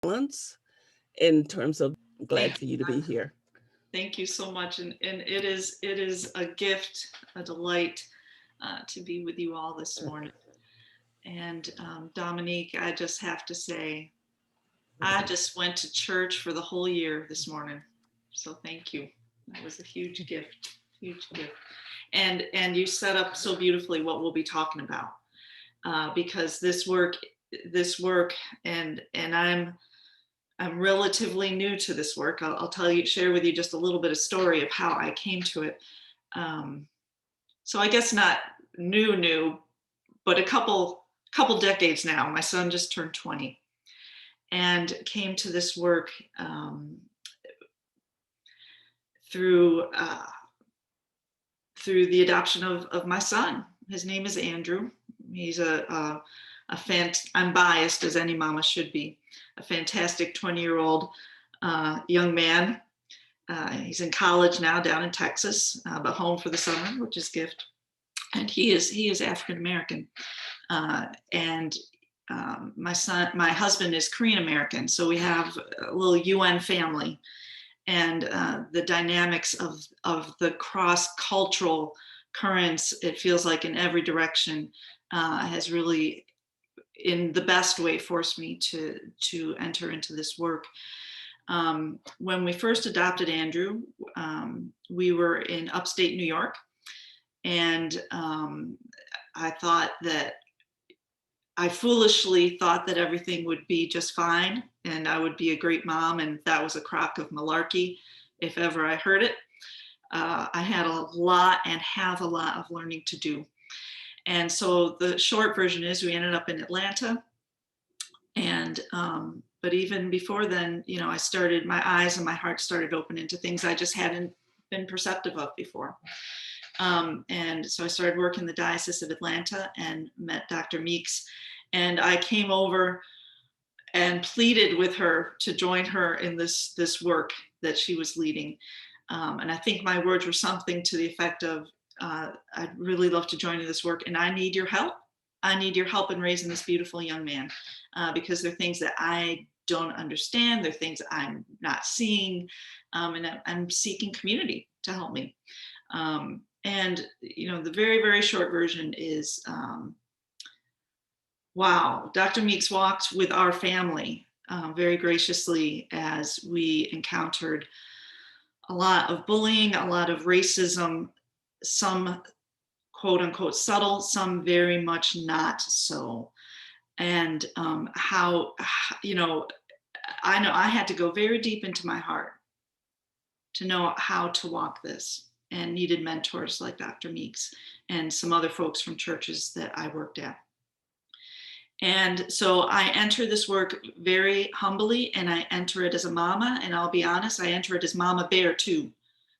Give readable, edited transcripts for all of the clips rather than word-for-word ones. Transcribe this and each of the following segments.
Balance in terms of glad for you to be here. Thank you so much. And it is a gift, a delight to be with you all this morning. And Dominique, I just have to say, I just went to church for the whole year this morning. So thank you. That was a huge gift, huge gift. And you set up so beautifully what we'll be talking about, because this work, and I'm relatively new to this work. I'll share with you just a little bit of story of how I came to it. So I guess not new, but a couple decades now. My son just turned 20 and came to this work through the adoption of my son. His name is Andrew. He's I'm biased, as any mama should be, a fantastic 20-year-old young man. He's in college now down in Texas, but home for the summer, which is a gift. And he is African American. And my husband is Korean American. So we have a little UN family. And the dynamics of the cross-cultural currents, it feels like in every direction, has really, in the best way, forced me to enter into this work. When we first adopted Andrew, we were in upstate New York, and I foolishly thought that everything would be just fine and I would be a great mom, and that was a crock of malarkey if ever I heard it. I had a lot and have a lot of learning to do. And so the short version is we ended up in Atlanta. And but even before then, my eyes and my heart started opening to things I just hadn't been perceptive of before. And so I started working in the Diocese of Atlanta and met Dr. Meeks. And I came over and pleaded with her to join her in this work that she was leading. And I think my words were something to the effect of, I'd really love to join in this work, and I need your help. I need your help in raising this beautiful young man, because there are things that I don't understand. There are things I'm not seeing, and I'm seeking community to help me. And, the very, very short version is, wow, Dr. Meeks walked with our family very graciously as we encountered a lot of bullying, a lot of racism, some quote unquote subtle, some very much not so. And how, I know I had to go very deep into my heart to know how to walk this, and needed mentors like Dr. Meeks and some other folks from churches that I worked at. And so I enter this work very humbly, and I enter it as a mama, and I'll be honest, I enter it as Mama Bear too,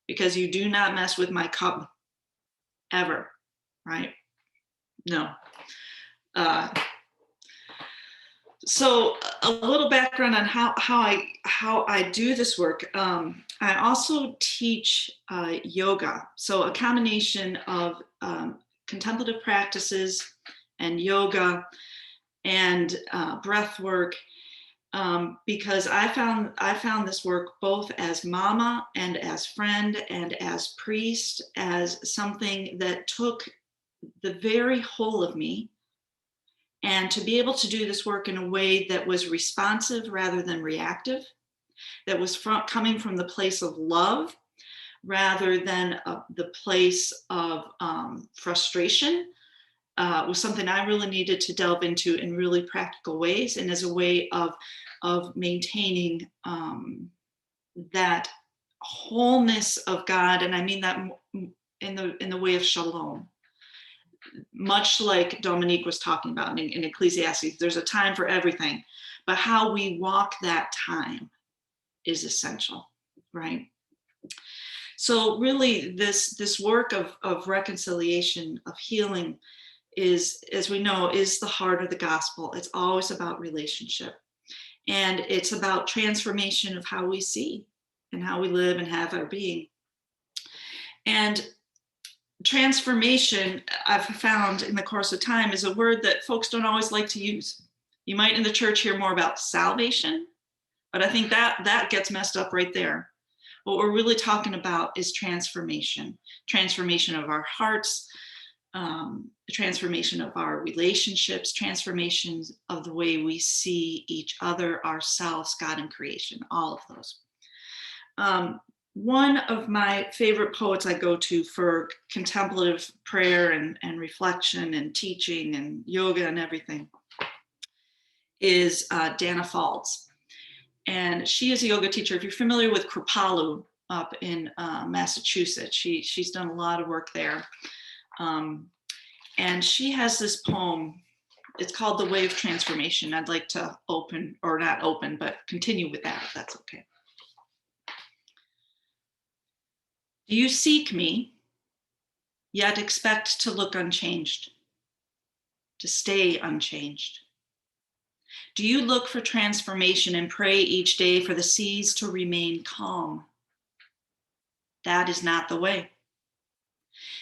because you do not mess with my cub ever, right? No. So a little background on how I do this work. I also teach yoga, so a combination of contemplative practices and yoga and breath work, because I found this work both as mama and as friend and as priest as something that took the very whole of me, and to be able to do this work in a way that was responsive rather than reactive, that was coming from the place of love rather than the place of frustration, was something I really needed to delve into in really practical ways, and as a way of maintaining that wholeness of God. And I mean that in the way of shalom. Much like Dominique was talking about in Ecclesiastes, there's a time for everything, but how we walk that time is essential, right? So really this work of reconciliation, of healing, is, as we know, is the heart of the gospel. It's always about relationship, and it's about transformation of how we see and how we live and have our being. And transformation, I've found in the course of time, is a word that folks don't always like to use. You might in the church hear more about salvation But I think that gets messed up right there. What we're really talking about is transformation of our hearts, transformation of our relationships, transformations of the way we see each other, ourselves, God, and creation, all of those. One of my favorite poets I go to for contemplative prayer and reflection and teaching and yoga and everything is Dana Falls. And she is a yoga teacher. If you're familiar with Kripalu up in Massachusetts, she's done a lot of work there. And she has this poem. It's called The Way of Transformation. I'd like to continue with that, if that's okay. Do you seek me, yet expect to look unchanged, to stay unchanged? Do you look for transformation and pray each day for the seas to remain calm? That is not the way.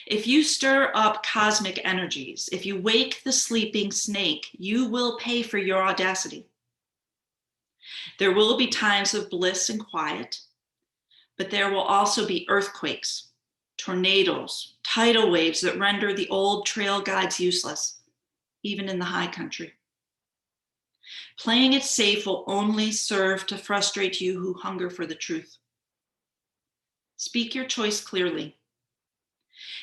If you stir up cosmic energies, if you wake the sleeping snake, you will pay for your audacity. There will be times of bliss and quiet, but there will also be earthquakes, tornadoes, tidal waves that render the old trail guides useless, even in the high country. Playing it safe will only serve to frustrate you who hunger for the truth. Speak your choice clearly.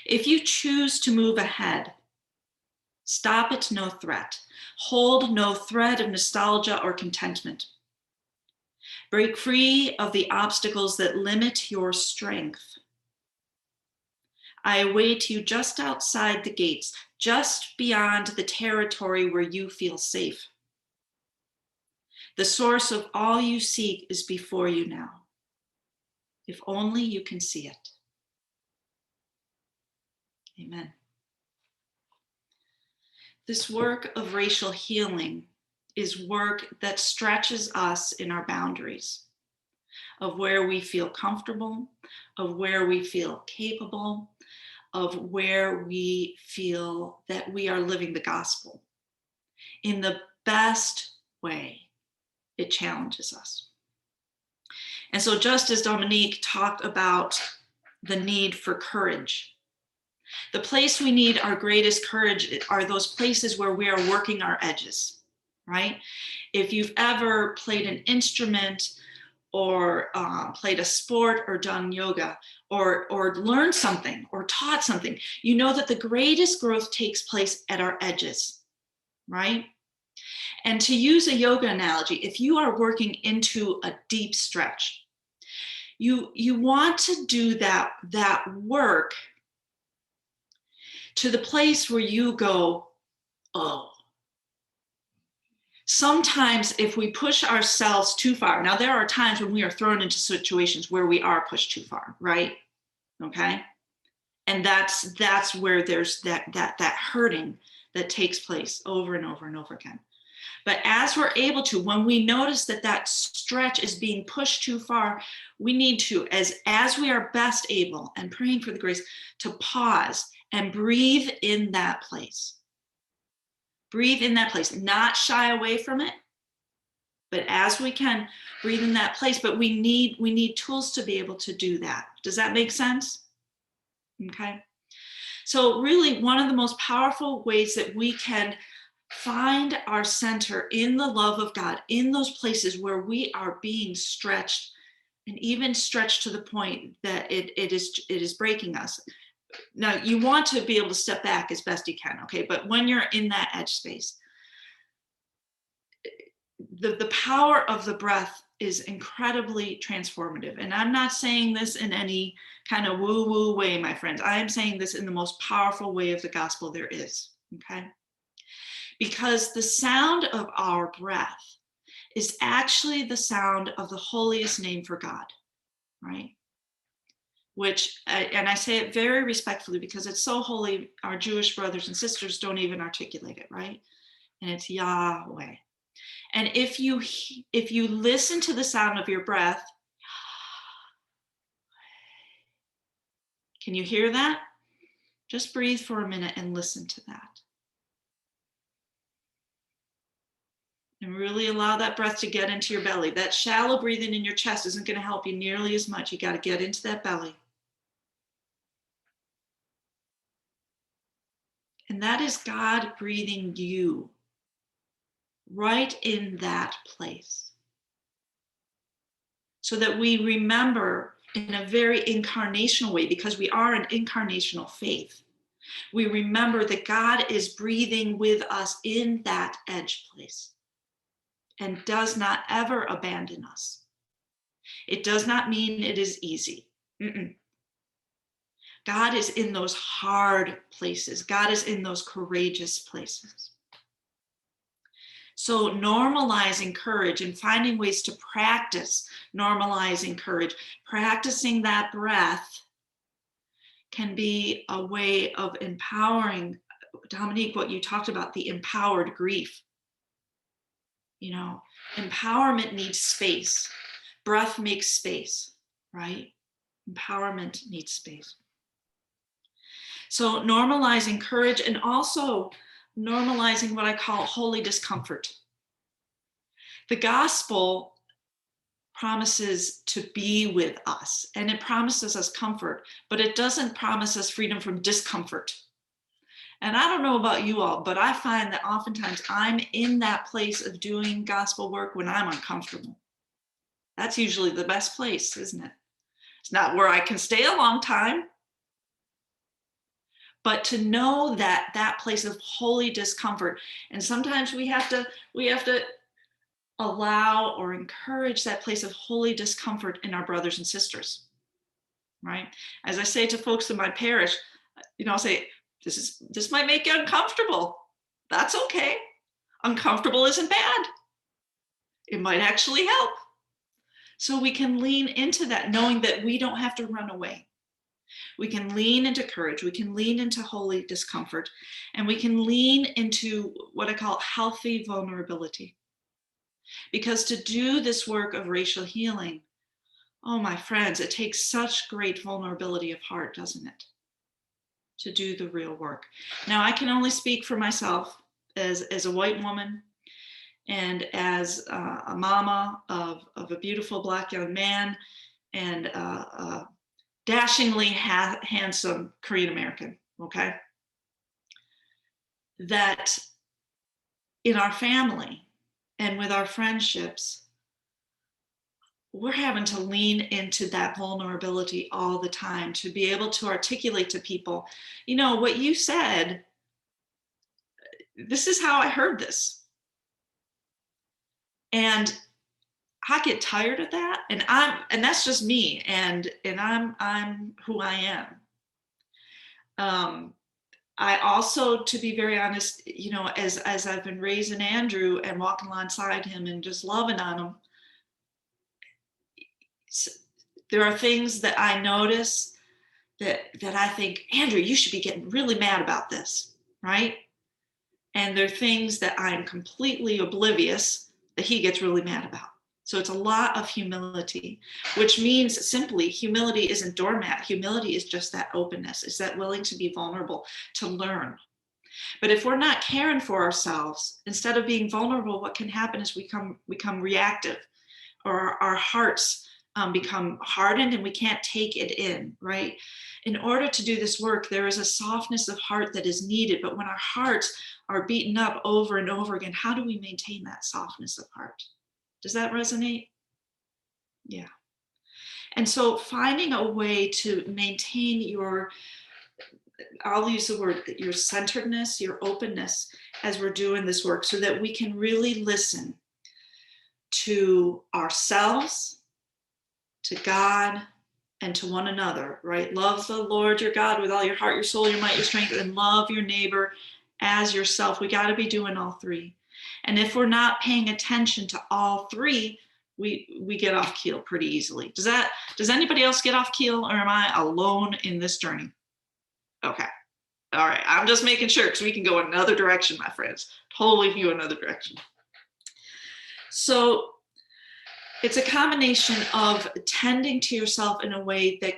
If you choose to move ahead, stop at no threat. Hold no thread of nostalgia or contentment. Break free of the obstacles that limit your strength. I await you just outside the gates, just beyond the territory where you feel safe. The source of all you seek is before you now, if only you can see it. Amen. This work of racial healing is work that stretches us in our boundaries of where we feel comfortable, of where we feel capable, of where we feel that we are living the gospel in the best way. It challenges us. And so just as Dominique talked about the need for courage, the place we need our greatest courage are those places where we are working our edges, right? If you've ever played an instrument or played a sport or done yoga or learned something or taught something, you know that the greatest growth takes place at our edges, right? And to use a yoga analogy, if you are working into a deep stretch, you want to do that work to the place where you go, oh. Sometimes if we push ourselves too far, now there are times when we are thrown into situations where we are pushed too far, right? Okay. And that's where there's that hurting that takes place over and over and over again. But as we're able to, when we notice that stretch is being pushed too far, we need to, as we are best able and praying for the grace, to pause and breathe in that place. Breathe in that place, not shy away from it, but as we can, breathe in that place. But we need tools to be able to do that. Does that make sense? Okay. So really, one of the most powerful ways that we can find our center in the love of God, in those places where we are being stretched, and even stretched to the point that it is breaking us. Now, you want to be able to step back as best you can, okay? But when you're in that edge space, the power of the breath is incredibly transformative. And I'm not saying this in any kind of woo-woo way, my friends. I am saying this in the most powerful way of the gospel there is, okay? Because the sound of our breath is actually the sound of the holiest name for God, right? Which, and I say it very respectfully because it's so holy, our Jewish brothers and sisters don't even articulate it, right? And it's Yahweh. And if you listen to the sound of your breath, can you hear that? Just breathe for a minute and listen to that. And really allow that breath to get into your belly. That shallow breathing in your chest isn't going to help you nearly as much. You got to get into that belly. And that is God breathing you right in that place. So that we remember in a very incarnational way, because we are an incarnational faith. We remember that God is breathing with us in that edge place and does not ever abandon us. It does not mean it is easy. God is in those hard places. God is in those courageous places. So normalizing courage and finding ways to practice normalizing courage, practicing that breath can be a way of empowering, Dominique, what you talked about, the empowered grief. You know, empowerment needs space. Breath makes space, right? Empowerment needs space. So normalizing courage and also normalizing what I call holy discomfort. The gospel promises to be with us and it promises us comfort, but it doesn't promise us freedom from discomfort. And I don't know about you all, but I find that oftentimes I'm in that place of doing gospel work when I'm uncomfortable. That's usually the best place, isn't it? It's not where I can stay a long time, but to know that that place of holy discomfort, and sometimes we have to allow or encourage that place of holy discomfort in our brothers and sisters, right? As I say to folks in my parish, you know, I'll say, this might make you uncomfortable. That's okay. Uncomfortable isn't bad. It might actually help. So we can lean into that, knowing that we don't have to run away. We can lean into courage. We can lean into holy discomfort, and we can lean into what I call healthy vulnerability. Because to do this work of racial healing, oh, my friends, it takes such great vulnerability of heart, doesn't it? To do the real work. Now, I can only speak for myself as a white woman and as a mama of a beautiful Black young man and a dashingly handsome Korean American, okay? That in our family and with our friendships, we're having to lean into that vulnerability all the time to be able to articulate to people, you know, what you said, this is how I heard this. And I get tired of that. And that's just me. And I'm who I am. I also, to be very honest, you know, as I've been raising Andrew and walking alongside him and just loving on him, there are things that I notice that I think, Andrew, you should be getting really mad about this, right? And there are things that I'm completely oblivious that he gets really mad about. So it's a lot of humility, which means simply humility isn't doormat. Humility is just that openness. It's that willing to be vulnerable, to learn. But if we're not caring for ourselves, instead of being vulnerable, what can happen is we become reactive, or our hearts become hardened and we can't take it in, right? In order to do this work, there is a softness of heart that is needed. But when our hearts are beaten up over and over again, how do we maintain that softness of heart? Does that resonate? Yeah. And so finding a way to maintain your, I'll use the word, your centeredness, your openness as we're doing this work, so that we can really listen to ourselves, to God, and to one another, right? Love the Lord your God with all your heart, your soul, your might, your strength, and love your neighbor as yourself. We got to be doing all three. And if we're not paying attention to all three, we get off keel pretty easily. Does anybody else get off keel, or am I alone in this journey? Okay. All right. I'm just making sure, because we can go another direction, my friends. Totally view another direction. So it's a combination of tending to yourself in a way that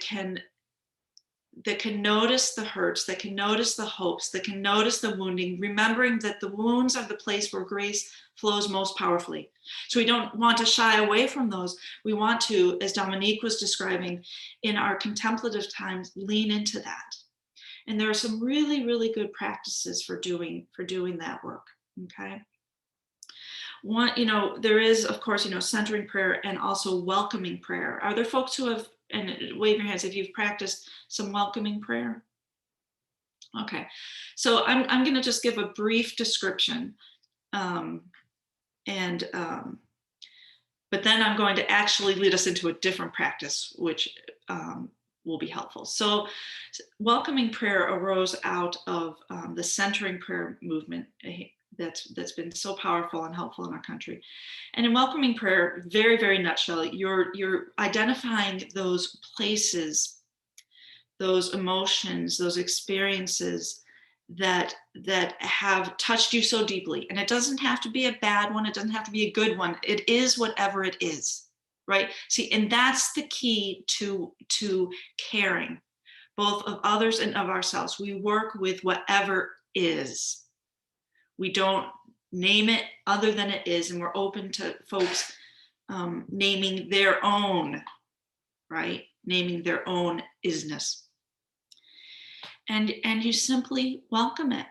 that can notice the hurts, that can notice the hopes, that can notice the wounding, remembering that the wounds are the place where grace flows most powerfully. So we don't want to shy away from those. We want to, as Dominique was describing, in our contemplative times, lean into that. And there are some really, really good practices for doing that work. Okay. One, there is, of course, centering prayer and also welcoming prayer. Are there folks who have, and wave your hands if you've practiced some welcoming prayer? Okay, so I'm going to just give a brief description, but then I'm going to actually lead us into a different practice, which will be helpful. So welcoming prayer arose out of the centering prayer movement that's been so powerful and helpful in our country. And in welcoming prayer, very, very nutshell, you're identifying those places, those emotions, those experiences that have touched you so deeply. And it doesn't have to be a bad one. It doesn't have to be a good one. It is whatever it is, right? See, and that's the key to caring, both of others and of ourselves. We work with whatever is. We don't name it other than it is, and we're open to folks naming their own, right? Naming their own isness. And you simply welcome it.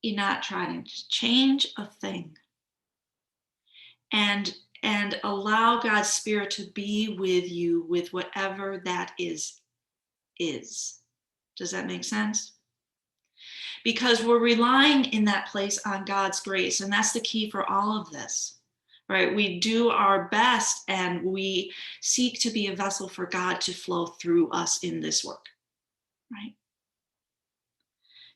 You're not trying to change a thing. And allow God's Spirit to be with you with whatever that is. Does that make sense? Because we're relying in that place on God's grace. And that's the key for all of this, right? We do our best and we seek to be a vessel for God to flow through us in this work, right?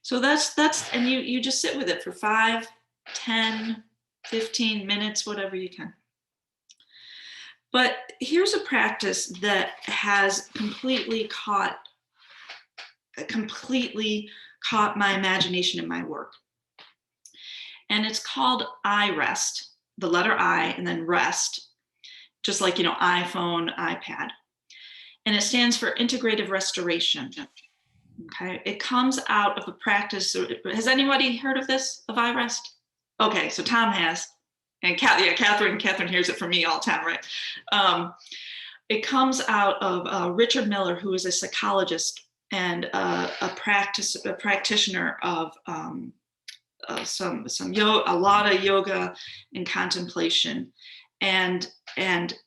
So that's, and you just sit with it for 5, 10, 15 minutes, whatever you can. But here's a practice that has completely caught my imagination in my work. And it's called I rest, the letter I and then rest, just like, iPhone, iPad. And it stands for Integrative Restoration. Okay, it comes out of a practice. Has anybody heard of this, of I rest? Okay, so Tom has. And Catherine hears it from me all the time, right? It comes out of Richard Miller, who is a psychologist and a practitioner of some yoga, a lot of yoga and contemplation, and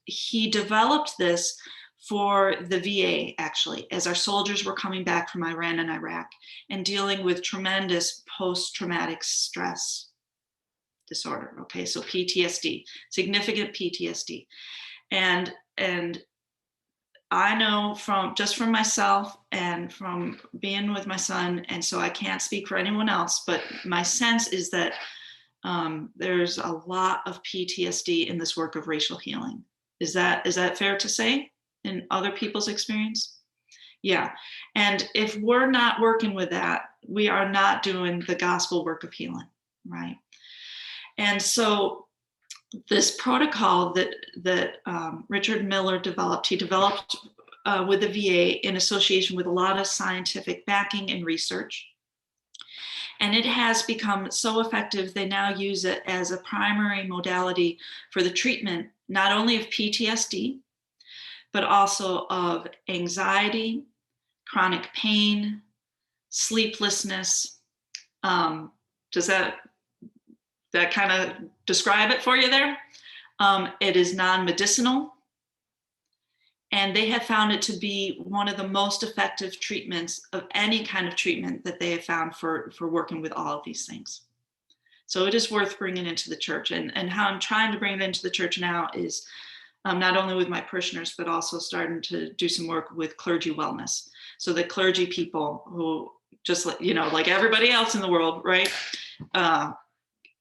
he developed this for the VA, actually, as our soldiers were coming back from Iran and Iraq and dealing with tremendous post-traumatic stress disorder. Okay, so PTSD, significant PTSD, and I know from myself and from being with my son, and so I can't speak for anyone else, but my sense is that there's a lot of PTSD in this work of racial healing. Is that fair to say in other people's experience? Yeah, and if we're not working with that, we are not doing the gospel work of healing, right? And so this protocol that Richard Miller developed, he developed with the VA in association with a lot of scientific backing and research. And it has become so effective, they now use it as a primary modality for the treatment, not only of PTSD, but also of anxiety, chronic pain, sleeplessness. Does that kind of describe it for you there? It is non-medicinal, and they have found it to be one of the most effective treatments of any kind of treatment that they have found for working with all of these things. So it is worth bringing into the church, and how I'm trying to bring it into the church now is not only with my parishioners, but also starting to do some work with Clergy Wellness. So the clergy people who just, like everybody else in the world, right?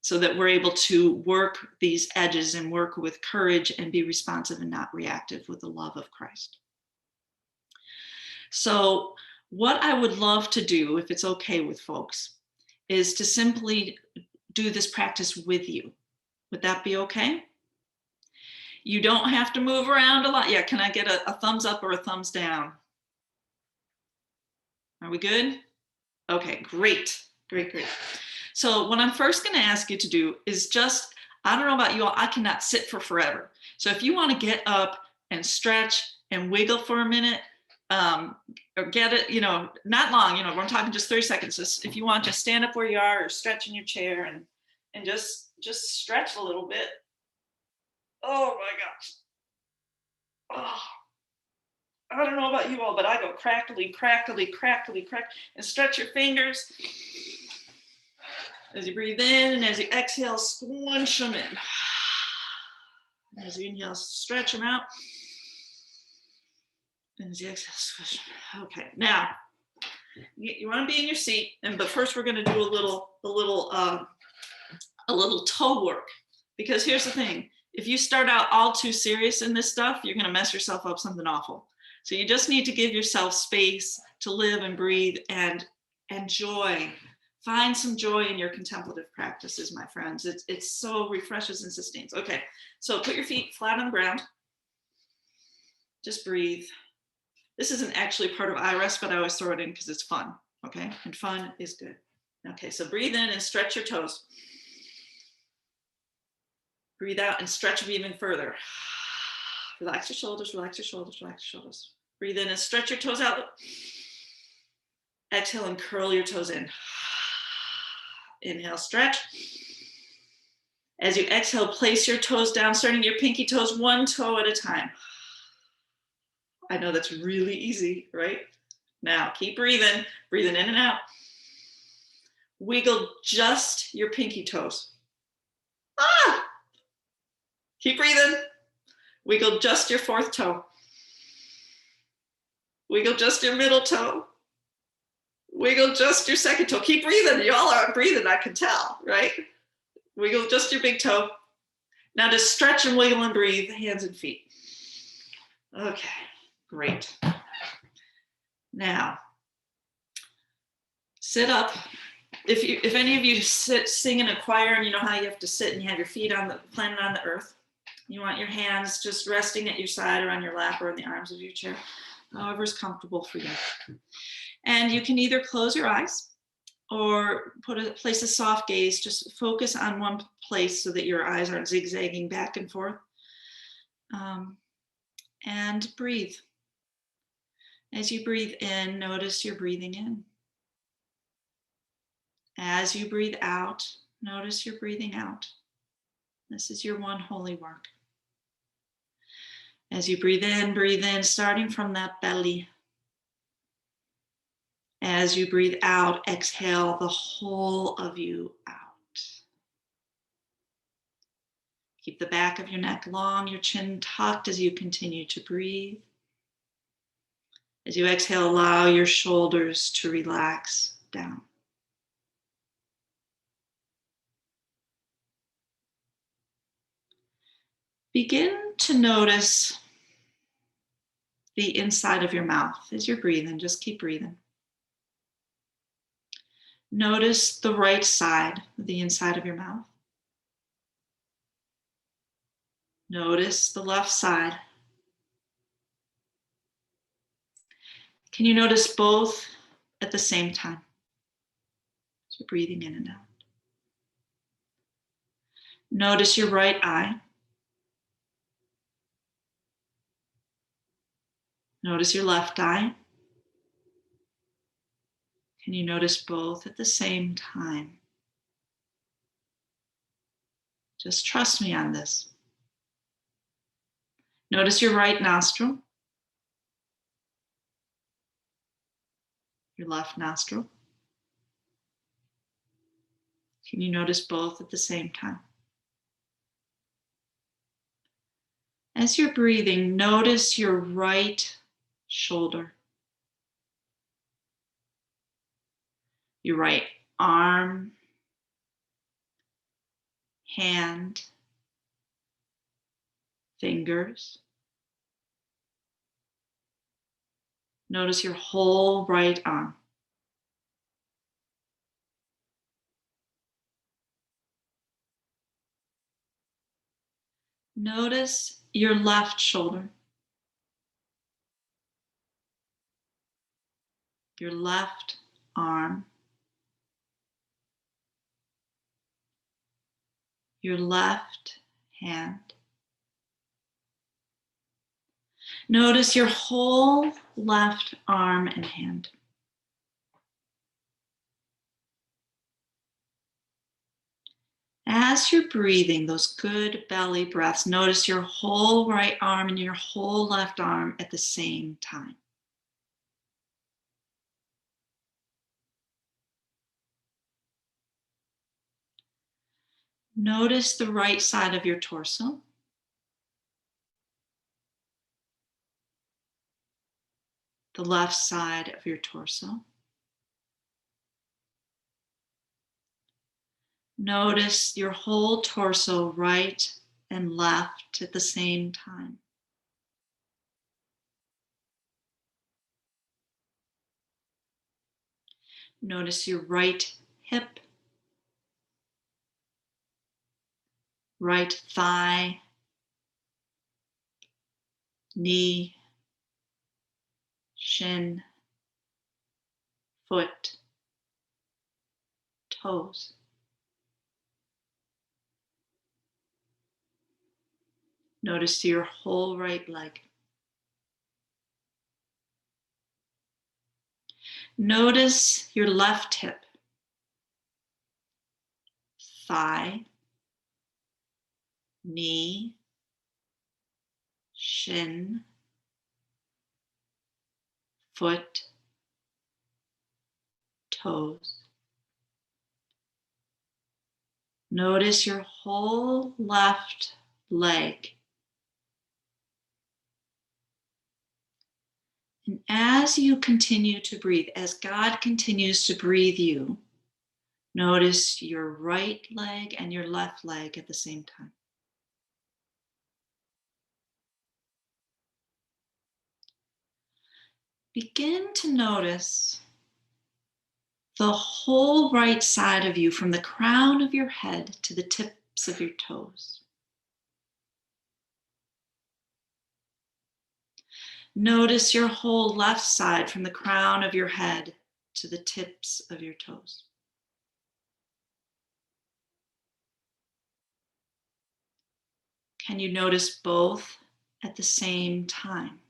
So that we're able to work these edges and work with courage and be responsive and not reactive with the love of Christ. So what I would love to do, if it's okay with folks, is to simply do this practice with you. Would that be okay? You don't have to move around a lot. Yeah, can I get a thumbs up or a thumbs down? Are we good? Okay, great. Great, great. So what I'm first going to ask you to do is just, I don't know about you all, I cannot sit for forever. So if you want to get up and stretch and wiggle for a minute, or get it, not long, I'm talking just 30 seconds. Just, if you want, just stand up where you are or stretch in your chair and just stretch a little bit. Oh my gosh. Oh. I don't know about you all, but I go crackly, crackly, crackly, crack, and stretch your fingers. As you breathe in and as you exhale, squinch them in. As you inhale, stretch them out. And as you exhale, squish them. Okay, now you want to be in your seat, but first we're going to do a little toe work, because here's the thing: if you start out all too serious in this stuff, you're going to mess yourself up something awful. So you just need to give yourself space to live and breathe and enjoy. Find some joy in your contemplative practices, my friends. It's so refreshes and sustains. Okay, so put your feet flat on the ground. Just breathe. This isn't actually part of iRest, but I always throw it in because it's fun, okay? And fun is good. Okay, so breathe in and stretch your toes. Breathe out and stretch them even further. Relax your shoulders, relax your shoulders, relax your shoulders. Breathe in and stretch your toes out. Exhale and curl your toes in. Inhale, stretch. As you exhale, place your toes down, starting your pinky toes one toe at a time. I know that's really easy, right? Now keep breathing in and out. Wiggle just your pinky toes. Keep breathing. Wiggle just your fourth toe. Wiggle just your middle toe. Wiggle just your second toe. Keep breathing. You all are breathing, I can tell, right? Wiggle just your big toe. Now just stretch and wiggle and breathe, hands and feet. Okay, great. Now, sit up. If any of you sing in a choir and you know how you have to sit and you have your feet planted on the earth, you want your hands just resting at your side or on your lap or in the arms of your chair, however is comfortable for you. And you can either close your eyes or place a soft gaze. Just focus on one place so that your eyes aren't zigzagging back and forth. And breathe. As you breathe in, notice you're breathing in. As you breathe out, notice you're breathing out. This is your one holy work. As you breathe in, starting from that belly. As you breathe out, exhale the whole of you out. Keep the back of your neck long, your chin tucked as you continue to breathe. As you exhale, allow your shoulders to relax down. Begin to notice the inside of your mouth as you're breathing. Just keep breathing. Notice the right side of the inside of your mouth. Notice the left side. Can you notice both at the same time? So breathing in and out. Notice your right eye. Notice your left eye. Can you notice both at the same time? Just trust me on this. Notice your right nostril, your left nostril. Can you notice both at the same time? As you're breathing, notice your right shoulder, your right arm, hand, fingers. Notice your whole right arm. Notice your left shoulder. your left arm, your left hand. Notice your whole left arm and hand. As you're breathing those good belly breaths, notice your whole right arm and your whole left arm at the same time. Notice the right side of your torso. The left side of your torso. Notice your whole torso, right and left at the same time. Notice your right hip, right thigh, knee, shin, foot, toes. Notice your whole right leg. Notice your left hip, thigh, knee, shin, foot, toes. Notice your whole left leg. And as you continue to breathe, as God continues to breathe you, notice your right leg and your left leg at the same time. Begin to notice the whole right side of you from the crown of your head to the tips of your toes. Notice your whole left side from the crown of your head to the tips of your toes. Can you notice both at the same time?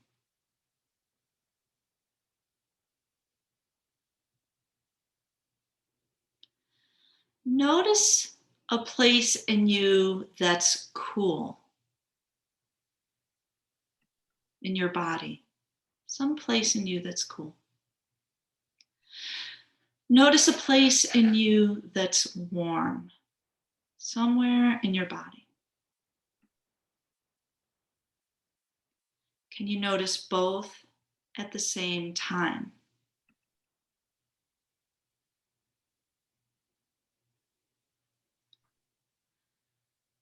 Notice a place in you that's cool in your body, some place in you that's cool. Notice a place in you that's warm, somewhere in your body. Can you notice both at the same time?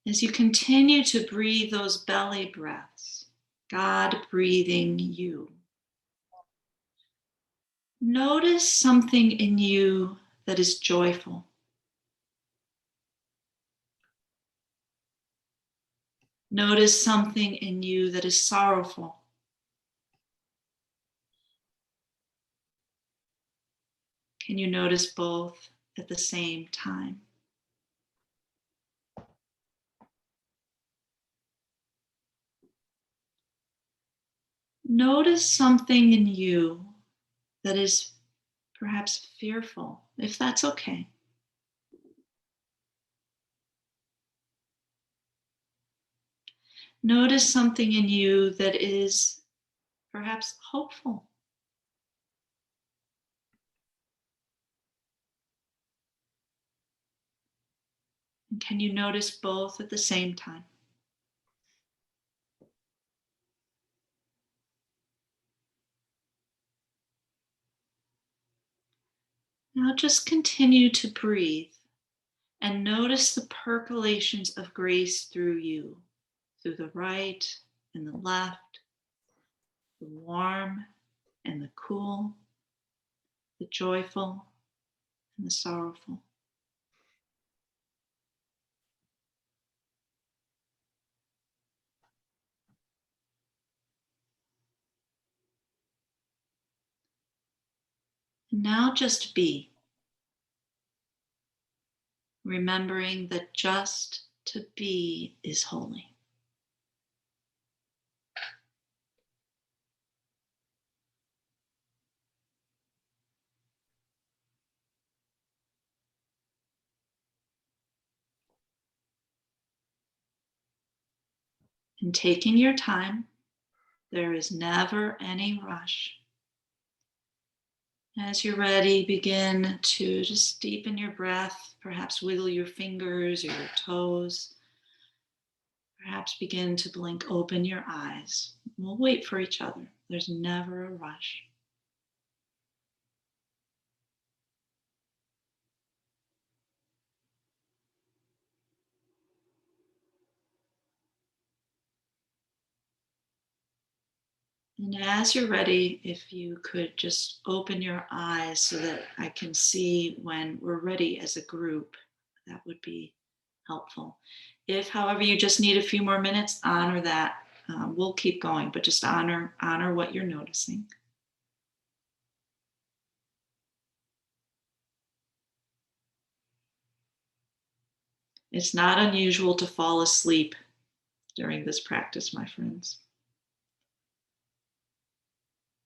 As you continue to breathe those belly breaths, God breathing you, notice something in you that is joyful. Notice something in you that is sorrowful. Can you notice both at the same time? Notice something in you that is perhaps fearful, if that's okay. Notice something in you that is perhaps hopeful. And can you notice both at the same time? Now just continue to breathe and notice the percolations of grace through you, through the right and the left, the warm and the cool, the joyful and the sorrowful. Now just be, remembering that just to be is holy. And taking your time, there is never any rush. As you're ready, begin to just deepen your breath, perhaps wiggle your fingers or your toes. Perhaps begin to blink open your eyes. We'll wait for each other. There's never a rush. And as you're ready, if you could just open your eyes so that I can see when we're ready as a group, that would be helpful. If, however, you just need a few more minutes, honor that. We'll keep going, but just honor what you're noticing. It's not unusual to fall asleep during this practice, my friends.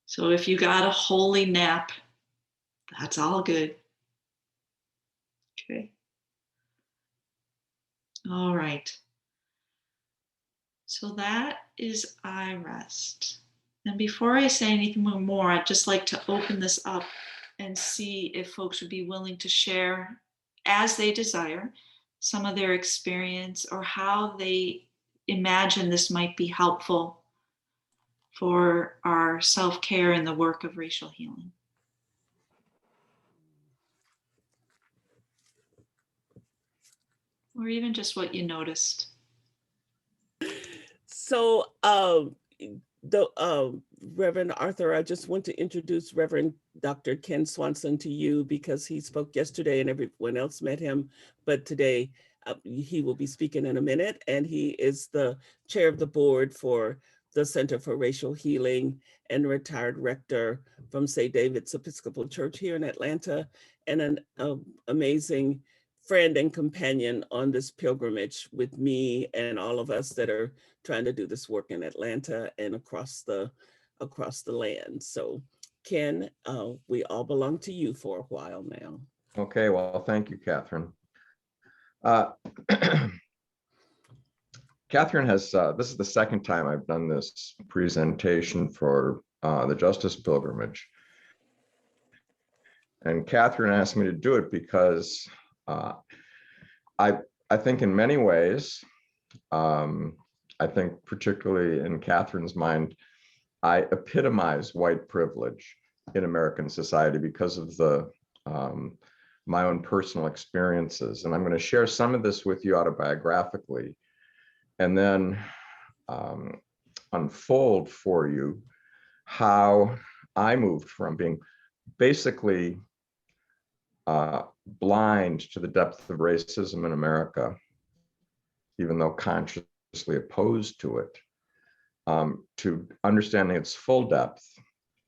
So if you got a holy nap, that's all good. Okay. All right. So that is I rest. And before I say anything more, I'd just like to open this up and see if folks would be willing to share, as they desire, some of their experience or how they imagine this might be helpful for our self-care and the work of racial healing. Or even just what you noticed. So, Reverend Arthur, I just want to introduce Reverend Dr. Ken Swanson to you because he spoke yesterday and everyone else met him, but today he will be speaking in a minute, and he is the chair of the board for the Center for Racial Healing and retired rector from St. David's Episcopal Church here in Atlanta, and an amazing friend and companion on this pilgrimage with me and all of us that are trying to do this work in Atlanta and across the land. So Ken, we all belong to you for a while now. Okay, well, thank you, Catherine. Catherine has, this is the second time I've done this presentation for the Justice Pilgrimage. And Catherine asked me to do it because I think in many ways, I think particularly in Catherine's mind, I epitomize white privilege in American society because of the my own personal experiences. And I'm going to share some of this with you autobiographically, and then unfold for you how I moved from being basically blind to the depth of racism in America, even though consciously opposed to it, to understanding its full depth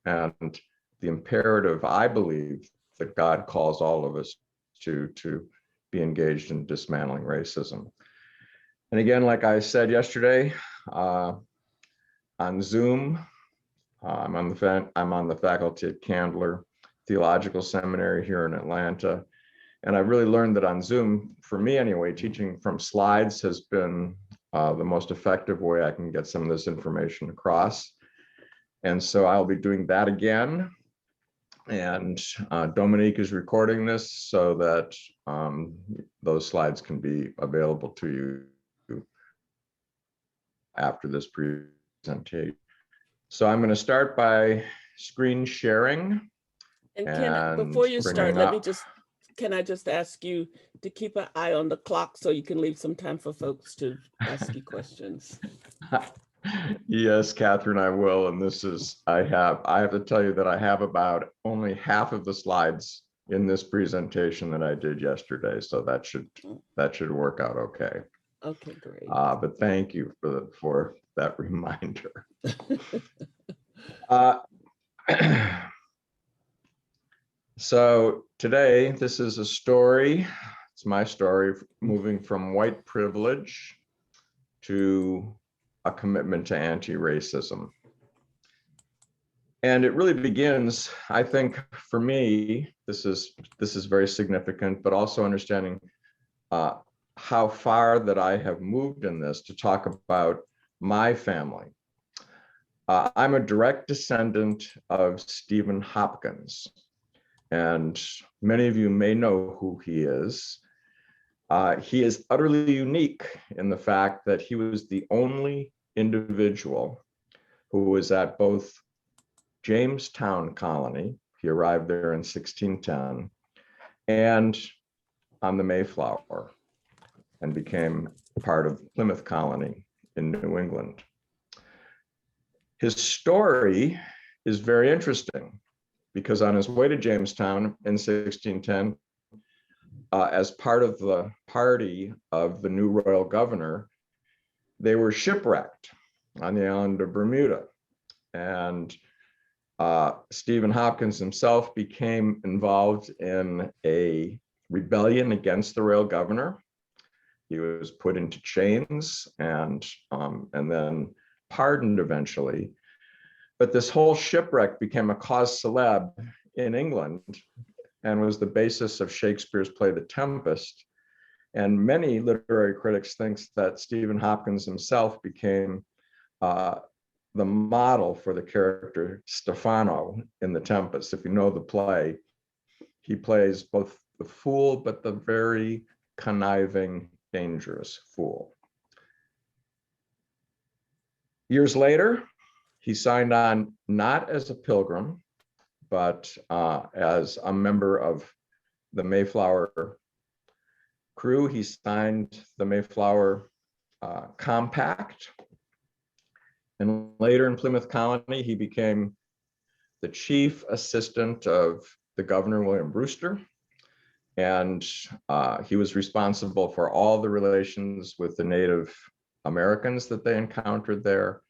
and the imperative, I believe, that God calls all of us to be engaged in dismantling racism. And again, like I said yesterday, on Zoom, I'm on the faculty at Candler Theological Seminary here in Atlanta. And I really learned that on Zoom, for me anyway, teaching from slides has been the most effective way I can get some of this information across. And so I'll be doing that again. And Dominique is recording this so that those slides can be available to you after this presentation. So I'm going to start by screen sharing. And Ken, before you start, can I just ask you to keep an eye on the clock so you can leave some time for folks to ask you questions? Yes, Catherine, I will. And this is, I have to tell you that I have about only half of the slides in this presentation that I did yesterday. So that should work out okay. Okay, great. But thank you for that reminder. So today, this is a story. It's my story, moving from white privilege to a commitment to anti-racism. And it really begins, I think, for me, this is very significant, but also understanding how far that I have moved in this to talk about my family. I'm a direct descendant of Stephen Hopkins, and many of you may know who he is. He is utterly unique in the fact that he was the only individual who was at both Jamestown Colony, he arrived there in 1610, and on the Mayflower, and became part of Plymouth Colony in New England. His story is very interesting because on his way to Jamestown in 1610, as part of the party of the new royal governor, they were shipwrecked on the island of Bermuda. And Stephen Hopkins himself became involved in a rebellion against the royal governor. He was put into chains and then pardoned eventually. But this whole shipwreck became a cause célèbre in England and was the basis of Shakespeare's play The Tempest. And many literary critics think that Stephen Hopkins himself became the model for the character Stefano in The Tempest. If you know the play, he plays both the fool, but the very conniving, dangerous fool. Years later, he signed on not as a pilgrim, but as a member of the Mayflower crew. He signed the Mayflower Compact. And later in Plymouth Colony, he became the chief assistant of the governor, William Brewster. And he was responsible for all the relations with the Native Americans that they encountered there,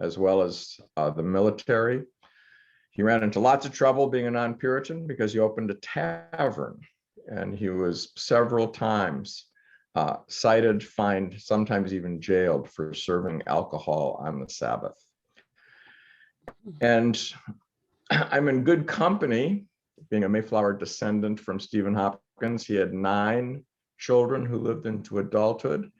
as well as the military. He ran into lots of trouble being a non-Puritan because he opened a tavern, and he was several times cited, fined, sometimes even jailed for serving alcohol on the Sabbath. And I'm in good company, being a Mayflower descendant from Stephen Hopkins. He had 9 children who lived into adulthood.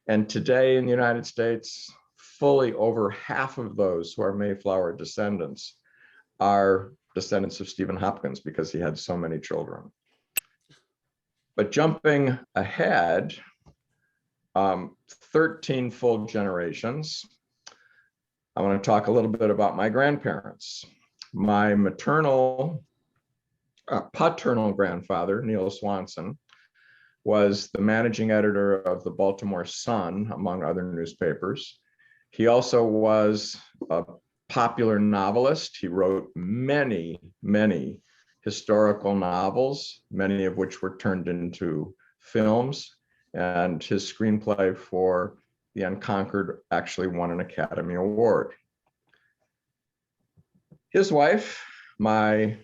And today in the United States, fully over half of those who are Mayflower descendants are descendants of Stephen Hopkins because he had so many children. But jumping ahead, 13 full generations, I want to talk a little bit about my grandparents. My paternal grandfather, Neil Swanson, was the managing editor of the Baltimore Sun, among other newspapers. He also was a popular novelist. He wrote many, many historical novels, many of which were turned into films. And his screenplay for The Unconquered actually won an Academy Award. His wife, my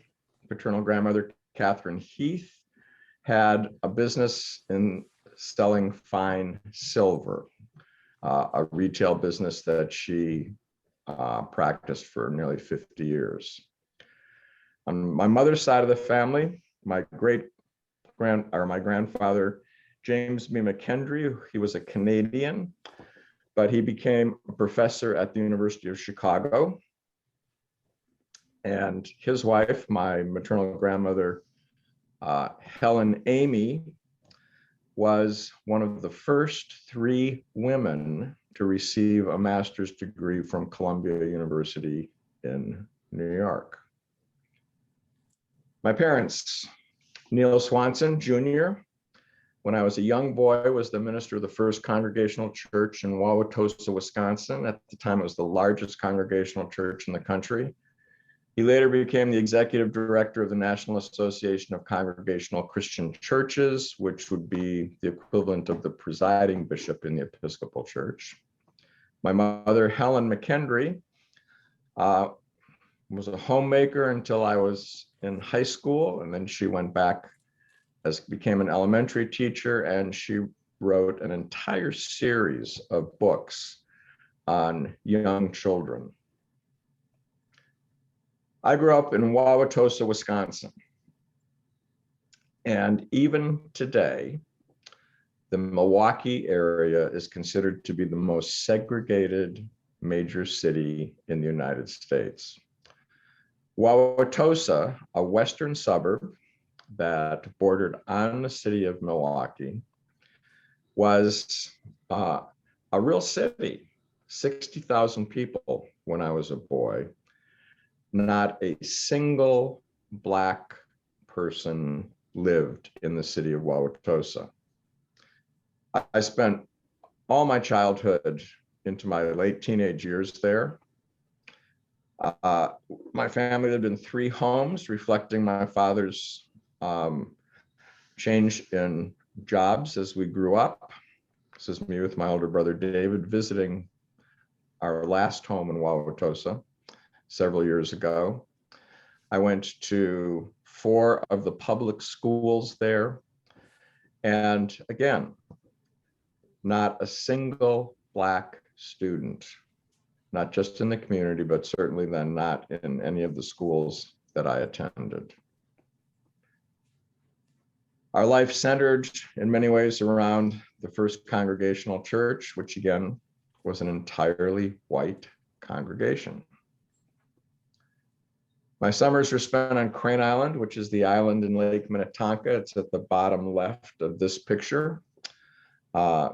paternal grandmother, Catherine Heath, had a business in selling fine silver, a retail business that she practiced for nearly 50 years. On my mother's side of the family, my grandfather, James B. McKendry, he was a Canadian, but he became a professor at the University of Chicago. And his wife, my maternal grandmother, Helen Amy, was one of the first 3 women to receive a master's degree from Columbia University in New York. My parents, Neil Swanson, Jr., when I was a young boy, was the minister of the First Congregational Church in Wauwatosa, Wisconsin. At the time, it was the largest congregational church in the country. He later became the executive director of the National Association of Congregational Christian Churches, which would be the equivalent of the presiding bishop in the Episcopal Church. My mother, Helen McKendry, was a homemaker until I was in high school, and then she went back became an elementary teacher, and she wrote an entire series of books on young children. I grew up in Wauwatosa, Wisconsin. And even today, the Milwaukee area is considered to be the most segregated major city in the United States. Wauwatosa, a western suburb that bordered on the city of Milwaukee, was a real city, 60,000 people when I was a boy. Not a single Black person lived in the city of Wauwatosa. I spent all my childhood into my late teenage years there. My family lived in 3 homes, reflecting my father's change in jobs as we grew up. This is me with my older brother David visiting our last home in Wauwatosa several years ago. I went to 4 of the public schools there. And again, not a single Black student, not just in the community, but certainly then not in any of the schools that I attended. Our life centered in many ways around the First Congregational Church, which again was an entirely white congregation. My summers were spent on Crane Island, which is the island in Lake Minnetonka. It's at the bottom left of this picture.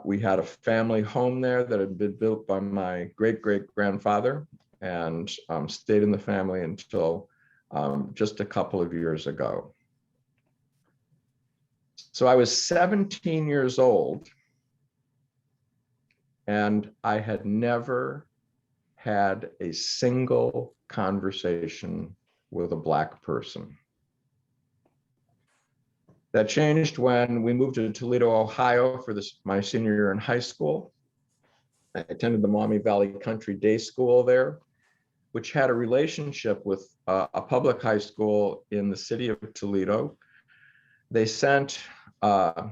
We had a family home there that had been built by my great-great-grandfather, and stayed in the family until just a couple of years ago. So I was 17 years old, and I had never had a single conversation with a Black person. That changed when we moved to Toledo, Ohio for my senior year in high school. I attended the Maumee Valley Country Day School there, which had a relationship with a public high school in the city of Toledo. They sent a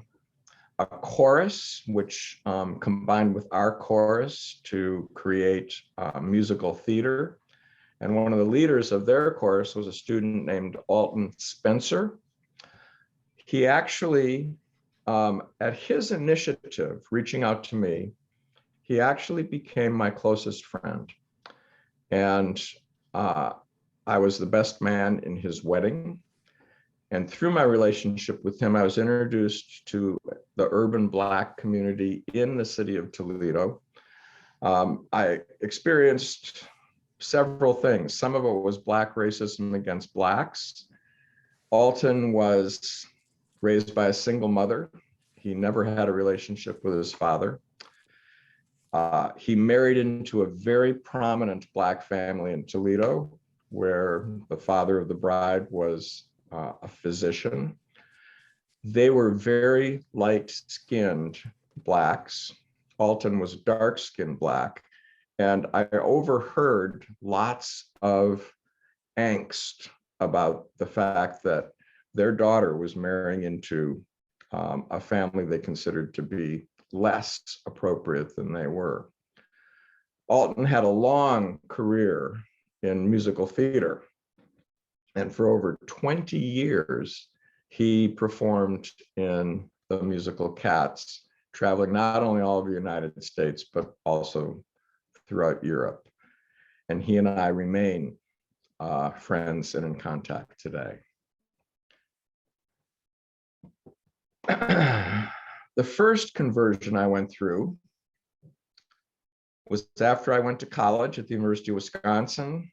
chorus, which combined with our chorus to create musical theater. And one of the leaders of their chorus was a student named Alton Spencer. He actually, at his initiative, reaching out to me, he actually became my closest friend. And I was the best man in his wedding. And through my relationship with him, I was introduced to the urban Black community in the city of Toledo. I experienced several things. Some of it was Black racism against Blacks. Alton was raised by a single mother. He never had a relationship with his father. He married into a very prominent Black family in Toledo, where the father of the bride was a physician. They were very light-skinned Blacks. Alton was dark-skinned Black. And I overheard lots of angst about the fact that their daughter was marrying into a family they considered to be less appropriate than they were. Alton had a long career in musical theater. And for over 20 years, he performed in the musical Cats, traveling not only all over the United States, but also throughout Europe. And he and I remain friends and in contact today. The first conversion I went through was after I went to college at the University of Wisconsin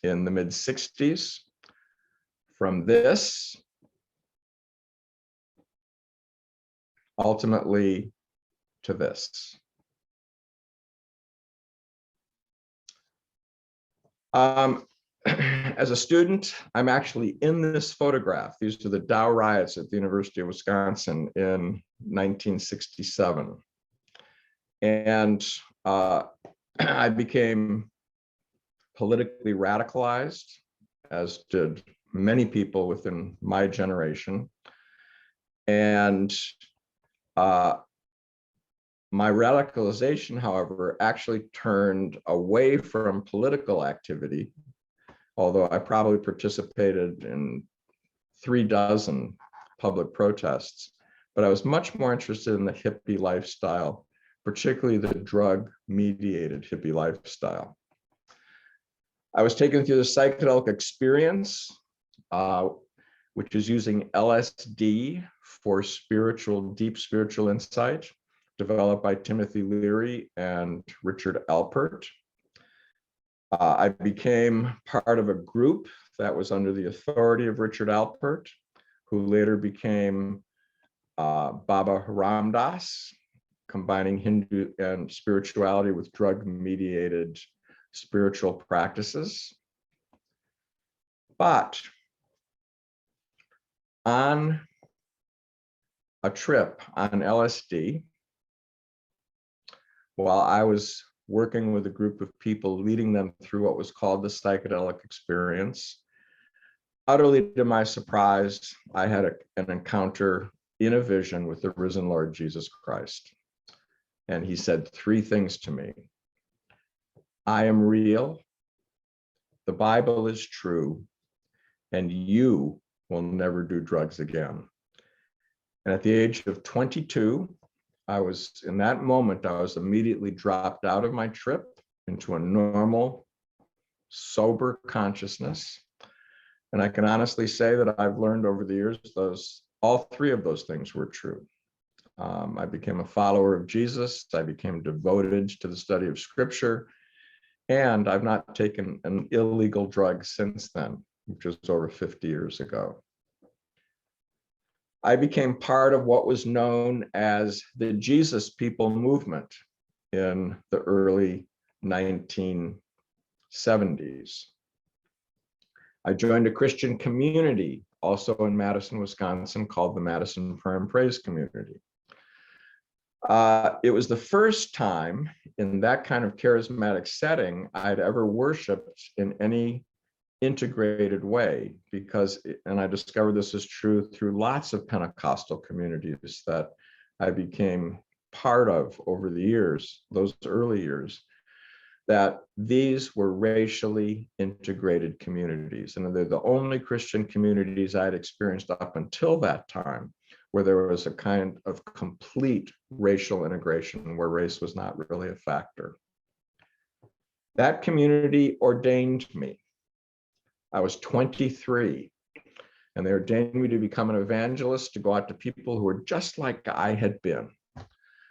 in the mid-60s. From this, ultimately to this. As a student, I'm actually in this photograph. These are the Dow riots at the University of Wisconsin in 1967. And I became politically radicalized as did many people within my generation. And my radicalization, however, actually turned away from political activity, although I probably participated in 36 public protests. But I was much more interested in the hippie lifestyle, particularly the drug-mediated hippie lifestyle. I was taken through the psychedelic experience, which is using LSD for deep spiritual insight, developed by Timothy Leary and Richard Alpert. I became part of a group that was under the authority of Richard Alpert, who later became Baba Ram Dass, combining Hindu and spirituality with drug-mediated spiritual practices. But on a trip on LSD, while I was working with a group of people, leading them through what was called the psychedelic experience, utterly to my surprise, I had an encounter in a vision with the risen Lord Jesus Christ. And he said 3 things to me. I am real, the Bible is true, and you will never do drugs again. And at the age of 22, in that moment, I was immediately dropped out of my trip into a normal, sober consciousness. And I can honestly say that I've learned over the years, all 3 of those things were true. I became a follower of Jesus. I became devoted to the study of Scripture. And I've not taken an illegal drug since then, which was over 50 years ago. I became part of what was known as the Jesus People movement in the early 1970s. I joined a Christian community also in Madison, Wisconsin, called the Madison Prayer and Praise Community. It was the first time in that kind of charismatic setting I'd ever worshiped in any integrated way, and I discovered this is true through lots of Pentecostal communities that I became part of over the years, those early years, that these were racially integrated communities. And they're the only Christian communities I'd experienced up until that time where there was a kind of complete racial integration where race was not really a factor. That community ordained me. I was 23, and they ordained me to become an evangelist, to go out to people who were just like I had been,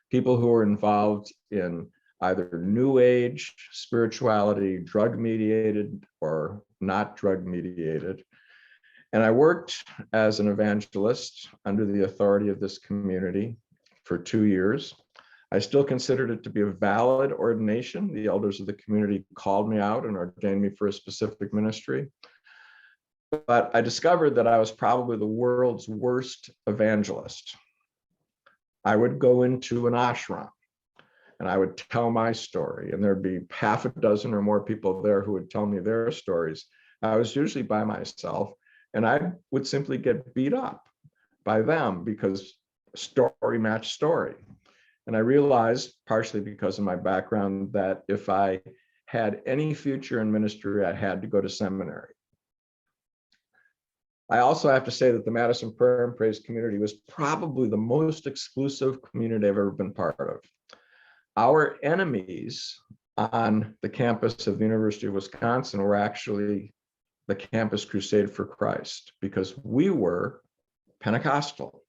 people who were involved in either New Age spirituality, drug-mediated or not drug-mediated. And I worked as an evangelist under the authority of this community for 2 years. I still considered it to be a valid ordination. The elders of the community called me out and ordained me for a specific ministry. But I discovered that I was probably the world's worst evangelist. I would go into an ashram and I would tell my story, and there'd be half a dozen or more people there who would tell me their stories. I was usually by myself, and I would simply get beat up by them because story matched story. And I realized, partially because of my background, that if I had any future in ministry, I had to go to seminary. I also have to say that the Madison Prayer and Praise community was probably the most exclusive community I've ever been part of. Our enemies on the campus of the University of Wisconsin were actually the Campus Crusade for Christ, because we were Pentecostal.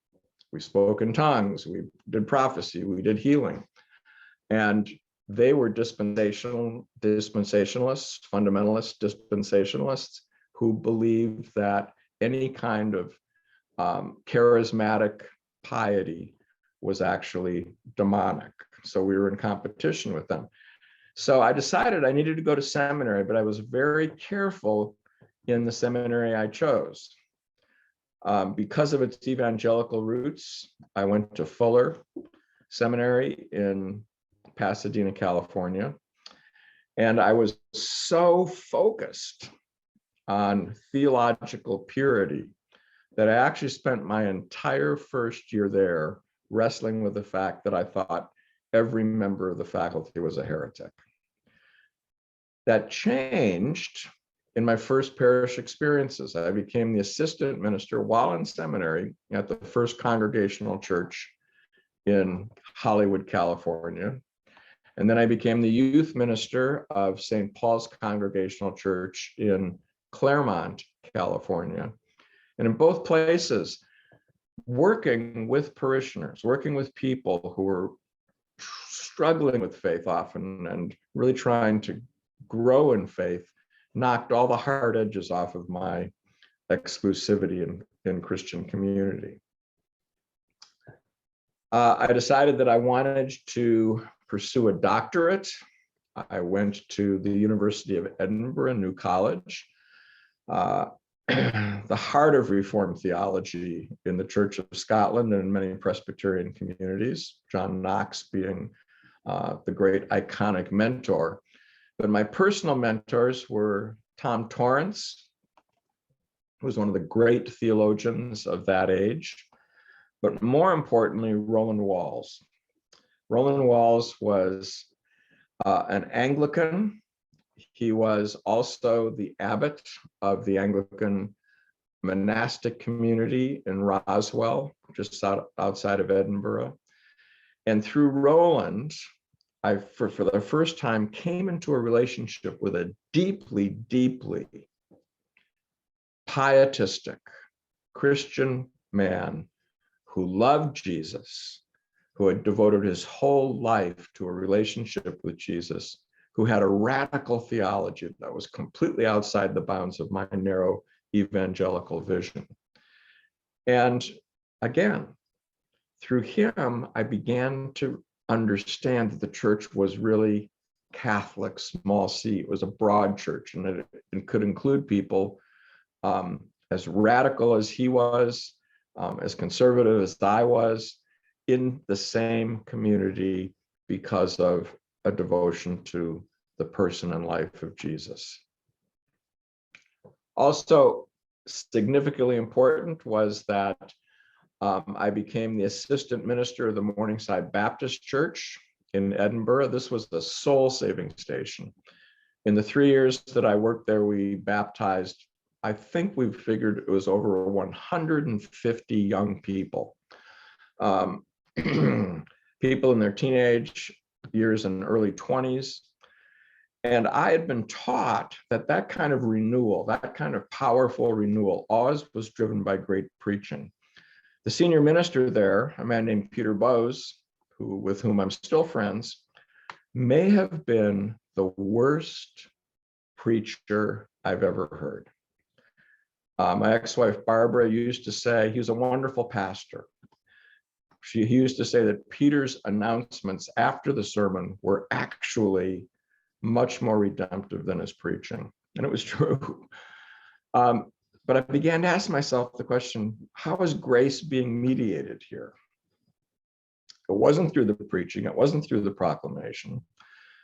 We spoke in tongues, we did prophecy, we did healing. And they were dispensationalists, fundamentalist dispensationalists, who believed that any kind of charismatic piety was actually demonic. So we were in competition with them. So I decided I needed to go to seminary, but I was very careful in the seminary I chose. Because of its evangelical roots, I went to Fuller Seminary in Pasadena, California. And I was so focused on theological purity that I actually spent my entire first year there wrestling with the fact that I thought every member of the faculty was a heretic. That changed in my first parish experiences. I became the assistant minister while in seminary at the First Congregational Church in Hollywood, California. And then I became the youth minister of St. Paul's Congregational Church in Claremont, California. And in both places, working with parishioners, working with people who were struggling with faith often and really trying to grow in faith, knocked all the hard edges off of my exclusivity in Christian community. I decided that I wanted to pursue a doctorate. I went to the University of Edinburgh, New College, the heart of Reformed theology in the Church of Scotland and in many Presbyterian communities, John Knox being the great iconic mentor. But my personal mentors were Tom Torrance, who was one of the great theologians of that age, but more importantly, Roland Walls. Roland Walls was an Anglican. He was also the abbot of the Anglican monastic community in Roswell, just outside of Edinburgh. And through Roland, I, for the first time, came into a relationship with a deeply, deeply pietistic Christian man who loved Jesus, who had devoted his whole life to a relationship with Jesus, who had a radical theology that was completely outside the bounds of my narrow evangelical vision. And again, through him, I began to understand that the church was really Catholic, small c. It was a broad church, and it could include people as radical as he was, as conservative as I was, in the same community because of a devotion to the person and life of Jesus. Also, significantly important was that I became the assistant minister of the Morningside Baptist Church in Edinburgh. This was the soul-saving station. In the 3 years that I worked there, we baptized, I think we figured it was over 150 young people. People in their teenage years and early 20s. And I had been taught that that kind of renewal, that kind of powerful renewal, always was driven by great preaching. The senior minister there, a man named Peter Bowes, with whom I'm still friends, may have been the worst preacher I've ever heard. My ex-wife Barbara used to say he was a wonderful pastor. He used to say that Peter's announcements after the sermon were actually much more redemptive than his preaching, and it was true. But I began to ask myself the question, how is grace being mediated here? It wasn't through the preaching, it wasn't through the proclamation,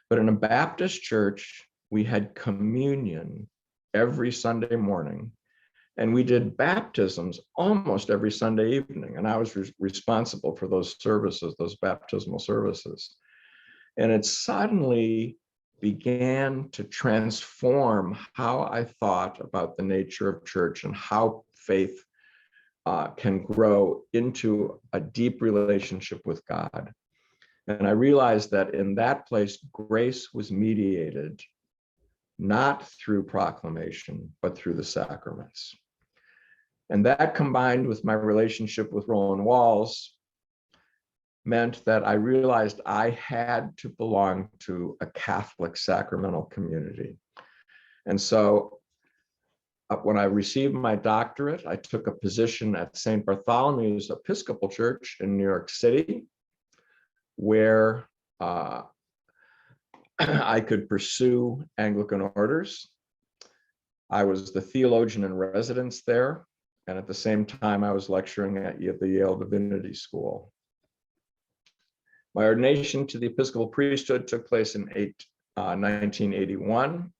but in a Baptist church, we had communion every Sunday morning, and we did baptisms almost every Sunday evening, and I was responsible for those services, those baptismal services. And it suddenly began to transform how I thought about the nature of church and how faith can grow into a deep relationship with God. And I realized that in that place, grace was mediated not through proclamation, but through the sacraments. And that, combined with my relationship with Roland Walls, meant that I realized I had to belong to a Catholic sacramental community. And so when I received my doctorate, I took a position at St. Bartholomew's Episcopal Church in New York City, where I could pursue Anglican orders. I was the theologian in residence there, and at the same time, I was lecturing at the Yale Divinity School. My ordination to the Episcopal priesthood took place in 1981.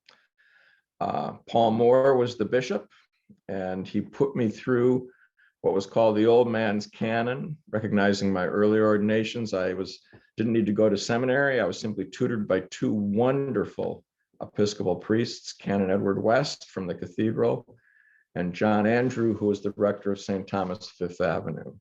Paul Moore was the bishop, and he put me through what was called the old man's canon, recognizing my earlier ordinations. Didn't need to go to seminary. I was simply tutored by two wonderful Episcopal priests, Canon Edward West from the cathedral, and John Andrew, who was the rector of St. Thomas Fifth Avenue.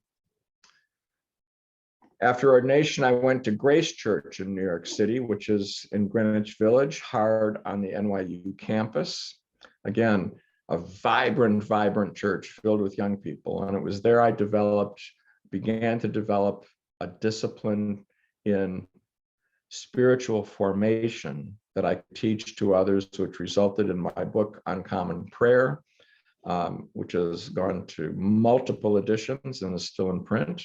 After ordination, I went to Grace Church in New York City, which is in Greenwich Village, hard on the NYU campus. Again, a vibrant church filled with young people. And it was there I began to develop a discipline in spiritual formation that I teach to others, which resulted in my book, Uncommon Prayer, which has gone to multiple editions and is still in print.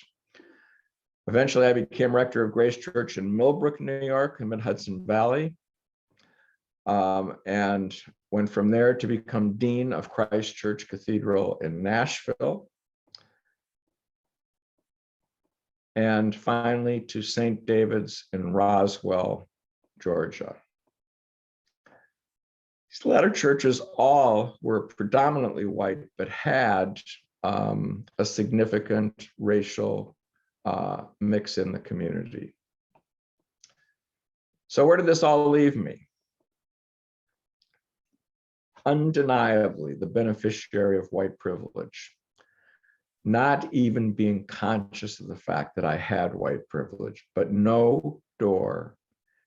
Eventually, I became rector of Grace Church in Millbrook, New York, in Mid-Hudson Valley, and went from there to become dean of Christ Church Cathedral in Nashville, and finally to St. David's in Roswell, Georgia. These latter churches all were predominantly white, but had a significant racial mix in the community. So where did this all leave me? Undeniably the beneficiary of white privilege, not even being conscious of the fact that I had white privilege, but no door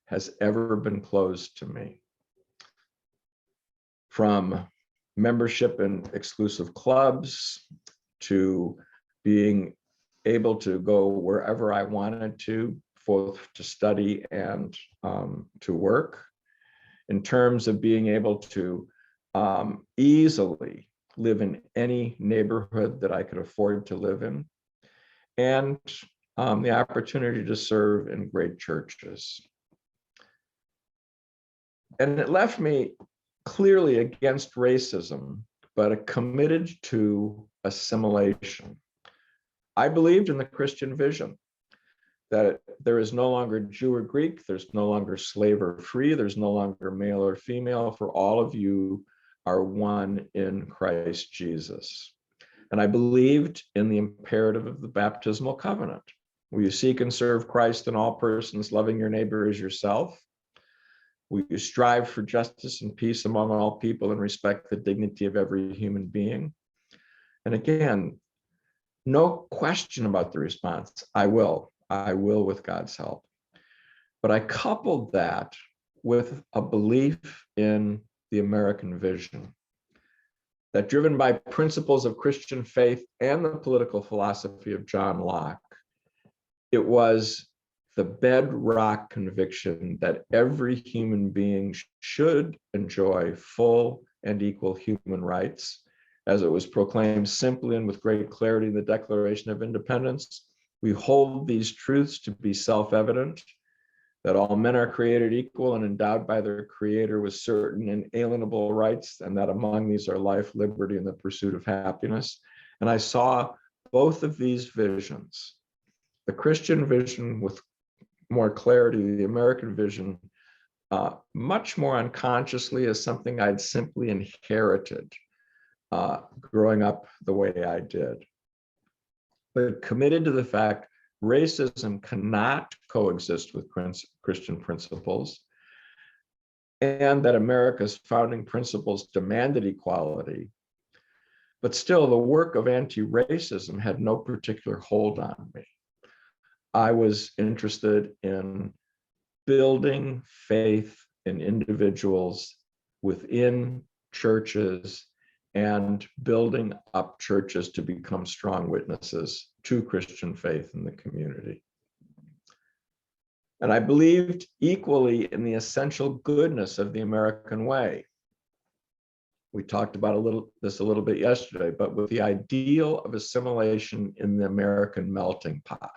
has ever been closed to me. From membership in exclusive clubs to being able to go wherever I wanted to, both to study and to work, in terms of being able to easily live in any neighborhood that I could afford to live in, and the opportunity to serve in great churches. And it left me clearly against racism, but committed to assimilation. I believed in the Christian vision that there is no longer Jew or Greek, there's no longer slave or free, there's no longer male or female, for all of you are one in Christ Jesus. And I believed in the imperative of the Baptismal Covenant. Will you seek and serve Christ in all persons, loving your neighbor as yourself? Will you strive for justice and peace among all people and respect the dignity of every human being? And again, no question about the response. I will with God's help. But I coupled that with a belief in the American vision, that driven by principles of Christian faith and the political philosophy of John Locke, it was the bedrock conviction that every human being should enjoy full and equal human rights, as it was proclaimed simply and with great clarity in the Declaration of Independence. We hold these truths to be self-evident, that all men are created equal and endowed by their Creator with certain inalienable rights, and that among these are life, liberty, and the pursuit of happiness. And I saw both of these visions, the Christian vision with more clarity, the American vision, much more unconsciously, as something I'd simply inherited growing up the way I did. But committed to the fact racism cannot coexist with Christian principles, and that America's founding principles demanded equality. But still, the work of anti-racism had no particular hold on me. I was interested in building faith in individuals within churches and building up churches to become strong witnesses to Christian faith in the community. And I believed equally in the essential goodness of the American way. We talked about this a little bit yesterday, but with the ideal of assimilation in the American melting pot.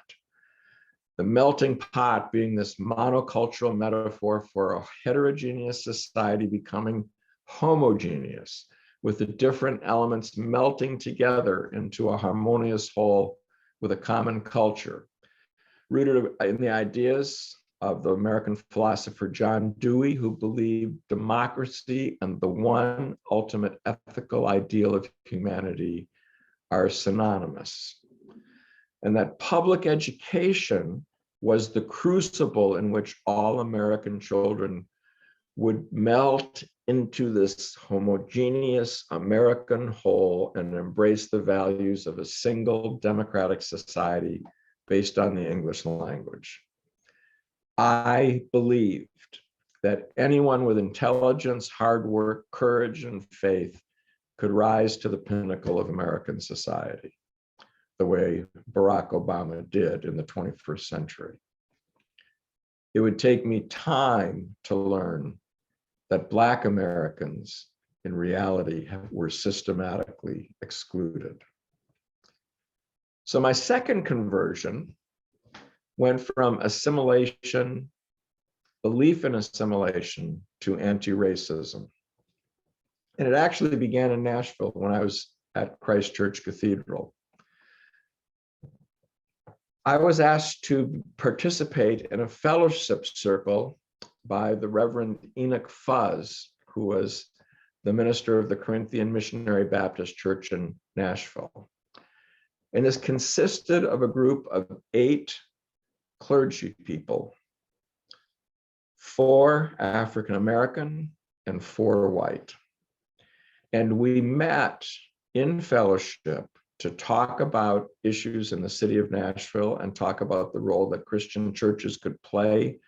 The melting pot being this monocultural metaphor for a heterogeneous society becoming homogeneous, with the different elements melting together into a harmonious whole with a common culture, rooted in the ideas of the American philosopher John Dewey, who believed democracy and the one ultimate ethical ideal of humanity are synonymous, and that public education was the crucible in which all American children would melt into this homogeneous American whole and embrace the values of a single democratic society based on the English language. I believed that anyone with intelligence, hard work, courage, and faith could rise to the pinnacle of American society, the way Barack Obama did in the 21st century. It would take me time to learn that Black Americans in reality were systematically excluded. So my second conversion went from assimilation, belief in assimilation, to anti-racism. And it actually began in Nashville when I was at Christ Church Cathedral. I was asked to participate in a fellowship circle by the Reverend Enoch Fuzz, who was the minister of the Corinthian Missionary Baptist Church in Nashville. And this consisted of a group of 8 clergy people, 4 African American and 4 white. And we met in fellowship to talk about issues in the city of Nashville and talk about the role that Christian churches could play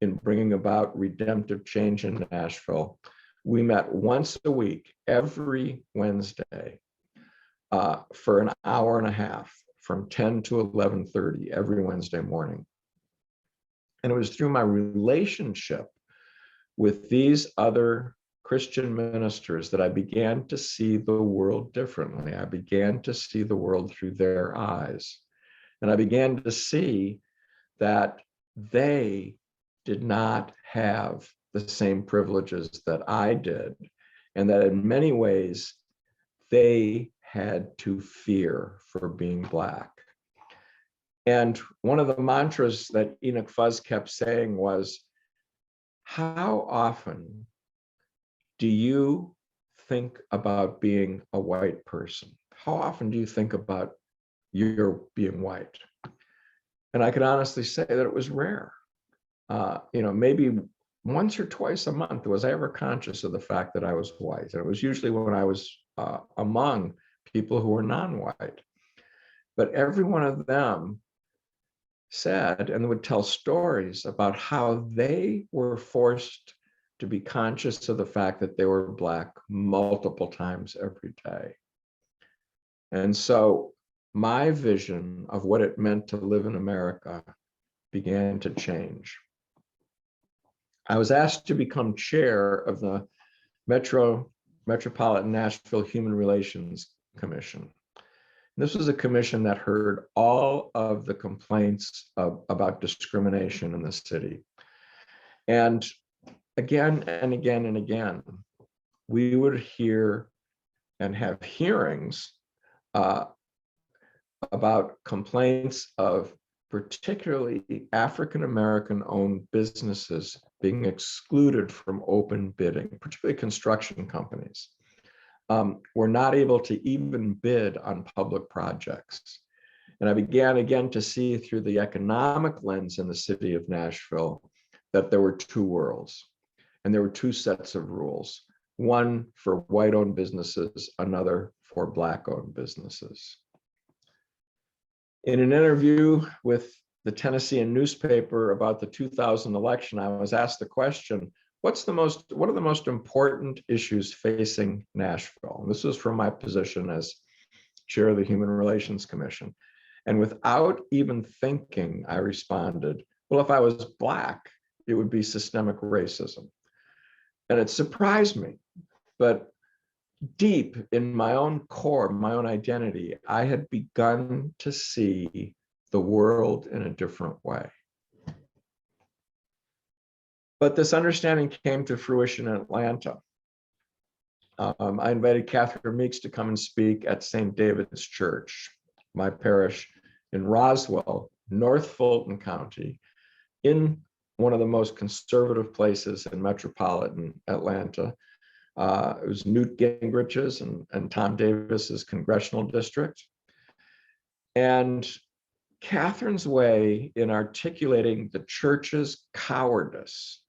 in bringing about redemptive change in Nashville. We met once a week, every Wednesday, for an hour and a half, from 10 to 11:30 every Wednesday morning. And it was through my relationship with these other Christian ministers that I began to see the world differently. I began to see the world through their eyes. And I began to see that they did not have the same privileges that I did, and that in many ways, they had to fear for being Black. And one of the mantras that Enoch Fuzz kept saying was, how often do you think about being a white person? How often do you think about your being white? And I can honestly say that it was rare. Maybe once or twice a month was I ever conscious of the fact that I was white. And it was usually when I was among people who were non-white. But every one of them said and would tell stories about how they were forced to be conscious of the fact that they were Black multiple times every day. And so my vision of what it meant to live in America began to change. I was asked to become chair of the Metropolitan Nashville Human Relations Commission. This was a commission that heard all of the complaints about discrimination in the city. And again and again and again, we would hear and have hearings about complaints of particularly African-American owned businesses being excluded from open bidding, particularly construction companies. Were not able to even bid on public projects. And I began again to see through the economic lens in the city of Nashville that there were 2 worlds, and there were 2 sets of rules, one for white-owned businesses, another for Black-owned businesses. In an interview with the Tennessean newspaper about the 2000 election, I was asked the question, what are the most important issues facing Nashville? And this was from my position as chair of the Human Relations Commission. And without even thinking, I responded, well, if I was Black, it would be systemic racism. And it surprised me, but deep in my own core, my own identity, I had begun to see the world in a different way. But this understanding came to fruition in Atlanta. I invited Catherine Meeks to come and speak at St. David's Church, my parish in Roswell, North Fulton County, in one of the most conservative places in metropolitan Atlanta. It was Newt Gingrich's and Tom Davis's congressional district. And Catherine's way in articulating the church's cowardice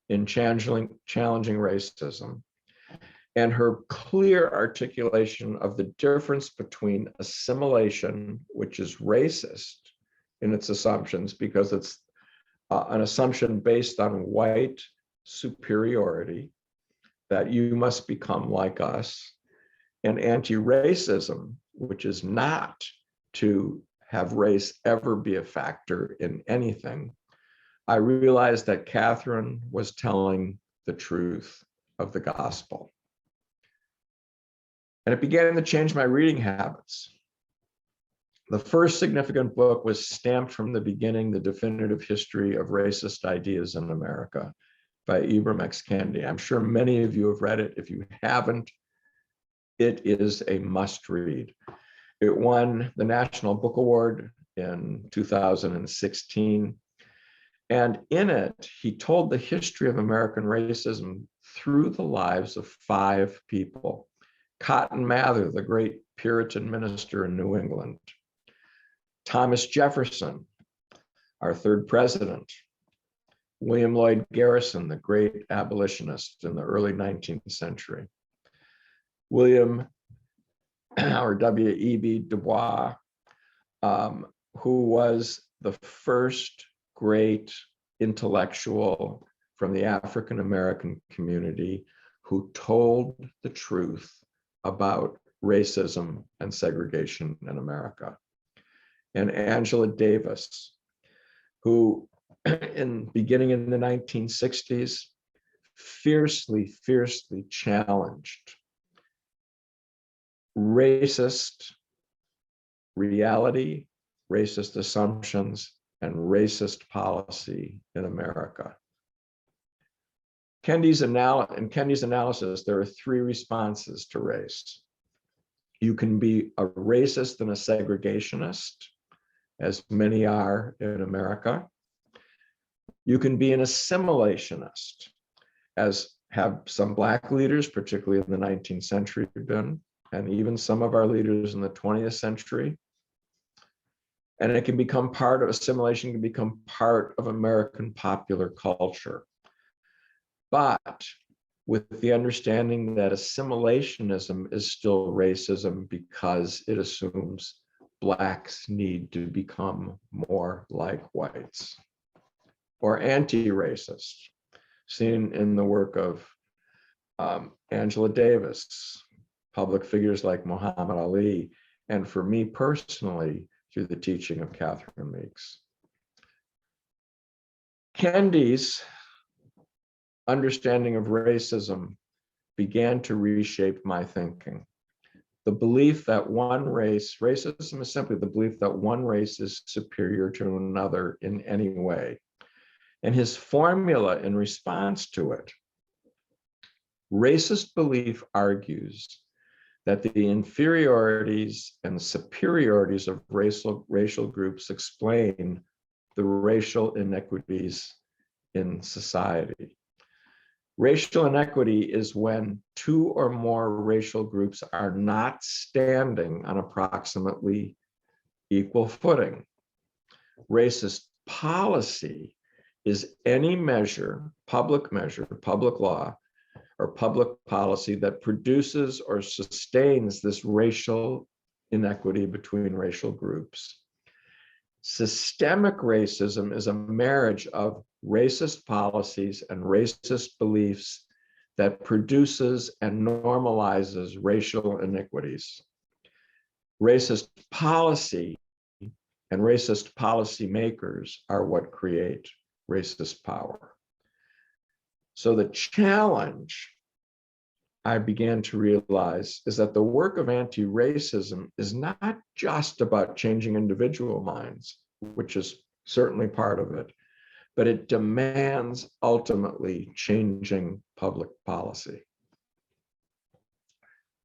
in challenging racism, and her clear articulation of the difference between assimilation, which is racist in its assumptions, because it's an assumption based on white superiority, that you must become like us, and anti-racism, which is not to have race ever be a factor in anything. I realized that Catherine was telling the truth of the gospel. And it began to change my reading habits. The first significant book was stamped from the beginning, The Definitive History of Racist Ideas in America by Ibram X. Kendi. I'm sure many of you have read it. If you haven't, it is a must read. It won the National Book Award in 2016. And in it, he told the history of American racism through the lives of 5 people. Cotton Mather, the great Puritan minister in New England. Thomas Jefferson, our 3rd president. William Lloyd Garrison, the great abolitionist in the early 19th century. William or W.E.B. Du Bois, who was the first great intellectual from the African American community who told the truth about racism and segregation in America. And Angela Davis, who beginning in the 1960s, fiercely challenged racist reality, racist assumptions, and racist policy in America. In Kendi's analysis, there are 3 responses to race. You can be a racist and a segregationist, as many are in America. You can be an assimilationist, as have some Black leaders, particularly in the 19th century, been, and even some of our leaders in the 20th century. And it can become part of assimilation, can become part of American popular culture. But with the understanding that assimilationism is still racism because it assumes Blacks need to become more like whites. Or anti-racist, seen in the work of Angela Davis, public figures like Muhammad Ali, and for me personally, through the teaching of Catherine Meeks. Kendi's understanding of racism began to reshape my thinking. The belief that one race, racism is simply the belief that one race is superior to another in any way. And his formula in response to it, racist belief argues that the inferiorities and superiorities of racial groups explain the racial inequities in society. Racial inequity is when 2 or more racial groups are not standing on approximately equal footing. Racist policy is any measure, public law, or public policy that produces or sustains this racial inequity between racial groups. Systemic racism is a marriage of racist policies and racist beliefs that produces and normalizes racial inequities. Racist policy and racist policymakers are what create racist power. So the challenge I began to realize is that the work of anti-racism is not just about changing individual minds, which is certainly part of it, but it demands ultimately changing public policy.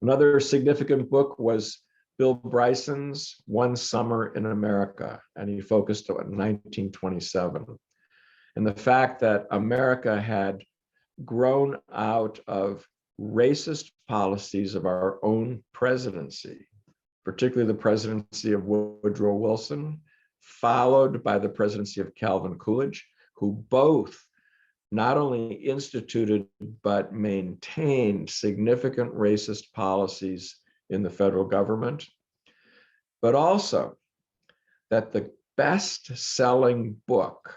Another significant book was Bill Bryson's One Summer in America, and he focused on 1927. and the fact that America had grown out of racist policies of our own presidency, particularly the presidency of Woodrow Wilson, followed by the presidency of Calvin Coolidge, who both not only instituted but maintained significant racist policies in the federal government, but also that the best-selling book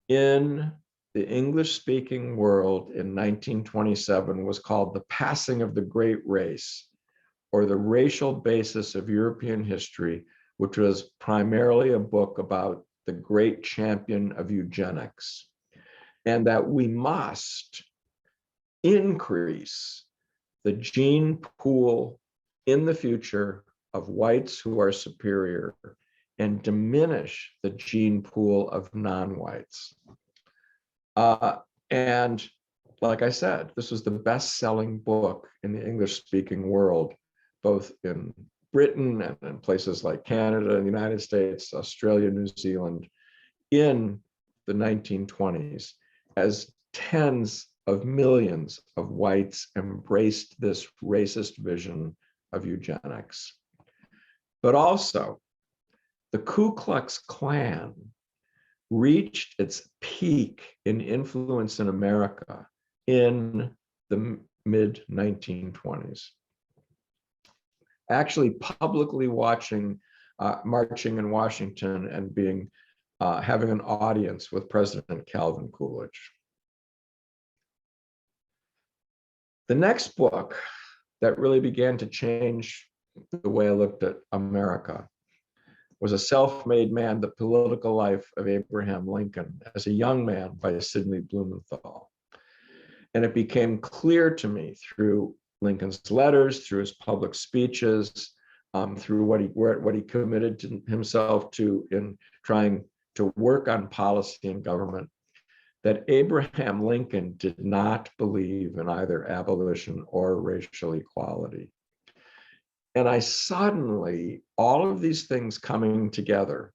in the English-speaking world in 1927 was called The Passing of the Great Race, or The Racial Basis of European History, which was primarily a book about the great champion of eugenics, and that we must increase the gene pool in the future of whites who are superior and diminish the gene pool of non-whites. And like I said, this was the best-selling book in the English-speaking world, both in Britain and in places like Canada, the United States, Australia, New Zealand, in the 1920s, as tens of millions of whites embraced this racist vision of eugenics. But also, the Ku Klux Klan reached its peak in influence in America in the mid-1920s. Actually publicly marching in Washington and having an audience with President Calvin Coolidge. The next book that really began to change the way I looked at America was A Self-Made Man, The Political Life of Abraham Lincoln as a Young Man by Sidney Blumenthal. And it became clear to me through Lincoln's letters, through his public speeches, through what he committed to himself to in trying to work on policy and government, that Abraham Lincoln did not believe in either abolition or racial equality. And I suddenly, all of these things coming together,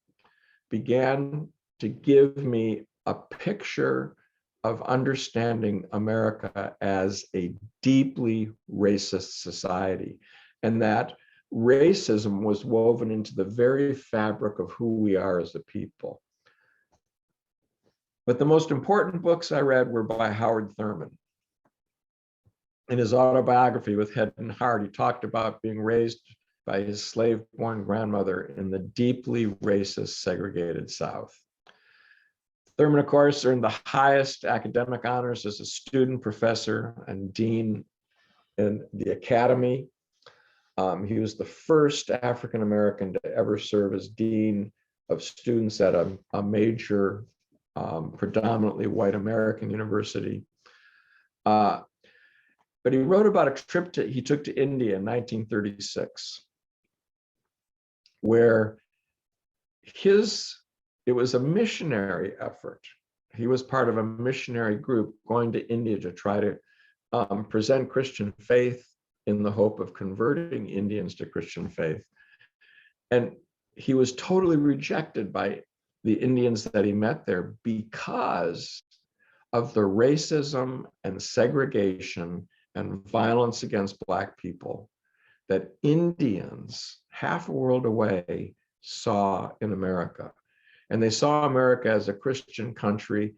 began to give me a picture of understanding America as a deeply racist society, and that racism was woven into the very fabric of who we are as a people. But the most important books I read were by Howard Thurman. In his autobiography, With Head and Heart, he talked about being raised by his slave-born grandmother in the deeply racist, segregated South. Thurman, of course, earned the highest academic honors as a student, professor, and dean in the academy. He was the first African-American to ever serve as dean of students at a major, predominantly white American university. But he wrote about a trip he took to India in 1936, where it was a missionary effort. He was part of a missionary group going to India to try to present Christian faith in the hope of converting Indians to Christian faith. And he was totally rejected by the Indians that he met there because of the racism and segregation and violence against Black people that Indians half a world away saw in America. And they saw America as a Christian country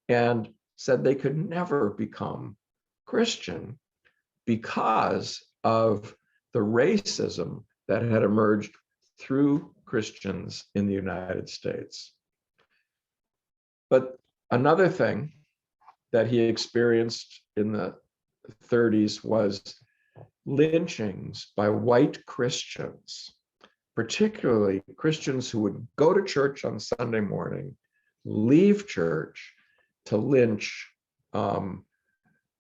and said they could never become Christian because of the racism that had emerged through Christians in the United States. But another thing that he experienced in the 30s was lynchings by white Christians, particularly Christians who would go to church on Sunday morning, leave church to lynch often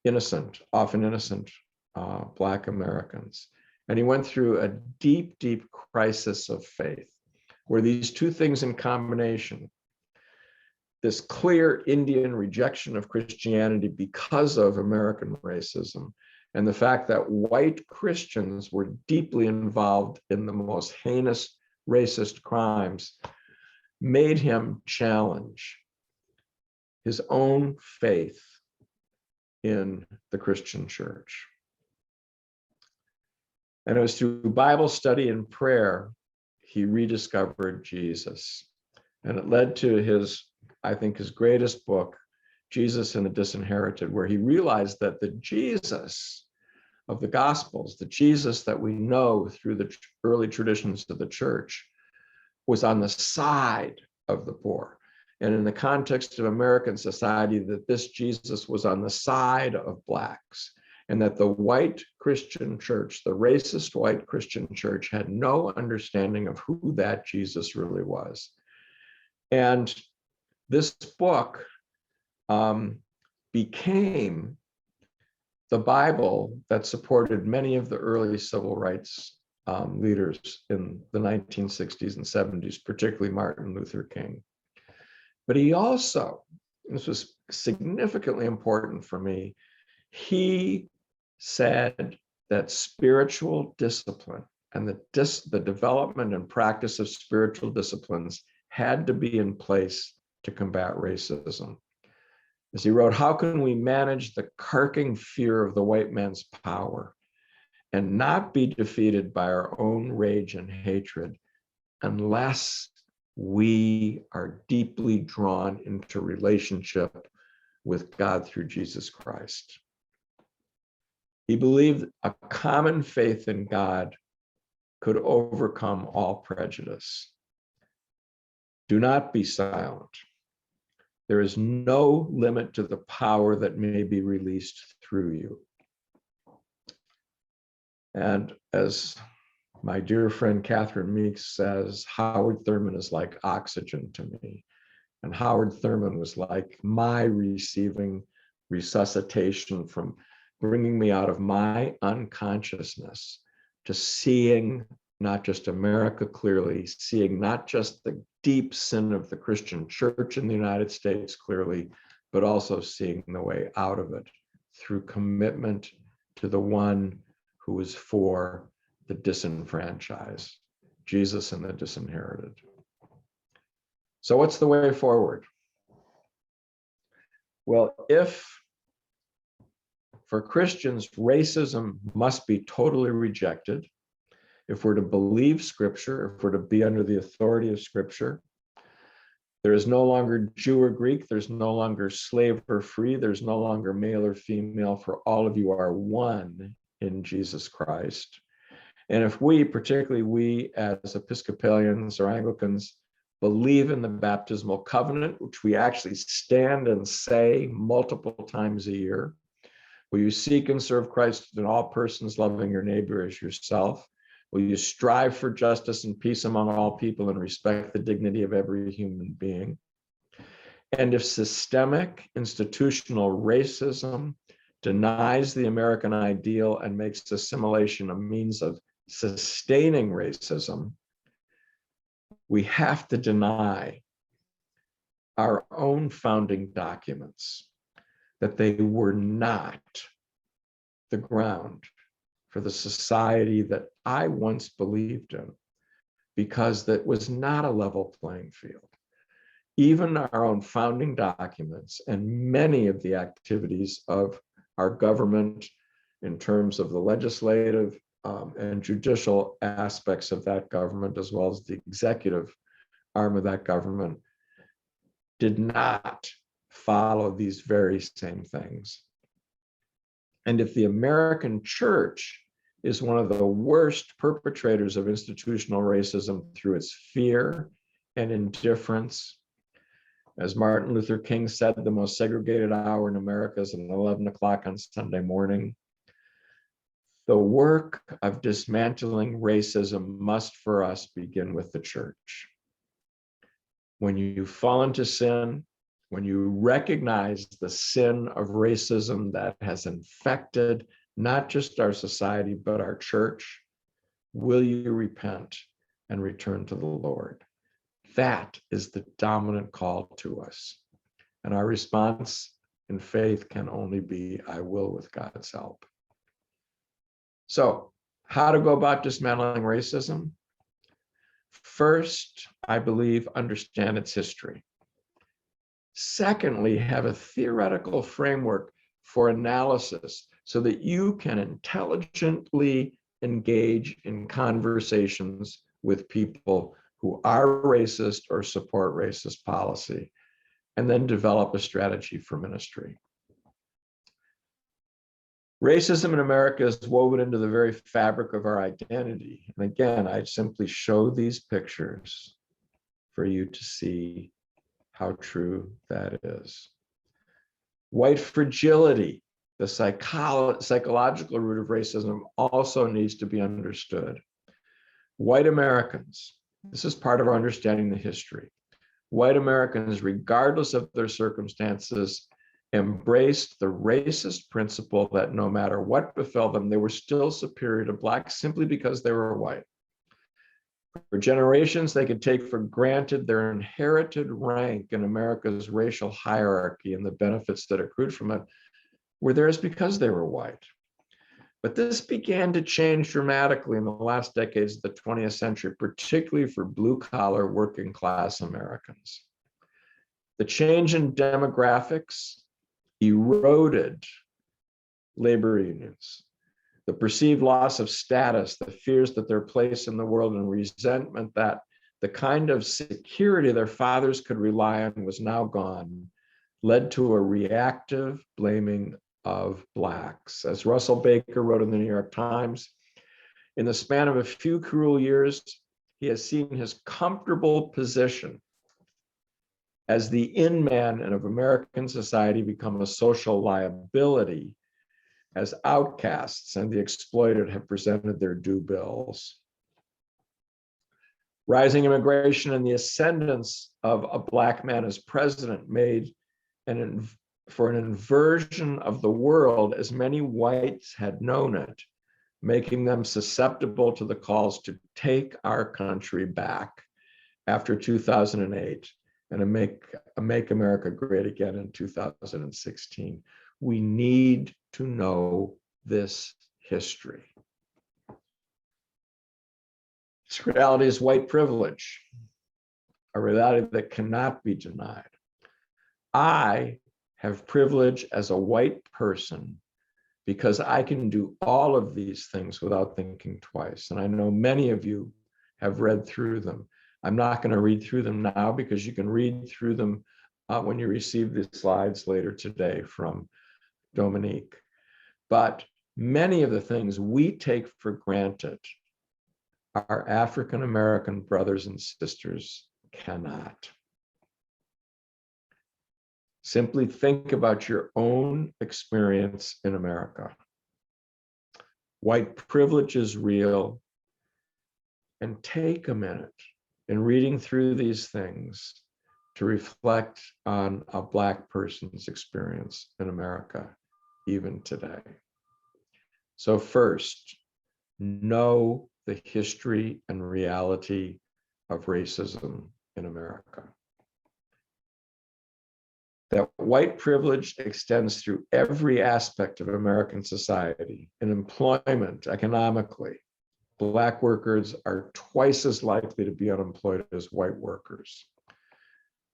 innocent Black Americans. And he went through a deep, deep crisis of faith, where these two things in combination, this clear Indian rejection of Christianity because of American racism, and the fact that white Christians were deeply involved in the most heinous racist crimes, made him challenge his own faith in the Christian church. And it was through Bible study and prayer he rediscovered Jesus. And it led to his, I think, his greatest book, Jesus and the Disinherited, where he realized that the Jesus of the Gospels, the Jesus that we know through the early traditions of the church, was on the side of the poor. And in the context of American society, that this Jesus was on the side of Blacks, and that the white Christian church, the racist white Christian church, had no understanding of who that Jesus really was. And this book became the Bible that supported many of the early civil rights leaders in the 1960s and 70s, particularly Martin Luther King. But he also, this was significantly important for me, he said that spiritual discipline and the development and practice of spiritual disciplines had to be in place to combat racism. As he wrote, how can we manage the carking fear of the white man's power and not be defeated by our own rage and hatred unless we are deeply drawn into relationship with God through Jesus Christ? He believed a common faith in God could overcome all prejudice. Do not be silent. There is no limit to the power that may be released through you. And as my dear friend Catherine Meeks says, Howard Thurman is like oxygen to me. And Howard Thurman was like my receiving resuscitation from bringing me out of my unconsciousness to seeing not just America clearly, seeing not just the deep sin of the Christian church in the United States clearly, but also seeing the way out of it through commitment to the one who is for the disenfranchised, Jesus and the disinherited. So what's the way forward? Well, if for Christians, racism must be totally rejected, if we're to believe Scripture, if we're to be under the authority of Scripture, there is no longer Jew or Greek, there's no longer slave or free, there's no longer male or female, for all of you are one in Jesus Christ. And if we, particularly we as Episcopalians or Anglicans, believe in the Baptismal Covenant, which we actually stand and say multiple times a year, will you seek and serve Christ in all persons, loving your neighbor as yourself? Will you strive for justice and peace among all people and respect the dignity of every human being? And if systemic institutional racism denies the American ideal and makes assimilation a means of sustaining racism, we have to deny our own founding documents that they were not the ground for the society that I once believed in, because that was not a level playing field. Even our own founding documents and many of the activities of our government in terms of the legislative and judicial aspects of that government, as well as the executive arm of that government, did not follow these very same things. And if the American church is one of the worst perpetrators of institutional racism through its fear and indifference, as Martin Luther King said, the most segregated hour in America is at 11 o'clock on Sunday morning. The work of dismantling racism must for us begin with the church. When you fall into sin, when you recognize the sin of racism that has infected not just our society, but our church, will you repent and return to the Lord? That is the dominant call to us. And our response in faith can only be, I will with God's help. So, how to go about dismantling racism? First, I believe, understand its history. Secondly, have a theoretical framework for analysis so that you can intelligently engage in conversations with people who are racist or support racist policy, and then develop a strategy for ministry. Racism in America is woven into the very fabric of our identity. And again, I simply show these pictures for you to see how true that is. White fragility, the psychological root of racism, also needs to be understood. White Americans, this is part of our understanding the history. White Americans, regardless of their circumstances, embraced the racist principle that no matter what befell them, they were still superior to Blacks simply because they were white. For generations, they could take for granted their inherited rank in America's racial hierarchy, and the benefits that accrued from it were theirs because they were white. But this began to change dramatically in the last decades of the 20th century, particularly for blue-collar working-class Americans. The change in demographics eroded labor unions. The perceived loss of status, the fears that their place in the world, and resentment that the kind of security their fathers could rely on was now gone, led to a reactive blaming of Blacks. As Russell Baker wrote in the New York Times, in the span of a few cruel years, he has seen his comfortable position as the in man of American society become a social liability, as outcasts and the exploited have presented their due bills. Rising immigration and the ascendance of a Black man as president made for an inversion of the world as many whites had known it, making them susceptible to the calls to take our country back after 2008 and to make America great again in 2016. We need to know this history. This reality is white privilege, a reality that cannot be denied. I have privilege as a white person because I can do all of these things without thinking twice. And I know many of you have read through them. I'm not going to read through them now because you can read through them when you receive the slides later today from Dominique. But many of the things we take for granted, our African American brothers and sisters cannot. Simply think about your own experience in America. White privilege is real, and take a minute in reading through these things to reflect on a Black person's experience in America, even today. So first, know the history and reality of racism in America. That white privilege extends through every aspect of American society. In employment, economically, Black workers are twice as likely to be unemployed as white workers.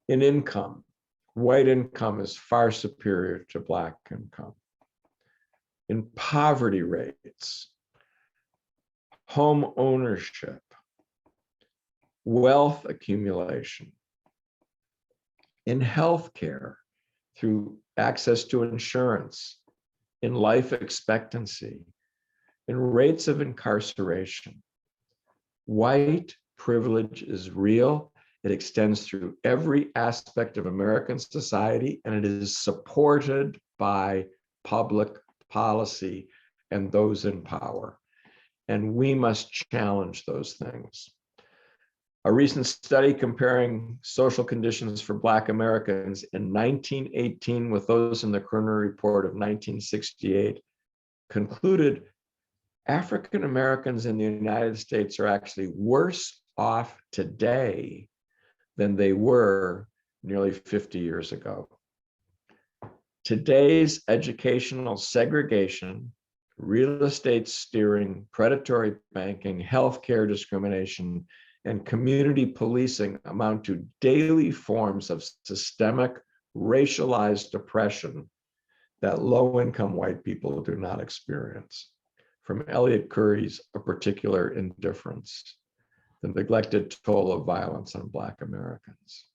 In income, white income is far superior to Black income. In poverty rates, home ownership, wealth accumulation, in healthcare, through access to insurance, in life expectancy, in rates of incarceration. White privilege is real. It extends through every aspect of American society, and it is supported by public policy and those in power. And we must challenge those things. A recent study comparing social conditions for Black Americans in 1918 with those in the Kerner Report of 1968 concluded African Americans in the United States are actually worse off today than they were nearly 50 years ago. Today's educational segregation, real estate steering, predatory banking, healthcare discrimination, and community policing amount to daily forms of systemic racialized oppression that low-income white people do not experience. From Elliott Curry's A Particular Indifference, the neglected toll of violence on Black Americans.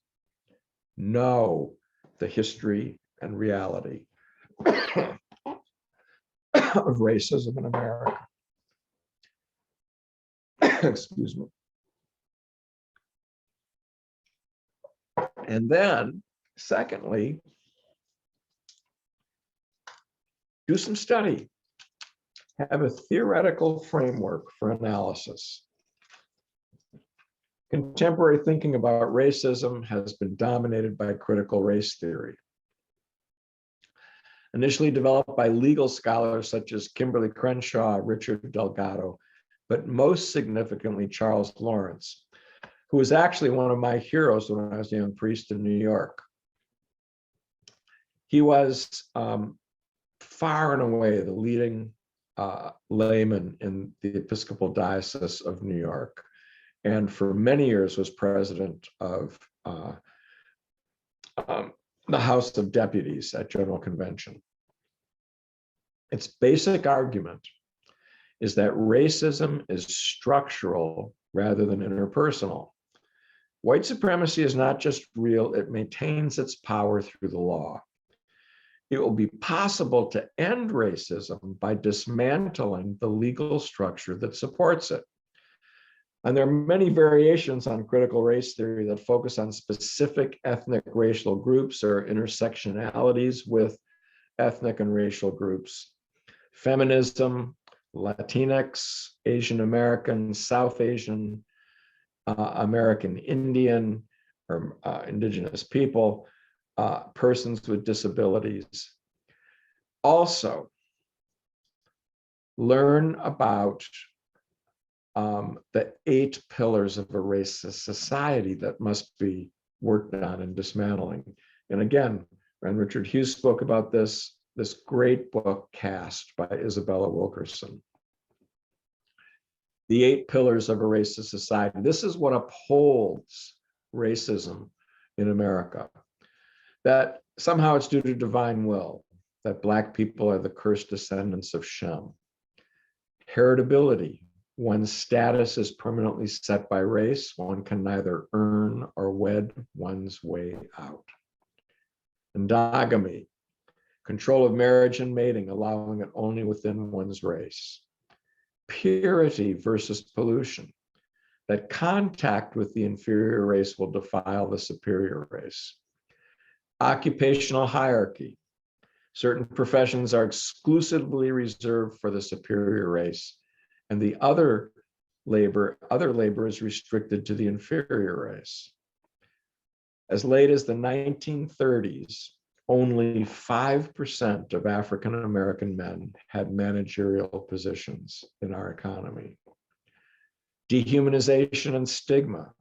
Know the history and reality of racism in America. Excuse me. And then, secondly, do some study. Have a theoretical framework for analysis. Contemporary thinking about racism has been dominated by critical race theory. Initially developed by legal scholars such as Kimberly Crenshaw, Richard Delgado, but most significantly Charles Lawrence, who was actually one of my heroes when I was a young priest in New York. He was far and away the leading layman in the Episcopal Diocese of New York, and for many years was president of the House of Deputies at General Convention. Its basic argument is that racism is structural rather than interpersonal. White supremacy is not just real, it maintains its power through the law. It will be possible to end racism by dismantling the legal structure that supports it. And there are many variations on critical race theory that focus on specific ethnic racial groups or intersectionalities with ethnic and racial groups. Feminism, Latinx, Asian American, South Asian, American Indian, or indigenous people, persons with disabilities. Also, learn about the 8 pillars of a racist society that must be worked on and dismantling. And again, Reverend Richard Hughes spoke about this great book, Caste, by Isabella Wilkerson. The 8 pillars of a racist society. This is what upholds racism in America. That somehow it's due to divine will, that Black people are the cursed descendants of Shem. Heritability. One's status is permanently set by race. One can neither earn or wed one's way out. Endogamy. Control of marriage and mating, allowing it only within one's race. Purity versus pollution. That contact with the inferior race will defile the superior race. Occupational hierarchy. Certain professions are exclusively reserved for the superior race, and the other labor is restricted to the inferior race. As late as the 1930s, only 5% of African American men had managerial positions in our economy. Dehumanization and stigma.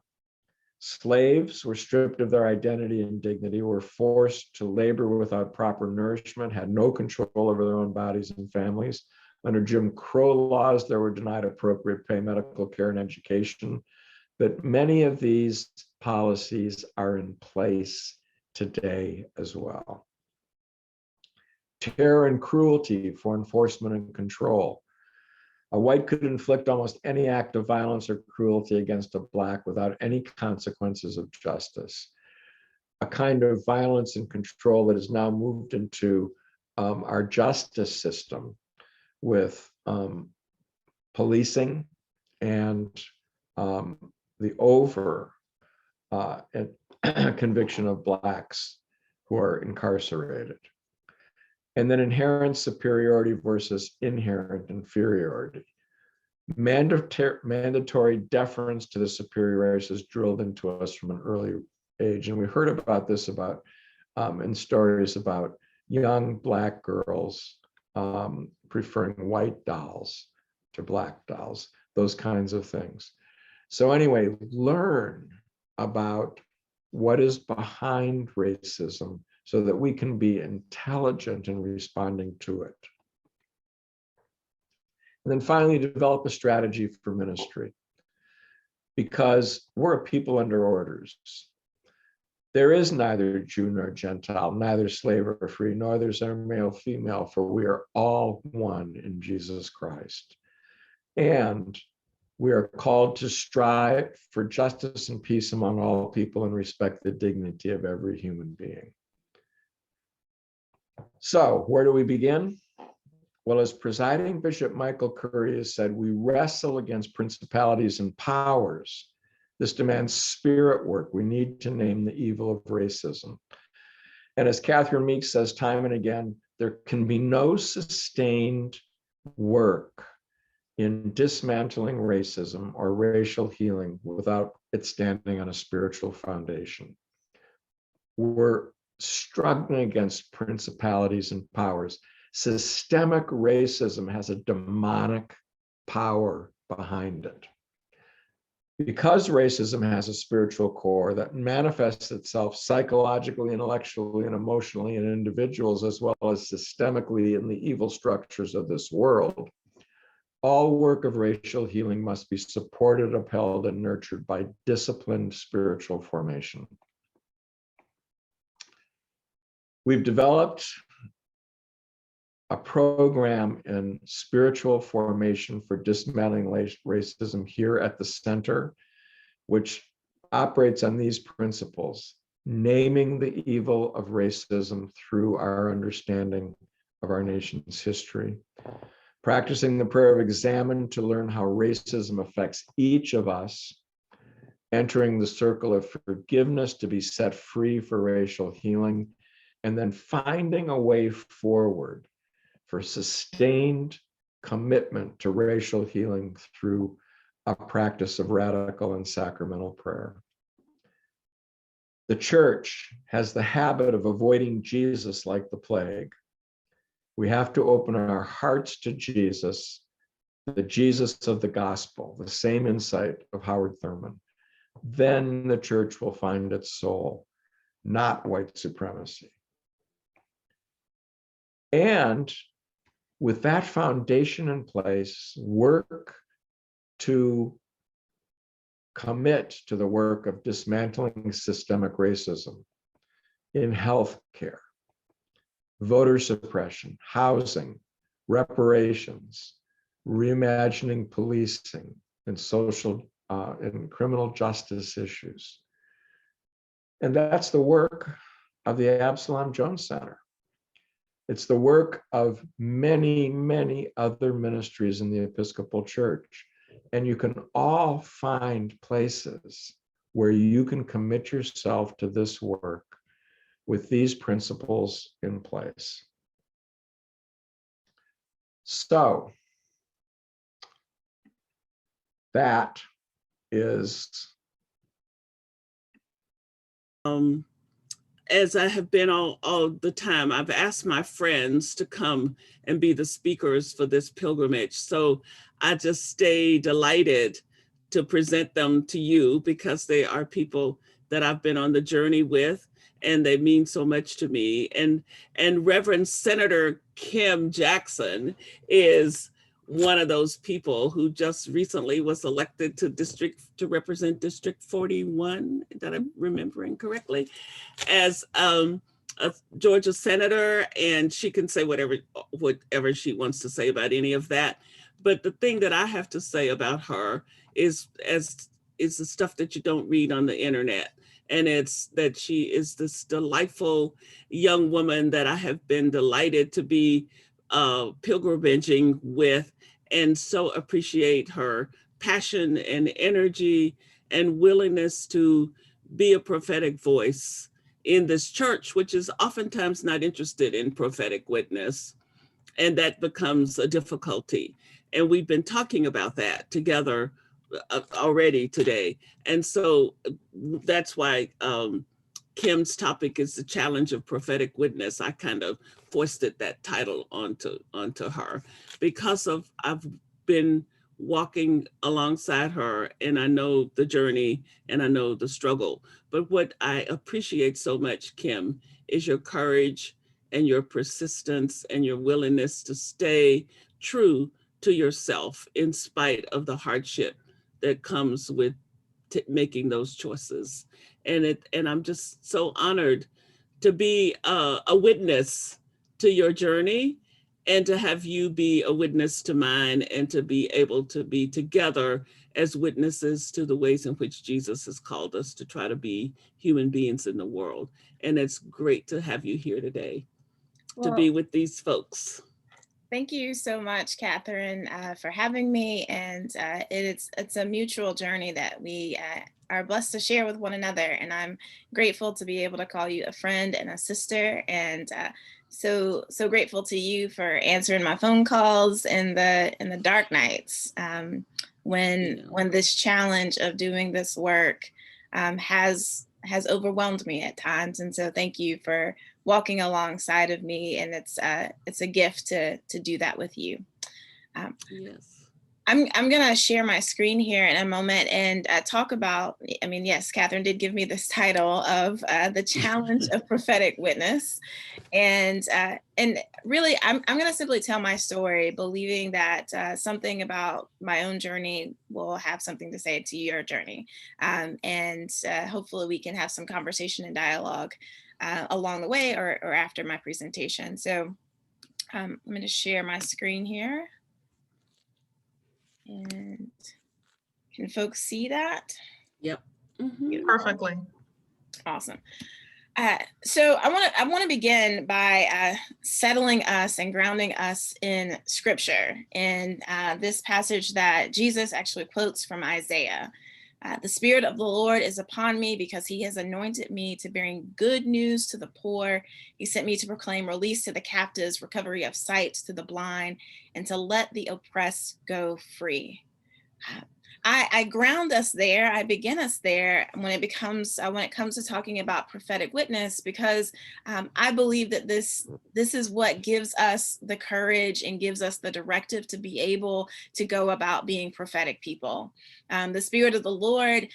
Slaves were stripped of their identity and dignity, were forced to labor without proper nourishment, had no control over their own bodies and families. Under Jim Crow laws, they were denied appropriate pay, medical care, and education. But many of these policies are in place today as well. Terror and cruelty for enforcement and control. A white could inflict almost any act of violence or cruelty against a Black without any consequences of justice. A kind of violence and control that has now moved into our justice system with policing and the conviction of Blacks who are incarcerated. And then inherent superiority versus inherent inferiority. Mandatory deference to the superior race is drilled into us from an early age. And we heard about this in stories about young Black girls preferring white dolls to Black dolls, those kinds of things. So anyway, learn about what is behind racism so that we can be intelligent in responding to it. And then finally, develop a strategy for ministry, because we're a people under orders. There is neither Jew nor Gentile, neither slave or free, nor there's there male, female, for we are all one in Jesus Christ. And we are called to strive for justice and peace among all people and respect the dignity of every human being. So where do we begin? Well, as presiding Bishop Michael Curry has said, we wrestle against principalities and powers. This demands spirit work. We need to name the evil of racism. And as Catherine Meeks says time and again, there can be no sustained work in dismantling racism or racial healing without it standing on a spiritual foundation. We're struggling against principalities and powers. Systemic racism has a demonic power behind it. Because racism has a spiritual core that manifests itself psychologically, intellectually, and emotionally in individuals, as well as systemically in the evil structures of this world, all work of racial healing must be supported, upheld, and nurtured by disciplined spiritual formation. We've developed a program in spiritual formation for dismantling racism here at the center, which operates on these principles: naming the evil of racism through our understanding of our nation's history, practicing the prayer of examine to learn how racism affects each of us, entering the circle of forgiveness to be set free for racial healing, and then finding a way forward for sustained commitment to racial healing through a practice of radical and sacramental prayer. The church has the habit of avoiding Jesus like the plague. We have to open our hearts to Jesus, the Jesus of the gospel, the same insight of Howard Thurman. Then the church will find its soul, not white supremacy. And with that foundation in place, work to commit to the work of dismantling systemic racism in healthcare, voter suppression, housing, reparations, reimagining policing, and social and criminal justice issues. And that's the work of the Absalom Jones Center. It's the work of many, many other ministries in the Episcopal Church. And you can all find places where you can commit yourself to this work with these principles in place. So that is as I have been all the time, I've asked my friends to come and be the speakers for this pilgrimage. So I just stay delighted to present them to you because they are people that I've been on the journey with, and they mean so much to me. And Reverend Senator Kim Jackson is one of those people who just recently was elected to represent District 41, that I'm remembering correctly, as a Georgia senator, and she can say whatever she wants to say about any of that. But the thing that I have to say about her is the stuff that you don't read on the internet. And it's that she is this delightful young woman that I have been delighted to be pilgrimaging with, and so appreciate her passion and energy and willingness to be a prophetic voice in this church, which is oftentimes not interested in prophetic witness. And that becomes a difficulty. And we've been talking about that together already today. And so that's why Kim's topic is the challenge of prophetic witness. I kind of foisted that title onto her because I've been walking alongside her, and I know the journey and I know the struggle. But what I appreciate so much, Kim, is your courage and your persistence and your willingness to stay true to yourself in spite of the hardship that comes with making those choices. And I'm just so honored to be a witness to your journey, and to have you be a witness to mine, and to be able to be together as witnesses to the ways in which Jesus has called us to try to be human beings in the world. And it's great to have you here today, to be with these folks. Thank you so much, Catherine, for having me. And it's a mutual journey that we are blessed to share with one another. And I'm grateful to be able to call you a friend and a sister. And so grateful to you for answering my phone calls in the dark nights when this challenge of doing this work has overwhelmed me at times. And so thank you for walking alongside of me, and it's a gift to do that with you. Yes. I'm gonna share my screen here in a moment and talk about, I mean, yes, Catherine did give me this title of the challenge of prophetic witness. And really, I'm gonna simply tell my story, believing that something about my own journey will have something to say to your journey. And hopefully we can have some conversation and dialogue along the way or after my presentation. So I'm gonna share my screen here. And can folks see that? Yep. Mm-hmm. Perfectly. Awesome. So I want to begin by settling us and grounding us in Scripture, in this passage that Jesus actually quotes from Isaiah. The Spirit of the Lord is upon me because he has anointed me to bring good news to the poor. He sent me to proclaim release to the captives, recovery of sight to the blind, and to let the oppressed go free. I ground us there. I begin us there when it comes to talking about prophetic witness, because I believe that this is what gives us the courage and gives us the directive to be able to go about being prophetic people. The Spirit of the Lord,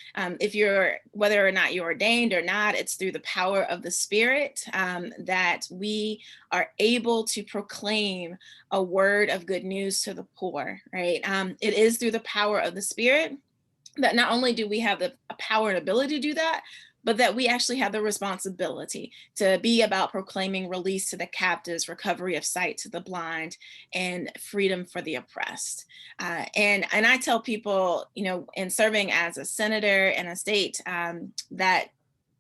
whether or not you're ordained or not, it's through the power of the Spirit that we are able to proclaim a word of good news to the poor, right? It is through the power of the Spirit that not only do we have the power and ability to do that, but that we actually have the responsibility to be about proclaiming release to the captives, recovery of sight to the blind, and freedom for the oppressed. And I tell people, in serving as a senator in a state that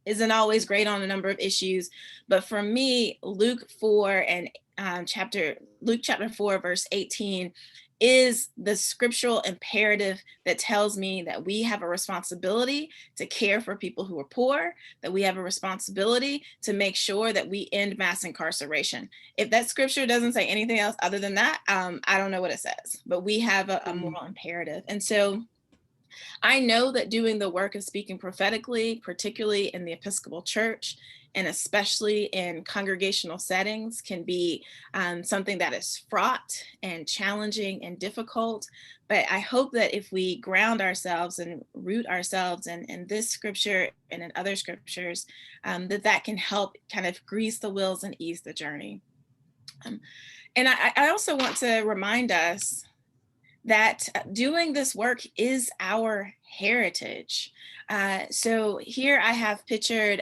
isn't always great on a number of issues, but for me, Luke 4 and chapter 4, verse 18 is the scriptural imperative that tells me that we have a responsibility to care for people who are poor, that we have a responsibility to make sure that we end mass incarceration. If that scripture doesn't say anything else other than that, I don't know what it says, but we have a moral imperative. And so I know that doing the work of speaking prophetically, particularly in the Episcopal Church, and especially in congregational settings, can be something that is fraught and challenging and difficult. But I hope that if we ground ourselves and root ourselves in this scripture and in other scriptures, that can help kind of grease the wheels and ease the journey. And I also want to remind us that doing this work is our heritage. So here I have pictured,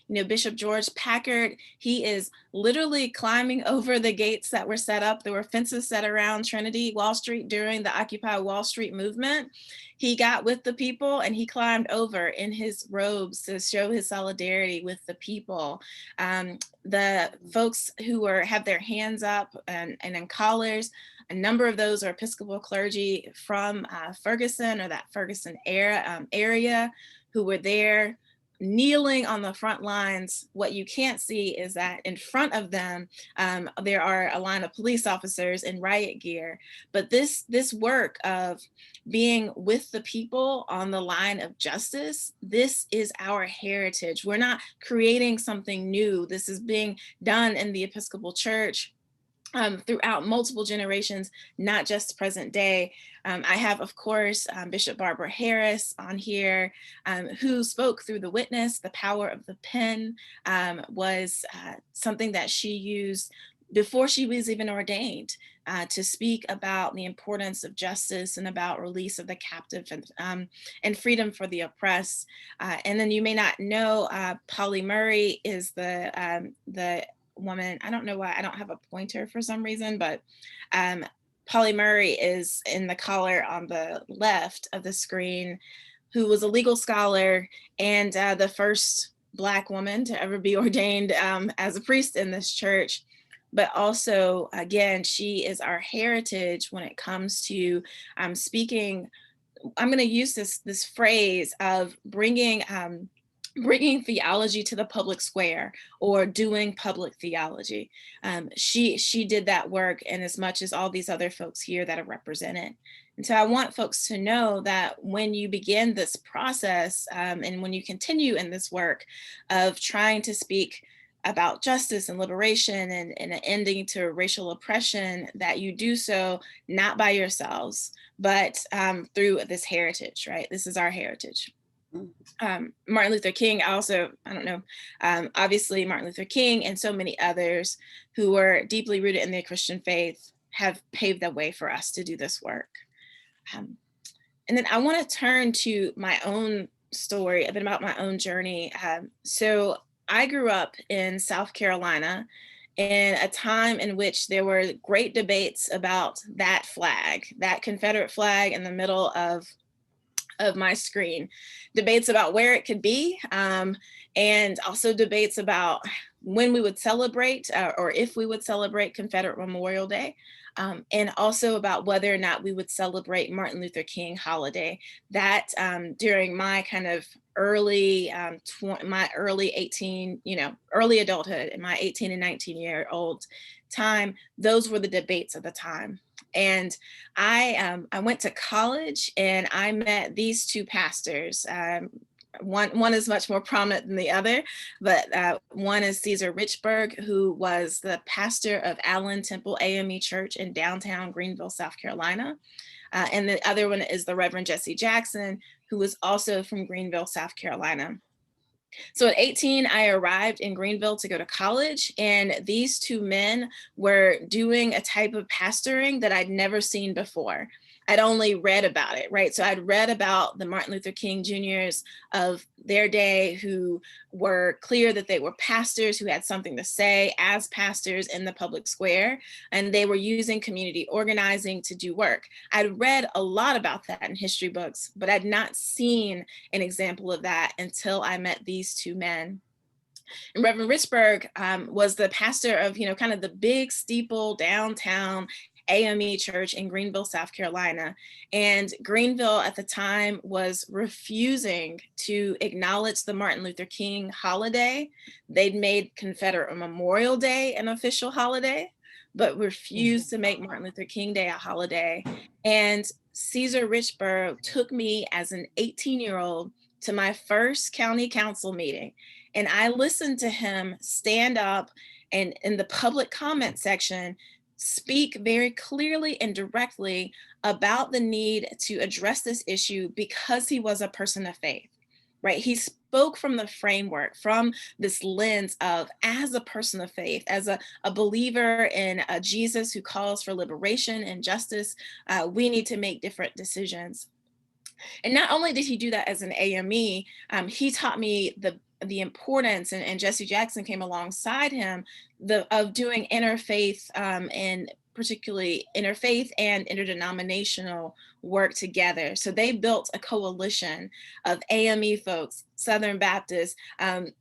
Bishop George Packard. He is literally climbing over the gates that were set up. There were fences set around Trinity, Wall Street during the Occupy Wall Street movement. He got with the people and he climbed over in his robes to show his solidarity with the people. The folks who have their hands up and in collars, a number of those are Episcopal clergy from Ferguson or that Ferguson area who were there kneeling on the front lines. What you can't see is that in front of them, there are a line of police officers in riot gear. But this work of being with the people on the line of justice, this is our heritage. We're not creating something new. This is being done in the Episcopal Church throughout multiple generations, not just present day. I have, of course, Bishop Barbara Harris on here, who spoke through the witness. The power of the pen was something that she used before she was even ordained, to speak about the importance of justice and about release of the captive and freedom for the oppressed. And then you may not know, Paulie Murray is the woman. I don't know why I don't have a pointer for some reason, but Paulie Murray is in the color on the left of the screen, who was a legal scholar and the first Black woman to ever be ordained as a priest in this church. But also, again, she is our heritage when it comes to speaking. I'm going to use this phrase of bringing theology to the public square, or doing public theology. She did that work, and as much as all these other folks here that are represented. And so I want folks to know that when you begin this process, and when you continue in this work of trying to speak about justice and liberation and an ending to racial oppression, that you do so not by yourselves, but through this heritage, right? This is our heritage. Martin Luther King also, I don't know, obviously Martin Luther King and so many others who were deeply rooted in the Christian faith have paved the way for us to do this work. And then I want to turn to my own story, a bit about my own journey. So I grew up in South Carolina in a time in which there were great debates about that flag, that Confederate flag in the middle of my screen, debates about where it could be, and also debates about when we would celebrate or if we would celebrate Confederate Memorial Day, and also about whether or not we would celebrate Martin Luther King holiday. That during my kind of early early adulthood, in my 18 and 19-year-old time, those were the debates of the time. And I went to college and I met these two pastors. One is much more prominent than the other, but one is Caesar Richburg, who was the pastor of Allen Temple AME Church in downtown Greenville, South Carolina. And the other one is the Reverend Jesse Jackson, who was also from Greenville, South Carolina. So at 18, I arrived in Greenville to go to college, and these two men were doing a type of pastoring that I'd never seen before. I'd only read about it, right? So I'd read about the Martin Luther King Jr.'s of their day who were clear that they were pastors who had something to say as pastors in the public square, and they were using community organizing to do work. I'd read a lot about that in history books, but I'd not seen an example of that until I met these two men. And Reverend Richburg was the pastor of, kind of the big steeple downtown AME Church in Greenville, South Carolina. And Greenville at the time was refusing to acknowledge the Martin Luther King holiday. They'd made Confederate Memorial Day an official holiday, but refused to make Martin Luther King Day a holiday. And Caesar Richburg took me as an 18-year-old to my first county council meeting. And I listened to him stand up and in the public comment section speak very clearly and directly about the need to address this issue because he was a person of faith, right? He spoke from the framework, from this lens of, as a person of faith, as a believer in a Jesus who calls for liberation and justice, we need to make different decisions. And not only did he do that as an AME, he taught me the importance, and Jesse Jackson came alongside him, of doing interfaith and particularly interfaith and interdenominational work together. So they built a coalition of AME folks, Southern Baptists.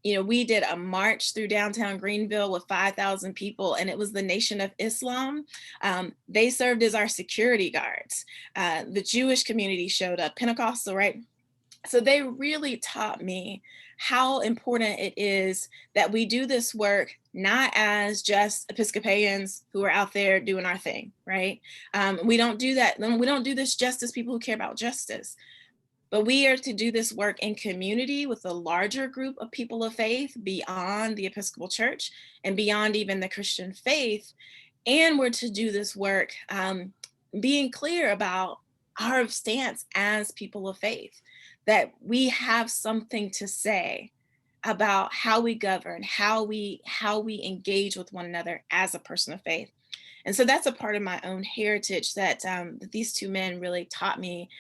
We did a march through downtown Greenville with 5,000 people, and it was the Nation of Islam. They served as our security guards. The Jewish community showed up, Pentecostal, right? So they really taught me how important it is that we do this work not as just Episcopalians who are out there doing our thing, right? We don't do that. We don't do this just as people who care about justice, but we are to do this work in community with a larger group of people of faith beyond the Episcopal Church and beyond even the Christian faith. And we're to do this work being clear about our stance as people of faith, that we have something to say about how we govern, how we engage with one another as a person of faith. And so that's a part of my own heritage that these two men really taught me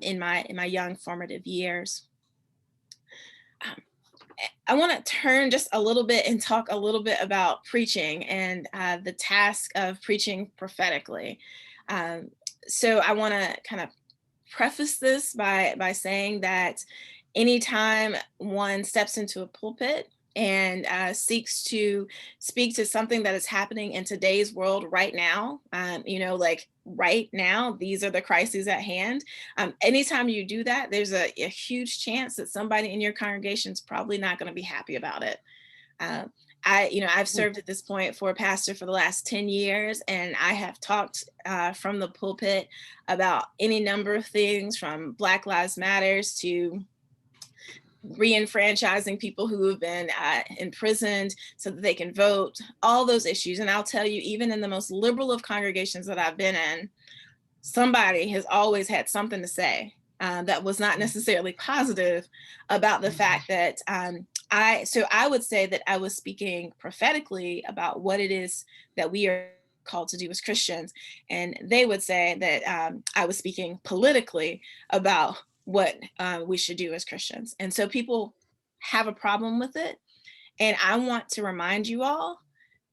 in my young formative years. I want to turn just a little bit and talk a little bit about preaching and the task of preaching prophetically. So I want to kind of preface this by saying that anytime one steps into a pulpit and seeks to speak to something that is happening in today's world right now, like right now, these are the crises at hand. Anytime you do that, there's a huge chance that somebody in your congregation is probably not going to be happy about it. I've served at this point for a pastor for the last 10 years, and I have talked from the pulpit about any number of things, from Black Lives Matters to re-enfranchising people who have been imprisoned so that they can vote, all those issues. And I'll tell you, even in the most liberal of congregations that I've been in, somebody has always had something to say that was not necessarily positive about the fact that I would say that I was speaking prophetically about what it is that we are called to do as Christians. And they would say that I was speaking politically about what we should do as Christians. And so people have a problem with it. And I want to remind you all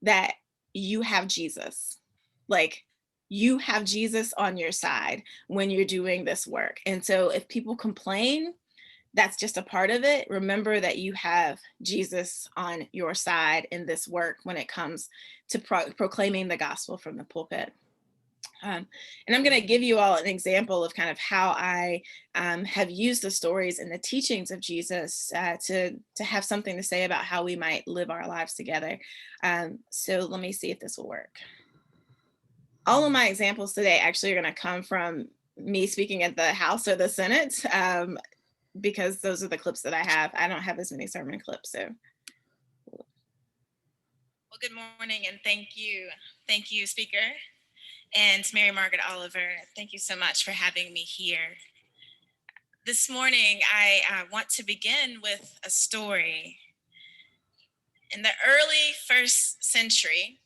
that you have Jesus. Like, you have Jesus on your side when you're doing this work. And so if people complain, that's just a part of it. Remember that you have Jesus on your side in this work when it comes to proclaiming the gospel from the pulpit. And I'm going to give you all an example of kind of how I have used the stories and the teachings of Jesus to have something to say about how we might live our lives together. So let me see if this will work. All of my examples today actually are going to come from me speaking at the House or the Senate, because those are the clips that I have. I don't have as many sermon clips, so. Well, good morning, and thank you, Speaker. And Mary Margaret Oliver, thank you so much for having me here. This morning, I want to begin with a story. In the early 1st century,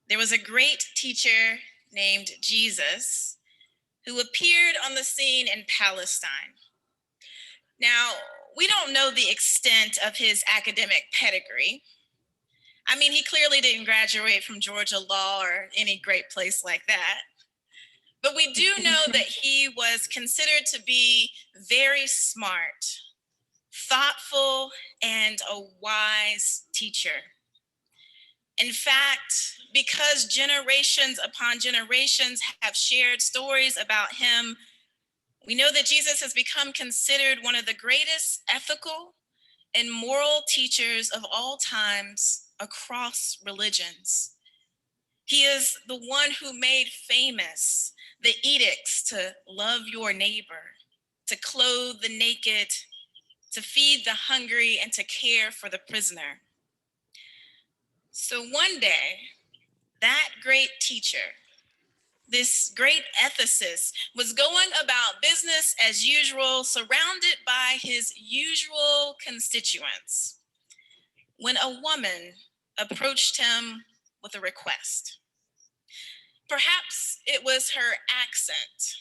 there was a great teacher named Jesus who appeared on the scene in Palestine. Now, we don't know the extent of his academic pedigree. I mean, he clearly didn't graduate from Georgia Law or any great place like that. But we do know that he was considered to be very smart, thoughtful, and a wise teacher. In fact, because generations upon generations have shared stories about him, we know that Jesus has become considered one of the greatest ethical and moral teachers of all times across religions. He is the one who made famous the edicts to love your neighbor, to clothe the naked, to feed the hungry, and to care for the prisoner. So one day, that great teacher, this great ethicist, was going about business as usual, surrounded by his usual constituents, when a woman approached him with a request. Perhaps it was her accent,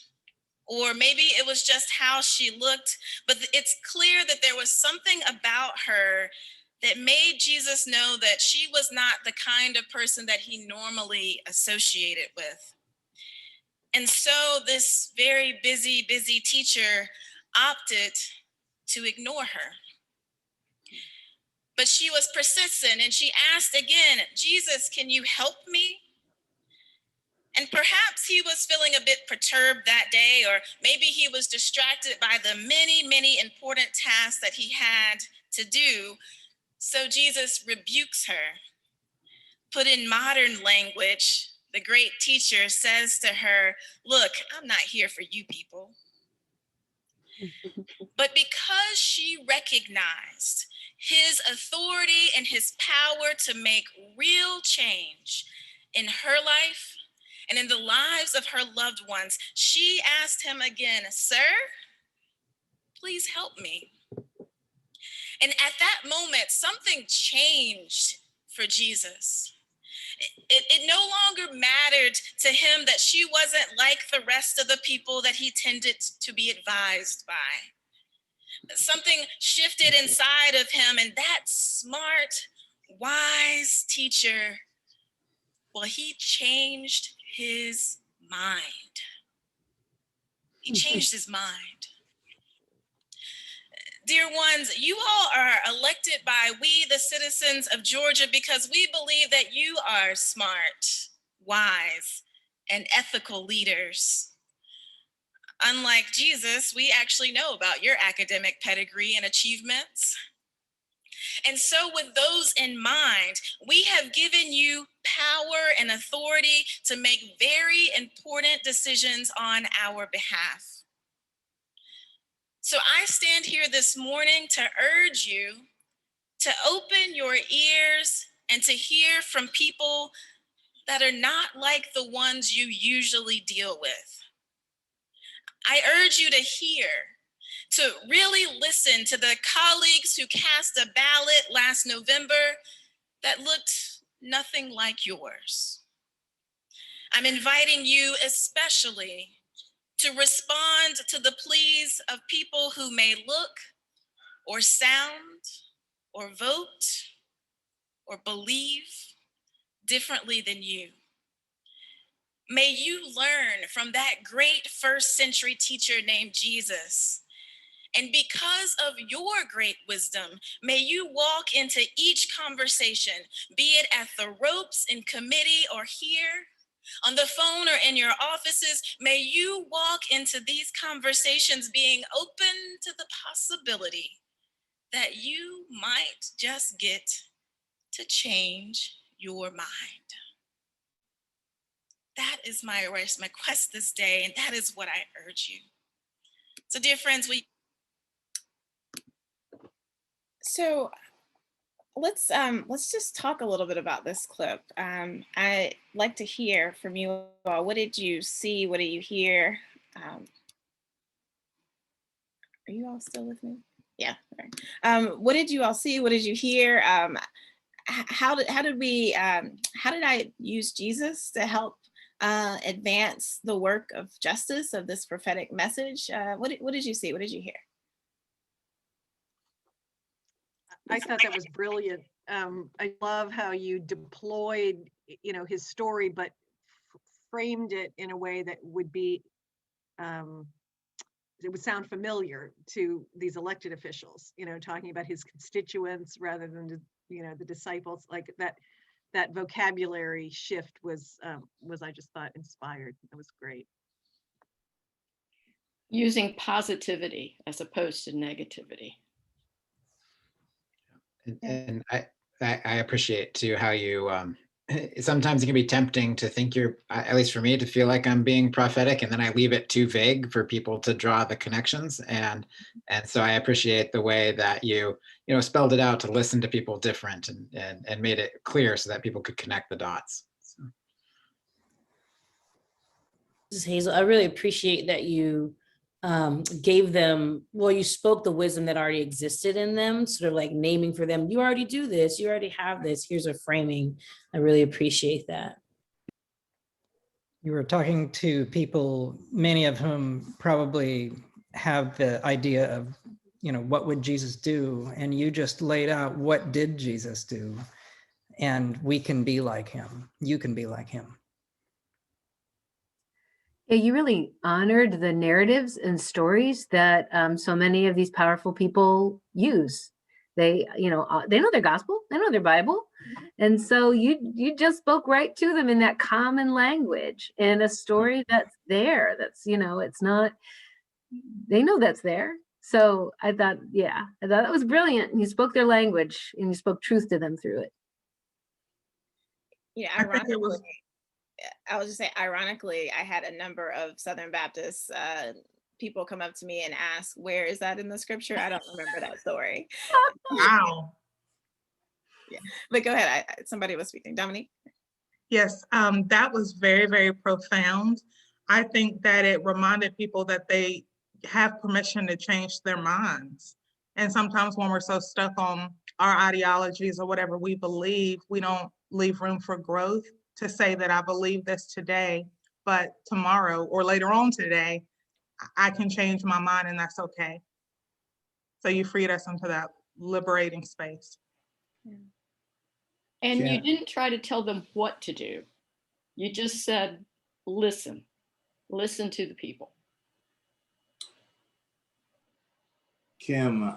or maybe it was just how she looked, but it's clear that there was something about her that made Jesus know that she was not the kind of person that he normally associated with. And so this very busy teacher opted to ignore her. But she was persistent, and she asked again, "Jesus, can you help me?" And perhaps he was feeling a bit perturbed that day, or maybe he was distracted by the many important tasks that he had to do. So Jesus rebukes her. Put in modern language, the great teacher says to her, "Look, I'm not here for you people." But because she recognized his authority and his power to make real change in her life and in the lives of her loved ones, she asked him again, "Sir, please help me." And at that moment, something changed for Jesus. It no longer mattered to him that she wasn't like the rest of the people that he tended to be advised by. Something shifted inside of him, and that smart, wise teacher, well, he changed his mind. He changed his mind. Dear ones, you all are elected by we, the citizens of Georgia, because we believe that you are smart, wise, and ethical leaders. Unlike Jesus, we actually know about your academic pedigree and achievements. And so with those in mind, we have given you power and authority to make very important decisions on our behalf. So I stand here this morning to urge you to open your ears and to hear from people that are not like the ones you usually deal with. I urge you to hear, to really listen to the colleagues who cast a ballot last November that looked nothing like yours. I'm inviting you especially to respond to the pleas of people who may look or sound or vote or believe differently than you. May you learn from that great first century teacher named Jesus. And because of your great wisdom, may you walk into each conversation, be it at the ropes in committee or here, on the phone or in your offices, may you walk into these conversations being open to the possibility that you might just get to change your mind. That is my quest this day, and that is what I urge you. So, dear friends, So let's just talk a little bit about this clip. I'd like to hear from you all. What did you see? What did you hear? Are you all still with me? Yeah. What did you all see? What did you hear? How did I use Jesus to help advance the work of justice of this prophetic message? What did you see? What did you hear? I thought that was brilliant. I love how you deployed, his story, but framed it in a way that would be, it would sound familiar to these elected officials, talking about his constituents rather than, the disciples. Like that vocabulary shift was I just thought inspired. It was great. Using positivity as opposed to negativity. And I appreciate too how you sometimes it can be tempting to think you're, at least for me, to feel like I'm being prophetic, and then I leave it too vague for people to draw the connections. And so I appreciate the way that you spelled it out to listen to people different and made it clear so that people could connect the dots. So. This is Hazel. I really appreciate that you gave them, well, you spoke the wisdom that already existed in them, sort of like naming for them, you already do this, you already have this, here's a framing. I really appreciate that. You were talking to people, many of whom probably have the idea of, what would Jesus do? And you just laid out, what did Jesus do? And we can be like him. You can be like him. Yeah, you really honored the narratives and stories that so many of these powerful people use. They know their gospel, they know their Bible, and so you just spoke right to them in that common language in a story that's there. That's it's not. They know that's there. So I thought that was brilliant. You spoke their language and you spoke truth to them through it. Yeah, I was just saying, ironically, I had a number of Southern Baptist people come up to me and ask, where is that in the scripture? I don't remember that story. Wow. Yeah, but go ahead. Somebody was speaking. Dominique? Yes, that was very, very profound. I think that it reminded people that they have permission to change their minds And sometimes when we're so stuck on our ideologies or whatever we believe, we don't leave room for growth to say that I believe this today, but tomorrow or later on today, I can change my mind and that's okay. So you freed us into that liberating space. And Yeah. you didn't try to tell them what to do. You just said, listen to the people. Kim,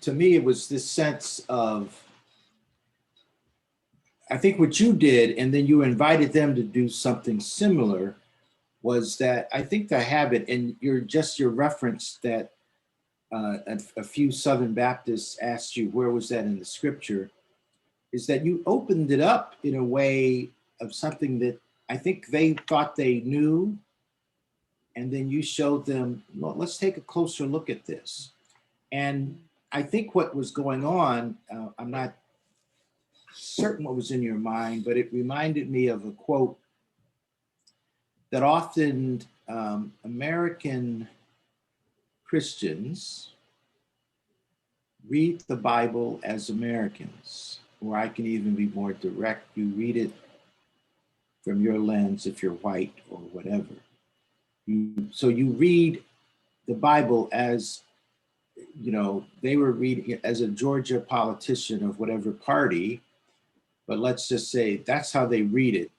to me, it was this sense of, I think what you did, and then you invited them to do something similar, was that I think the habit, and your reference that a few Southern Baptists asked you, where was that in the scripture, is that you opened it up in a way of something that I think they thought they knew. And then you showed them, well, let's take a closer look at this. And I think what was going on, I'm not certain what was in your mind, but it reminded me of a quote that often American Christians read the Bible as Americans, or I can even be more direct, you read it from your lens if you're white or whatever. So you read the Bible as, they were reading it as a Georgia politician of whatever party, but let's just say that's how they read it.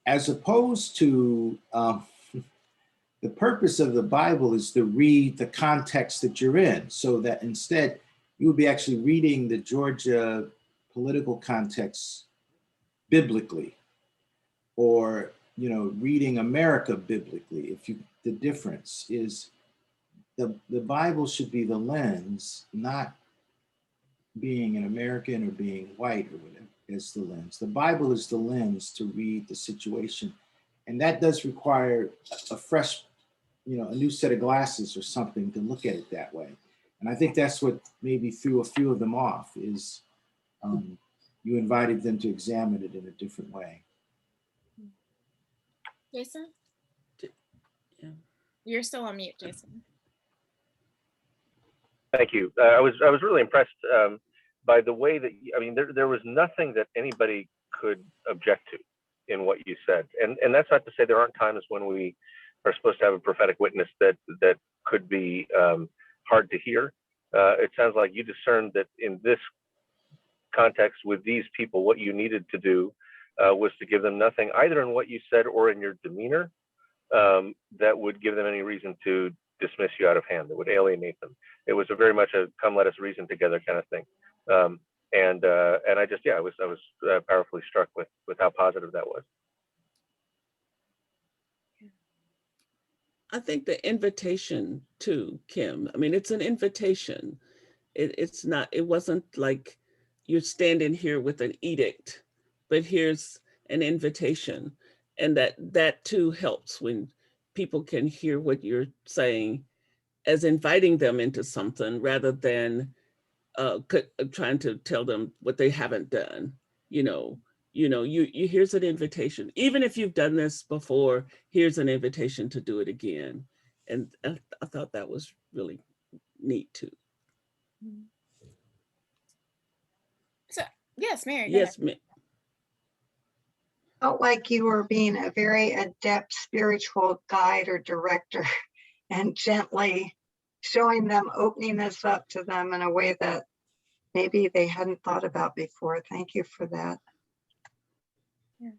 As opposed to the purpose of the Bible is to read the context that you're in, so that instead you would be actually reading the Georgia political context biblically, or reading America biblically. The difference is the Bible should be the lens, not being an American or being white or whatever is the lens. The Bible is the lens to read the situation. And that does require a fresh, a new set of glasses or something to look at it that way. And I think that's what maybe threw a few of them off, is you invited them to examine it in a different way. Jason? Yeah. You're still on mute, Jason. Thank you. I was really impressed by the way that, there was nothing that anybody could object to in what you said. And that's not to say there aren't times when we are supposed to have a prophetic witness that could be hard to hear. It sounds like you discerned that in this context with these people, what you needed to do was to give them nothing, either in what you said or in your demeanor, that would give them any reason to dismiss you out of hand, that would alienate them. It was very much a come let us reason together kind of thing. And I just, I was powerfully struck with how positive that was. I think the invitation too, Kim, it's an invitation. It wasn't like you're standing here with an edict, but here's an invitation. And that too helps when people can hear what you're saying as inviting them into something rather than trying to tell them what they haven't done. Here's an invitation. Even if you've done this before, here's an invitation to do it again. And I thought that was really neat too. So, yes, Mary. Yes, ma'am. Felt like you were being a very adept spiritual guide or director and gently showing them, opening this up to them in a way that maybe they hadn't thought about before. Thank you for that. Yeah.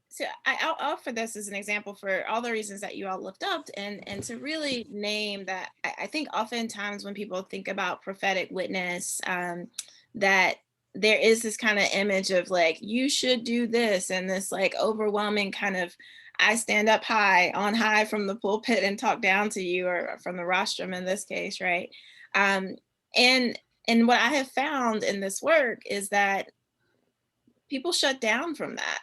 So I'll offer this as an example for all the reasons that you all looked up, and to really name that. I think oftentimes when people think about prophetic witness, that there is this kind of image of like, you should do this, and this like overwhelming kind of, I stand up on high from the pulpit and talk down to you, or from the rostrum in this case, right? And what I have found in this work is that people shut down from that.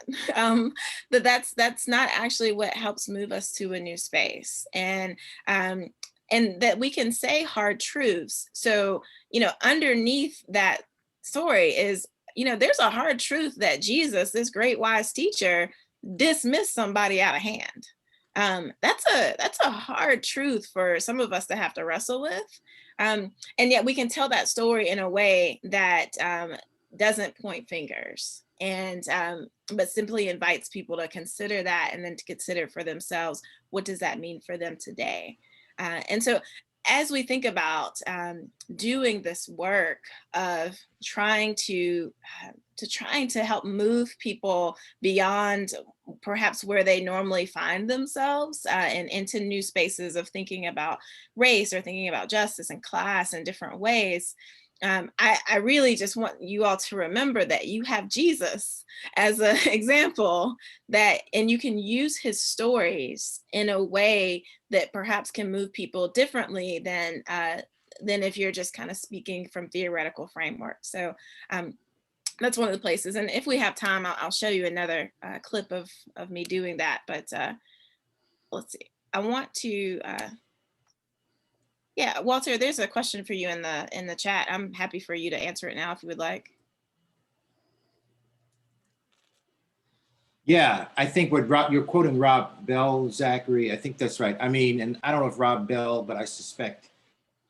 That's not actually what helps move us to a new space, and that we can say hard truths. So underneath that story is, there's a hard truth that Jesus, this great wise teacher, dismissed somebody out of hand. That's a hard truth for some of us to have to wrestle with. And yet we can tell that story in a way that doesn't point fingers, and but simply invites people to consider that, and then to consider for themselves, what does that mean for them today? And so as we think about doing this work of trying to help move people beyond perhaps where they normally find themselves, and into new spaces of thinking about race or thinking about justice and class in different ways, I really just want you all to remember that you have Jesus as an example, and you can use his stories in a way that perhaps can move people differently than if you're just kind of speaking from theoretical framework. So that's one of the places. And if we have time, I'll show you another clip of me doing that. But let's see. I want to. Yeah, Walter, there's a question for you in the chat. I'm happy for you to answer it now if you would like. Yeah, I think what you're quoting Rob Bell, Zachary. I think that's right. I mean, and I don't know if Rob Bell, but I suspect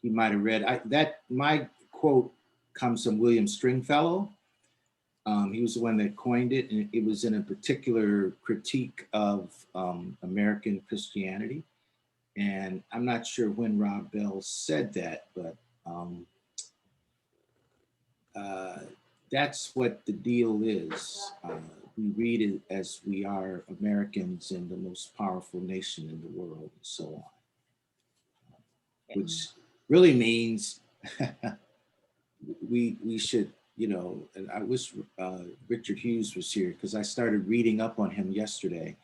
he might have read my quote comes from William Stringfellow. He was the one that coined it, and it was in a particular critique of American Christianity. And I'm not sure when Rob Bell said that, but that's what the deal is. We read it as we are Americans in the most powerful nation in the world, and so on. Which really means we should, and I wish Richard Hughes was here, because I started reading up on him yesterday.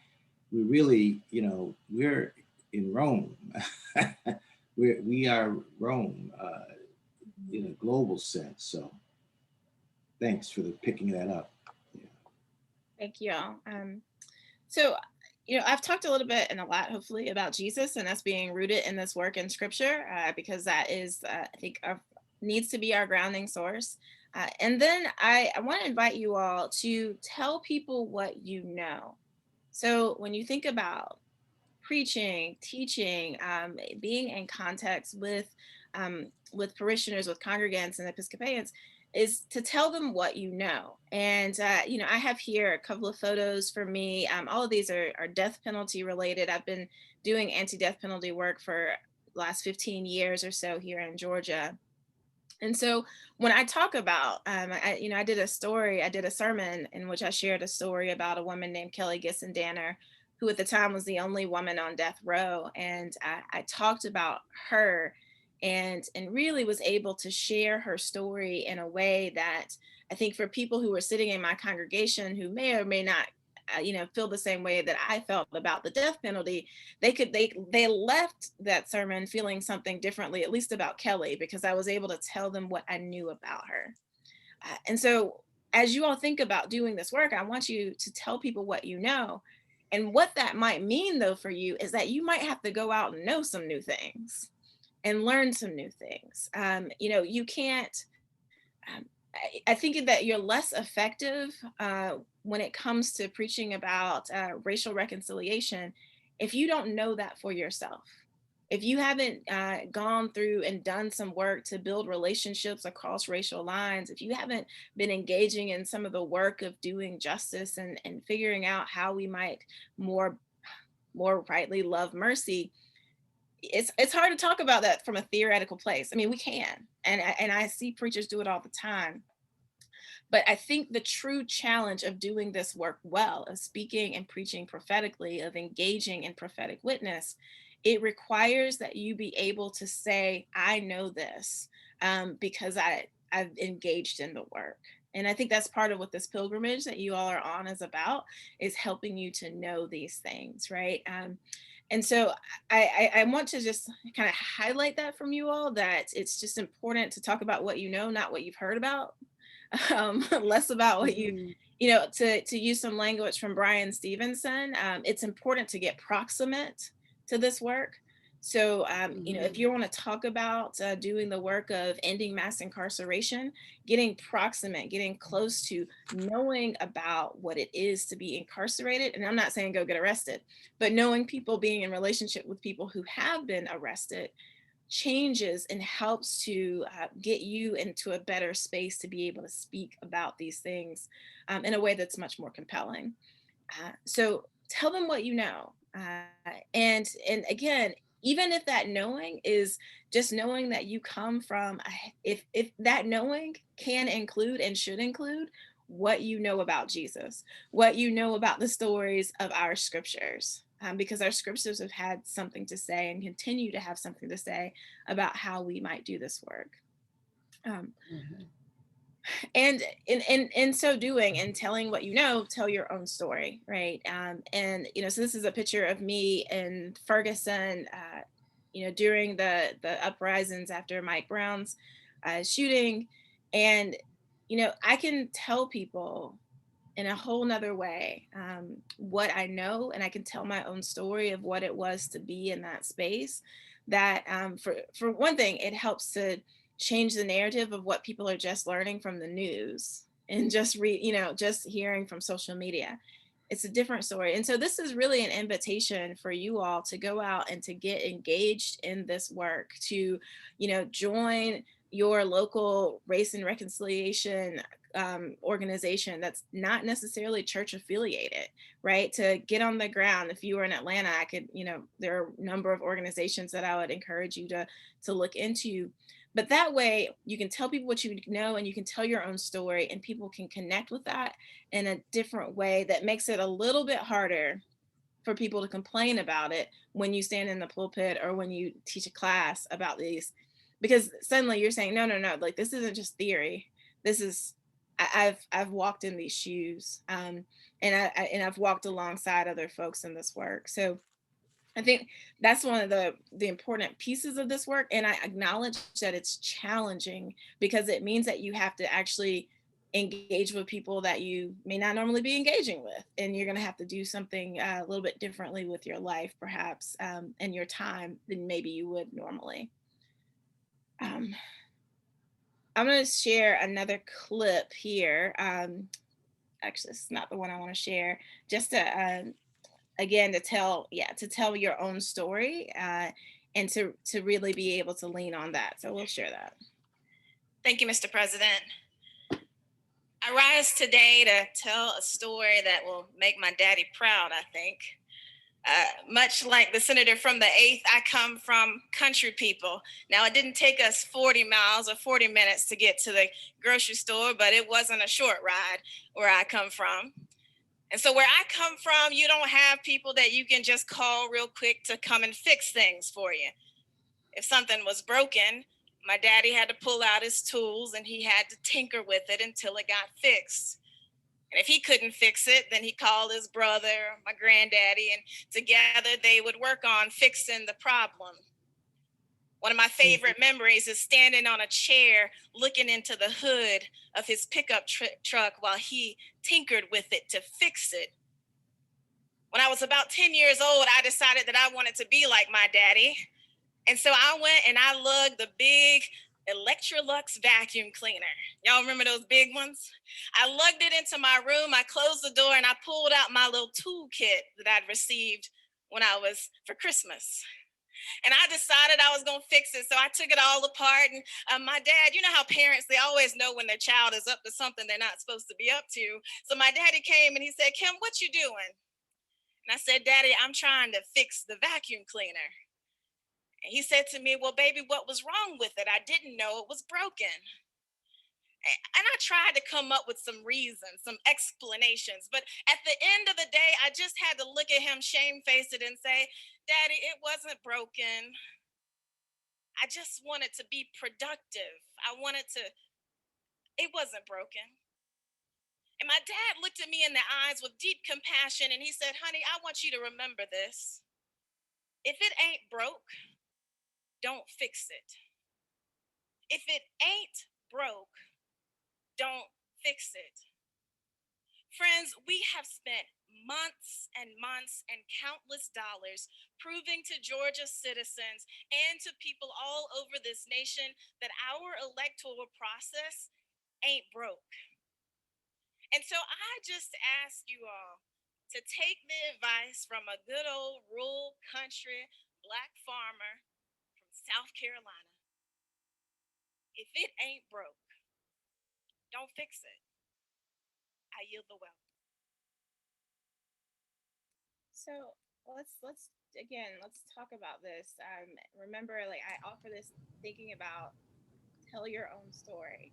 We really, we're in Rome. we are Rome in a global sense. So thanks for picking that up. Yeah. Thank you all. So, I've talked a little bit and a lot, hopefully, about Jesus and us being rooted in this work in Scripture, because that is, I think, needs to be our grounding source. And then I want to invite you all to tell people what you know. So when you think about preaching, teaching, being in context with parishioners, with congregants and Episcopalians, is to tell them what you know. And, I have here a couple of photos for me. All of these are death penalty related. I've been doing anti-death penalty work for the last 15 years or so here in Georgia. And so when I talk about, I did a sermon in which I shared a story about a woman named Kelly Gisson-Danner, who at the time was the only woman on death row. And I talked about her and really was able to share her story in a way that I think for people who were sitting in my congregation who may or may not feel the same way that I felt about the death penalty, they left that sermon feeling something differently, at least about Kelly, because I was able to tell them what I knew about her. And so as you all think about doing this work, I want you to tell people what you know. And what that might mean, though, for you is that you might have to go out and know some new things and learn some new things. You can't, I think that you're less effective when it comes to preaching about racial reconciliation if you don't know that for yourself. If you haven't gone through and done some work to build relationships across racial lines, if you haven't been engaging in some of the work of doing justice and figuring out how we might more rightly love mercy, it's hard to talk about that from a theoretical place. I mean, we can, and I see preachers do it all the time. But I think the true challenge of doing this work well, of speaking and preaching prophetically, of engaging in prophetic witness, it requires that you be able to say, I know this because I've engaged in the work. And I think that's part of what this pilgrimage that you all are on is about, is helping you to know these things, right? And so I want to just kind of highlight that from you all, that it's just important to talk about what you know, not what you've heard about. Less about what you to use some language from Brian Stevenson. It's important to get proximate to this work So, if you want to talk about doing the work of ending mass incarceration, getting proximate, getting close to knowing about what it is to be incarcerated, and I'm not saying go get arrested, but knowing people, being in relationship with people who have been arrested, changes and helps to get you into a better space to be able to speak about these things in a way that's much more compelling. So tell them what you know. And again, even if that knowing is just knowing that you come from, if that knowing can include and should include what you know about Jesus, what you know about the stories of our scriptures, because our scriptures have had something to say and continue to have something to say about how we might do this work. And in so doing and telling what you know, tell your own story, right? And so this is a picture of me in Ferguson, during the uprisings after Mike Brown's shooting, and I can tell people in a whole nother way what I know, and I can tell my own story of what it was to be in that space. That for one thing, it helps to change the narrative of what people are just learning from the news and just just hearing from social media. It's a different story. And so this is really an invitation for you all to go out and to get engaged in this work, to join your local race and reconciliation organization that's not necessarily church affiliated, right? To get on the ground. If you were in Atlanta, I could, there are a number of organizations that I would encourage you to look into. But that way you can tell people what you know, and you can tell your own story, and people can connect with that in a different way that makes it a little bit harder for people to complain about it when you stand in the pulpit or when you teach a class about these, because suddenly you're saying, no, like this isn't just theory. This is, I've walked in these shoes, and I've walked alongside other folks in this work. So I think that's one of the important pieces of this work. And I acknowledge that it's challenging because it means that you have to actually engage with people that you may not normally be engaging with. And you're going to have to do something a little bit differently with your life, perhaps, and your time than maybe you would normally. I'm going to share another clip here. Actually, it's not the one I want to share, just to again, to tell your own story, and to really be able to lean on that. So we'll share that. Thank you, Mr. President. I rise today to tell a story that will make my daddy proud, I think. Much like the senator from the 8th, I come from country people. Now, it didn't take us 40 miles or 40 minutes to get to the grocery store, but it wasn't a short ride where I come from. And so where I come from, you don't have people that you can just call real quick to come and fix things for you. If something was broken, my daddy had to pull out his tools and he had to tinker with it until it got fixed. And if he couldn't fix it, then he called his brother, my granddaddy, and together they would work on fixing the problem. One of my favorite memories is standing on a chair looking into the hood of his pickup truck while he tinkered with it to fix it. When I was about 10 years old, I decided that I wanted to be like my daddy. And so I went and I lugged the big Electrolux vacuum cleaner. Y'all remember those big ones? I lugged it into my room, I closed the door, and I pulled out my little toolkit that I'd received for Christmas. And I decided I was going to fix it. So I took it all apart. And my dad, you know how parents, they always know when their child is up to something they're not supposed to be up to. So my daddy came and he said, "Kim, what you doing?" And I said, "Daddy, I'm trying to fix the vacuum cleaner." And he said to me, "Well, baby, what was wrong with it? I didn't know it was broken." And I tried to come up with some reasons, some explanations. But at the end of the day, I just had to look at him shamefaced and say, "Daddy, it wasn't broken. I just wanted to be productive. It wasn't broken." And my dad looked at me in the eyes with deep compassion and he said, "Honey, I want you to remember this. If it ain't broke, don't fix it. If it ain't broke, don't fix it." Friends, we have spent months and months and countless dollars, proving to Georgia citizens and to people all over this nation that our electoral process ain't broke. And so I just ask you all to take the advice from a good old rural country Black farmer from South Carolina. If it ain't broke, don't fix it. I yield the well. So let's talk about this. Remember, like I offer this thinking about tell your own story.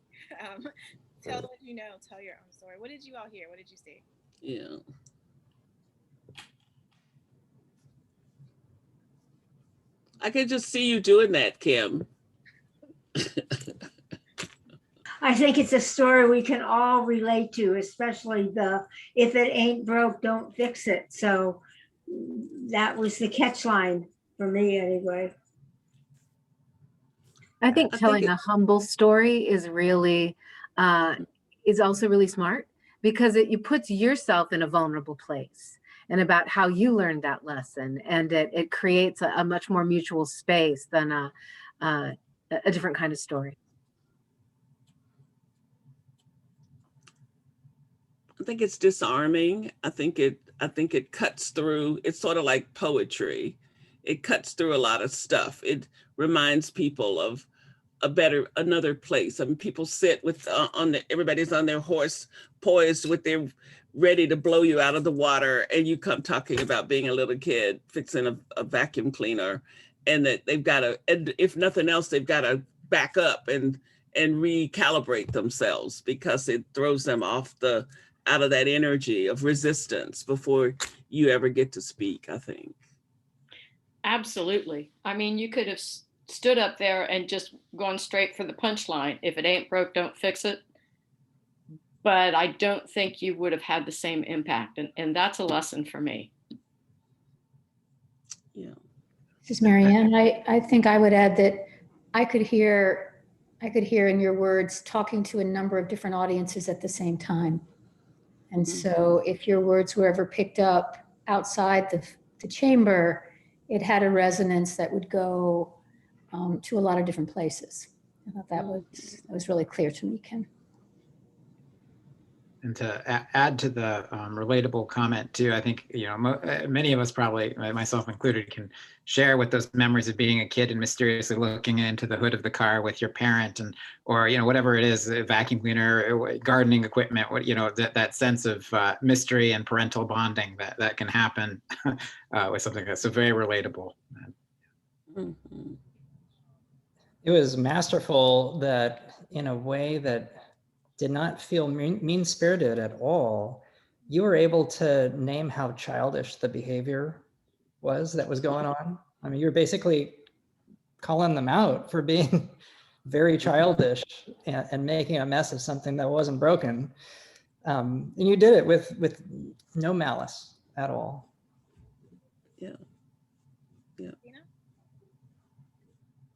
Tell what you know, tell your own story. What did you all hear? What did you see? Yeah. I could just see you doing that, Kim. I think it's a story we can all relate to, especially the if it ain't broke, don't fix it. So that was the catch line for me anyway. I think telling a humble story is really, is also really smart because you puts yourself in a vulnerable place and about how you learned that lesson. And it creates a much more mutual space than a different kind of story. I think it's disarming. I think it cuts through. It's sort of like poetry. It cuts through a lot of stuff. It reminds people of another place. I mean, people sit with everybody's on their horse, poised with their ready to blow you out of the water, and you come talking about being a little kid fixing a vacuum cleaner, and that they've got to, and if nothing else, they've got to back up and recalibrate themselves because it throws them out of that energy of resistance before you ever get to speak, I think. Absolutely. I mean, you could have stood up there and just gone straight for the punchline. If it ain't broke, don't fix it. But I don't think you would have had the same impact. And that's a lesson for me. Yeah. This is Marianne. I think I would add that I could hear in your words talking to a number of different audiences at the same time. And so if your words were ever picked up outside the chamber, it had a resonance that would go to a lot of different places. I thought that was really clear to me, Ken. And to add to the relatable comment too, I think, many of us probably, myself included, can share with those memories of being a kid and mysteriously looking into the hood of the car with your parent or whatever it is, a vacuum cleaner, gardening equipment, that sense of mystery and parental bonding that can happen with something that's so very relatable. Mm-hmm. It was masterful that in a way that did not feel mean-spirited at all, you were able to name how childish the behavior was that was going on. I mean, you were basically calling them out for being very childish and making a mess of something that wasn't broken. And you did it with no malice at all. Yeah. Yeah.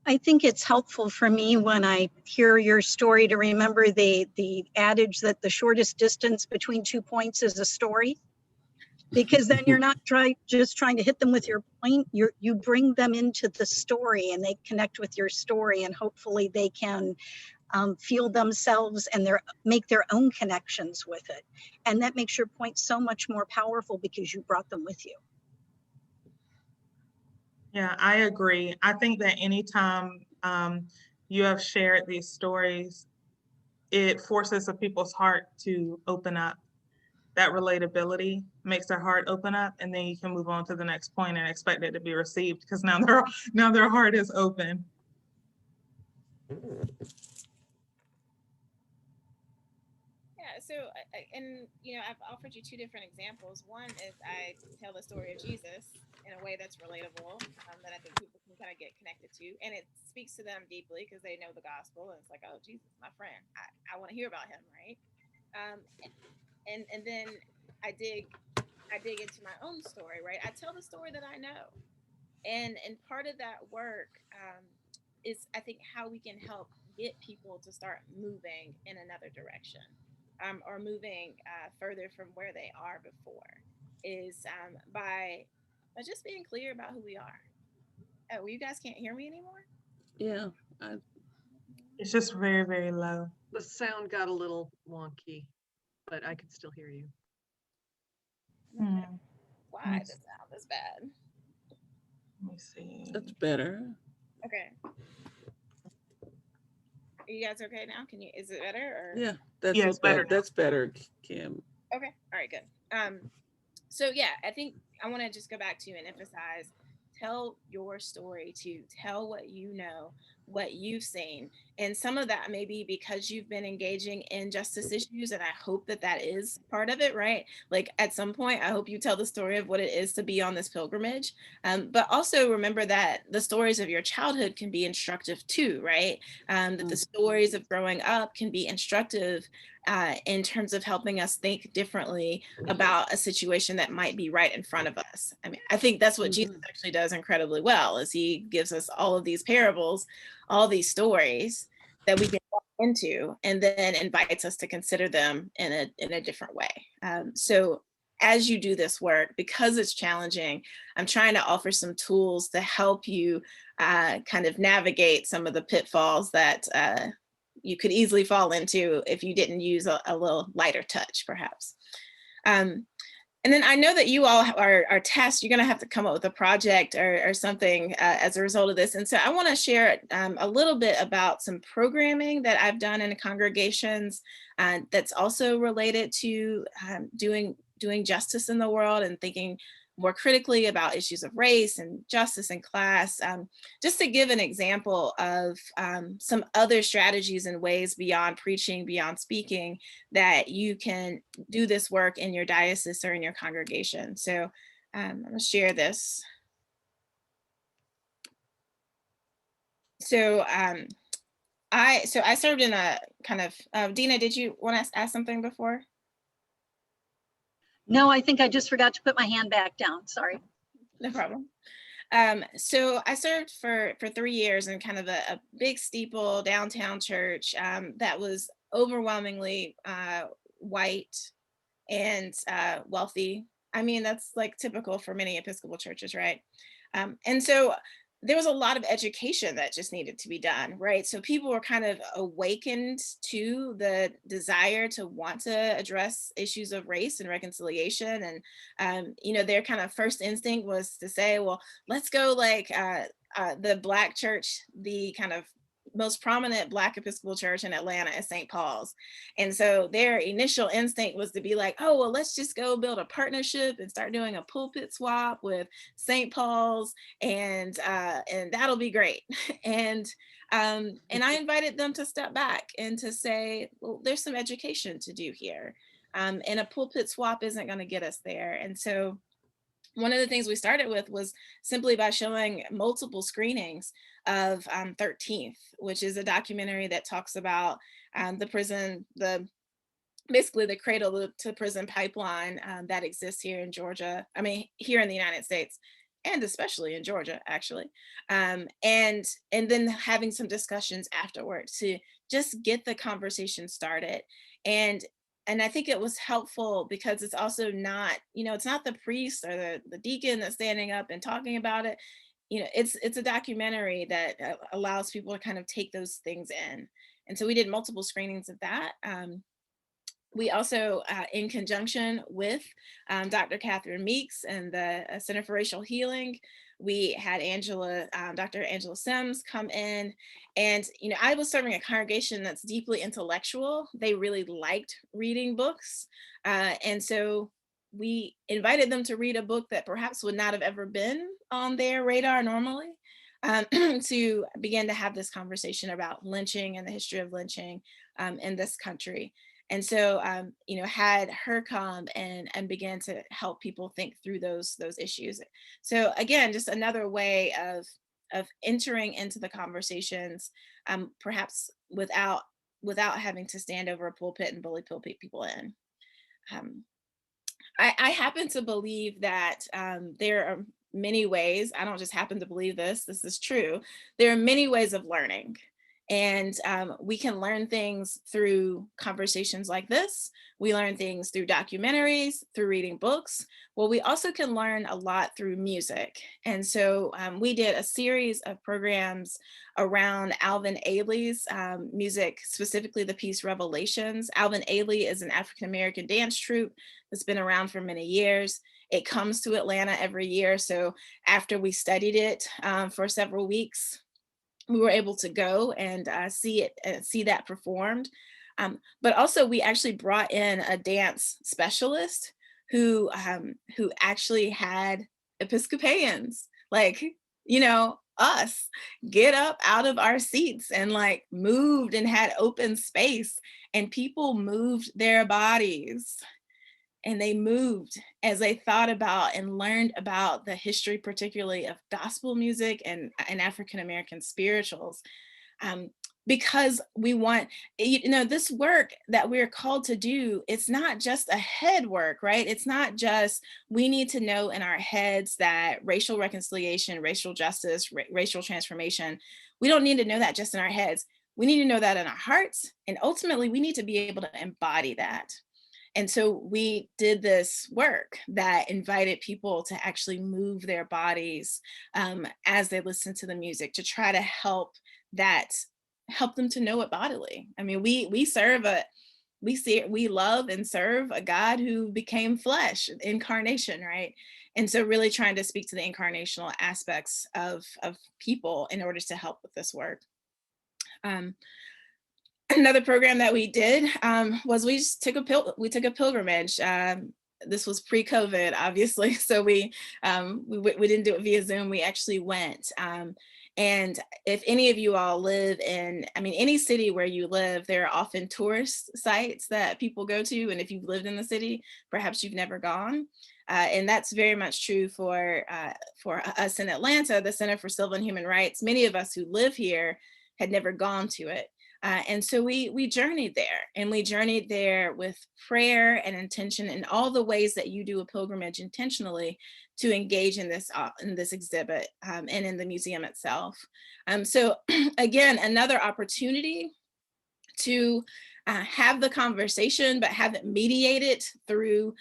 I think it's helpful for me when I hear your story to remember the adage that the shortest distance between 2 points is a story, because then you're not just trying to hit them with your point. You bring them into the story and they connect with your story, and hopefully they can feel themselves and make their own connections with it. And that makes your point so much more powerful because you brought them with you. Yeah, I agree. I think that anytime you have shared these stories, it forces the people's heart to open up. That relatability makes their heart open up, and then you can move on to the next point and expect it to be received because now their heart is open. So, I've offered you two different examples. One is I tell the story of Jesus in a way that's relatable, that I think people can kind of get connected to, and it speaks to them deeply because they know the gospel, and it's like, oh, Jesus, my friend, I want to hear about him, right? And then I dig into my own story, right? I tell the story that I know, and part of that work is, I think, how we can help get people to start moving in another direction. Or moving further from where they are before. is by just being clear about who we are. Oh, you guys can't hear me anymore? Yeah. It's just very, very low. The sound got a little wonky, but I could still hear you. Why the sound is bad? Let me see. That's better. Okay. Are you guys okay now? Is it better? Or? Yeah, that's Yeah, it's better now. That's better, Kim. Okay. All right, good. So yeah, I think I want to just go back to and emphasize, tell your story, to tell what you know, what you've seen. And some of that may be because you've been engaging in justice issues, and I hope that that is part of it, right? Like at some point, I hope you tell the story of what it is to be on this pilgrimage. But also remember that the stories of your childhood can be instructive too, right? That the stories of growing up can be instructive in terms of helping us think differently about a situation that might be right in front of us. I mean, I think that's what Jesus actually does incredibly well, is he gives us all of these parables, all these stories that we can walk into, and then invites us to consider them in a different way. So as you do this work, because it's challenging, I'm trying to offer some tools to help you kind of navigate some of the pitfalls that you could easily fall into if you didn't use a little lighter touch, perhaps. And then I know that you all are tasked, you're going to have to come up with a project or something as a result of this. And so I want to share a little bit about some programming that I've done in congregations that's also related to doing justice in the world and thinking more critically about issues of race and justice and class, just to give an example of some other strategies and ways beyond preaching, beyond speaking, that you can do this work in your diocese or in your congregation. So I'm going to share this. So I served in a kind of, Dina, did you want to ask something before? No, I think I just forgot to put my hand back down. Sorry. No problem. So I served for 3 years in kind of a big steeple downtown church that was overwhelmingly white and wealthy. I mean, that's like typical for many Episcopal churches, right? And so there was a lot of education that just needed to be done, right? So people were kind of awakened to the desire to want to address issues of race and reconciliation. And, their kind of first instinct was to say, well, let's go like the Black church, the kind of most prominent Black Episcopal church in Atlanta is St. Paul's. And so their initial instinct was to be like, oh, well, let's just go build a partnership and start doing a pulpit swap with St. Paul's, and that'll be great. And I invited them to step back and to say, well, there's some education to do here. And a pulpit swap isn't going to get us there. And so one of the things we started with was simply by showing multiple screenings of 13th, which is a documentary that talks about the prison, basically the cradle to prison pipeline that exists here in Georgia. I mean, here in the United States, and especially in Georgia, actually. And then having some discussions afterwards to just get the conversation started. And I think it was helpful because it's also not, it's not the priest or the deacon that's standing up and talking about it. It's a documentary that allows people to kind of take those things in. And so we did multiple screenings of that. We also, in conjunction with Dr. Catherine Meeks and the Center for Racial Healing, we had Dr. Angela Sims come in. And, I was serving a congregation that's deeply intellectual. They really liked reading books. And so we invited them to read a book that perhaps would not have ever been on their radar normally, to begin to have this conversation about lynching and the history of lynching in this country. And so, had her come and begin to help people think through those issues. So again, just another way of entering into the conversations, perhaps without having to stand over a pulpit and bully people in. I happen to believe that there are many ways. I don't just happen to believe this. This is true. There are many ways of learning. And we can learn things through conversations like this. We learn things through documentaries, through reading books. Well, we also can learn a lot through music. And so we did a series of programs around Alvin Ailey's music, specifically the piece Revelations. Alvin Ailey is an African-American dance troupe that's been around for many years. It comes to Atlanta every year. So after we studied it for several weeks, we were able to go and see that performed. But also we actually brought in a dance specialist who actually had Episcopalians, like, you know, us, get up out of our seats and like moved and had open space, and people moved their bodies. And they moved as they thought about and learned about the history, particularly of gospel music and African-American spirituals. Because we want, you know, this work that we're called to do, it's not just a head work, right? It's not just, we need to know in our heads that racial reconciliation, racial justice, racial transformation, we don't need to know that just in our heads. We need to know that in our hearts. And ultimately, we need to be able to embody that. And so we did this work that invited people to actually move their bodies as they listen to the music, to try to help them to know it bodily. I mean, we love and serve a God who became flesh, incarnation, right? And so really trying to speak to the incarnational aspects of people in order to help with this work. Another program that we did was we took a pilgrimage. This was pre-COVID, obviously, so we didn't do it via Zoom. We actually went. And if any of you all live in, I mean, any city where you live, there are often tourist sites that people go to. And if you've lived in the city, perhaps you've never gone. And that's very much true for us in Atlanta, the Center for Civil and Human Rights. Many of us who live here had never gone to it. And so we journeyed there, and we journeyed there with prayer and intention in all the ways that you do a pilgrimage intentionally to engage in this exhibit and in the museum itself. So again, another opportunity to have the conversation, but have it mediated through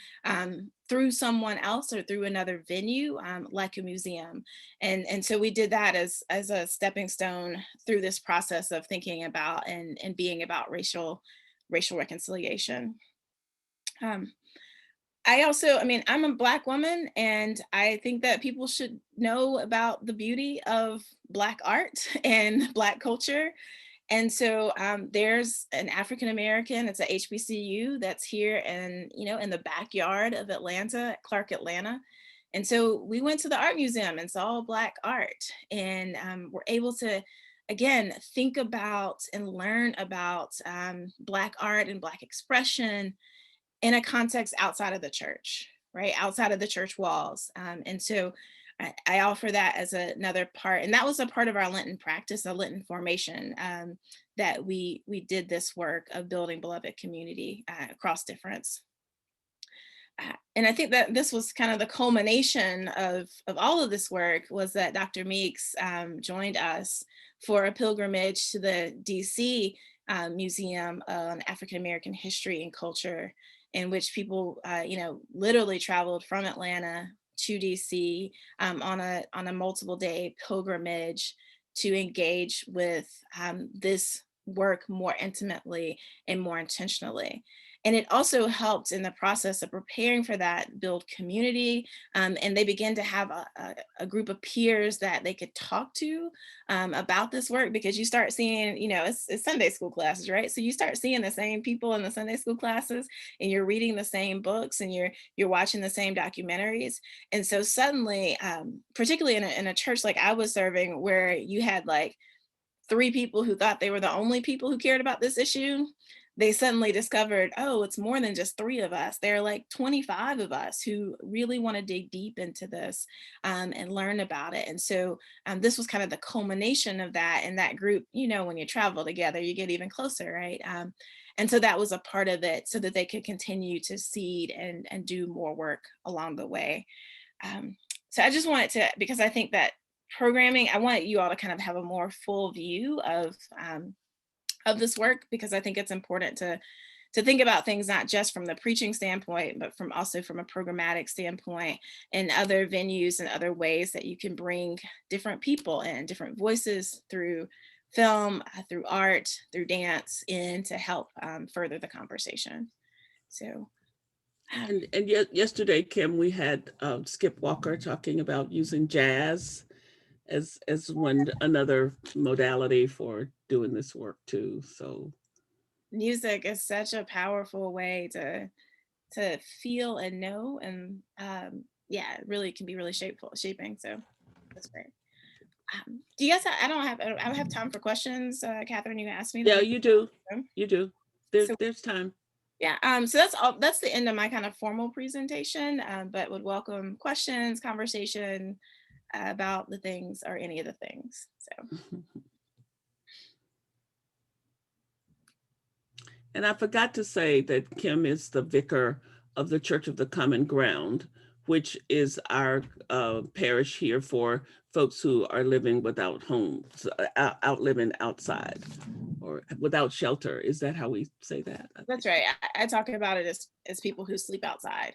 someone else or through another venue, like a museum. And so we did that as a stepping stone through this process of thinking about and being about racial reconciliation. I'm a Black woman, and I think that people should know about the beauty of Black art and Black culture. And so there's an African-American, it's a HBCU that's here in the backyard of Atlanta, Clark Atlanta. And so we went to the art museum and saw Black art, and we're able to, again, think about and learn about Black art and Black expression in a context outside of the church, right? Outside of the church walls. And so I offer that as another part. And that was a part of our Lenten practice, a Lenten formation, that we did this work of building beloved community across difference. And I think that this was kind of the culmination of all of this work, was that Dr. Meeks joined us for a pilgrimage to the DC Museum on African American History and Culture, in which people, literally traveled from Atlanta to DC on a multiple day pilgrimage to engage with this work more intimately and more intentionally. And it also helped in the process of preparing for that, build community. And they began to have a group of peers that they could talk to about this work, because you start seeing, it's Sunday school classes, right? So you start seeing the same people in the Sunday school classes, and you're reading the same books, and you're watching the same documentaries. And so suddenly, particularly in a church like I was serving, where you had like 3 people who thought they were the only people who cared about this issue, they suddenly discovered, oh, it's more than just 3 of us. There are like 25 of us who really want to dig deep into this and learn about it. And so this was kind of the culmination of that. And that group, when you travel together, you get even closer, right? And so that was a part of it, so that they could continue to seed and do more work along the way. So I just wanted to, because I think that programming, I want you all to kind of have a more full view of this work, because I think it's important to think about things not just from the preaching standpoint, but also from a programmatic standpoint, and other venues and other ways that you can bring different people and different voices through film, through art, through dance, in to help further the conversation. So. And yet yesterday, Kim, we had Skip Walker talking about using jazz as another modality for doing this work too. So music is such a powerful way to feel and know, and yeah, it really can be really shaping. So that's great. Do you guys I don't have time for questions. Catherine, you asked me. Yeah, you do. There's time. Yeah, so that's the end of my kind of formal presentation, but would welcome questions, conversation about the things or any of the things. So. And I forgot to say that Kim is the vicar of the Church of the Common Ground, which is our parish here for folks who are living without homes, out living outside or without shelter. Is that how we say that? That's right. I talk about it as people who sleep outside.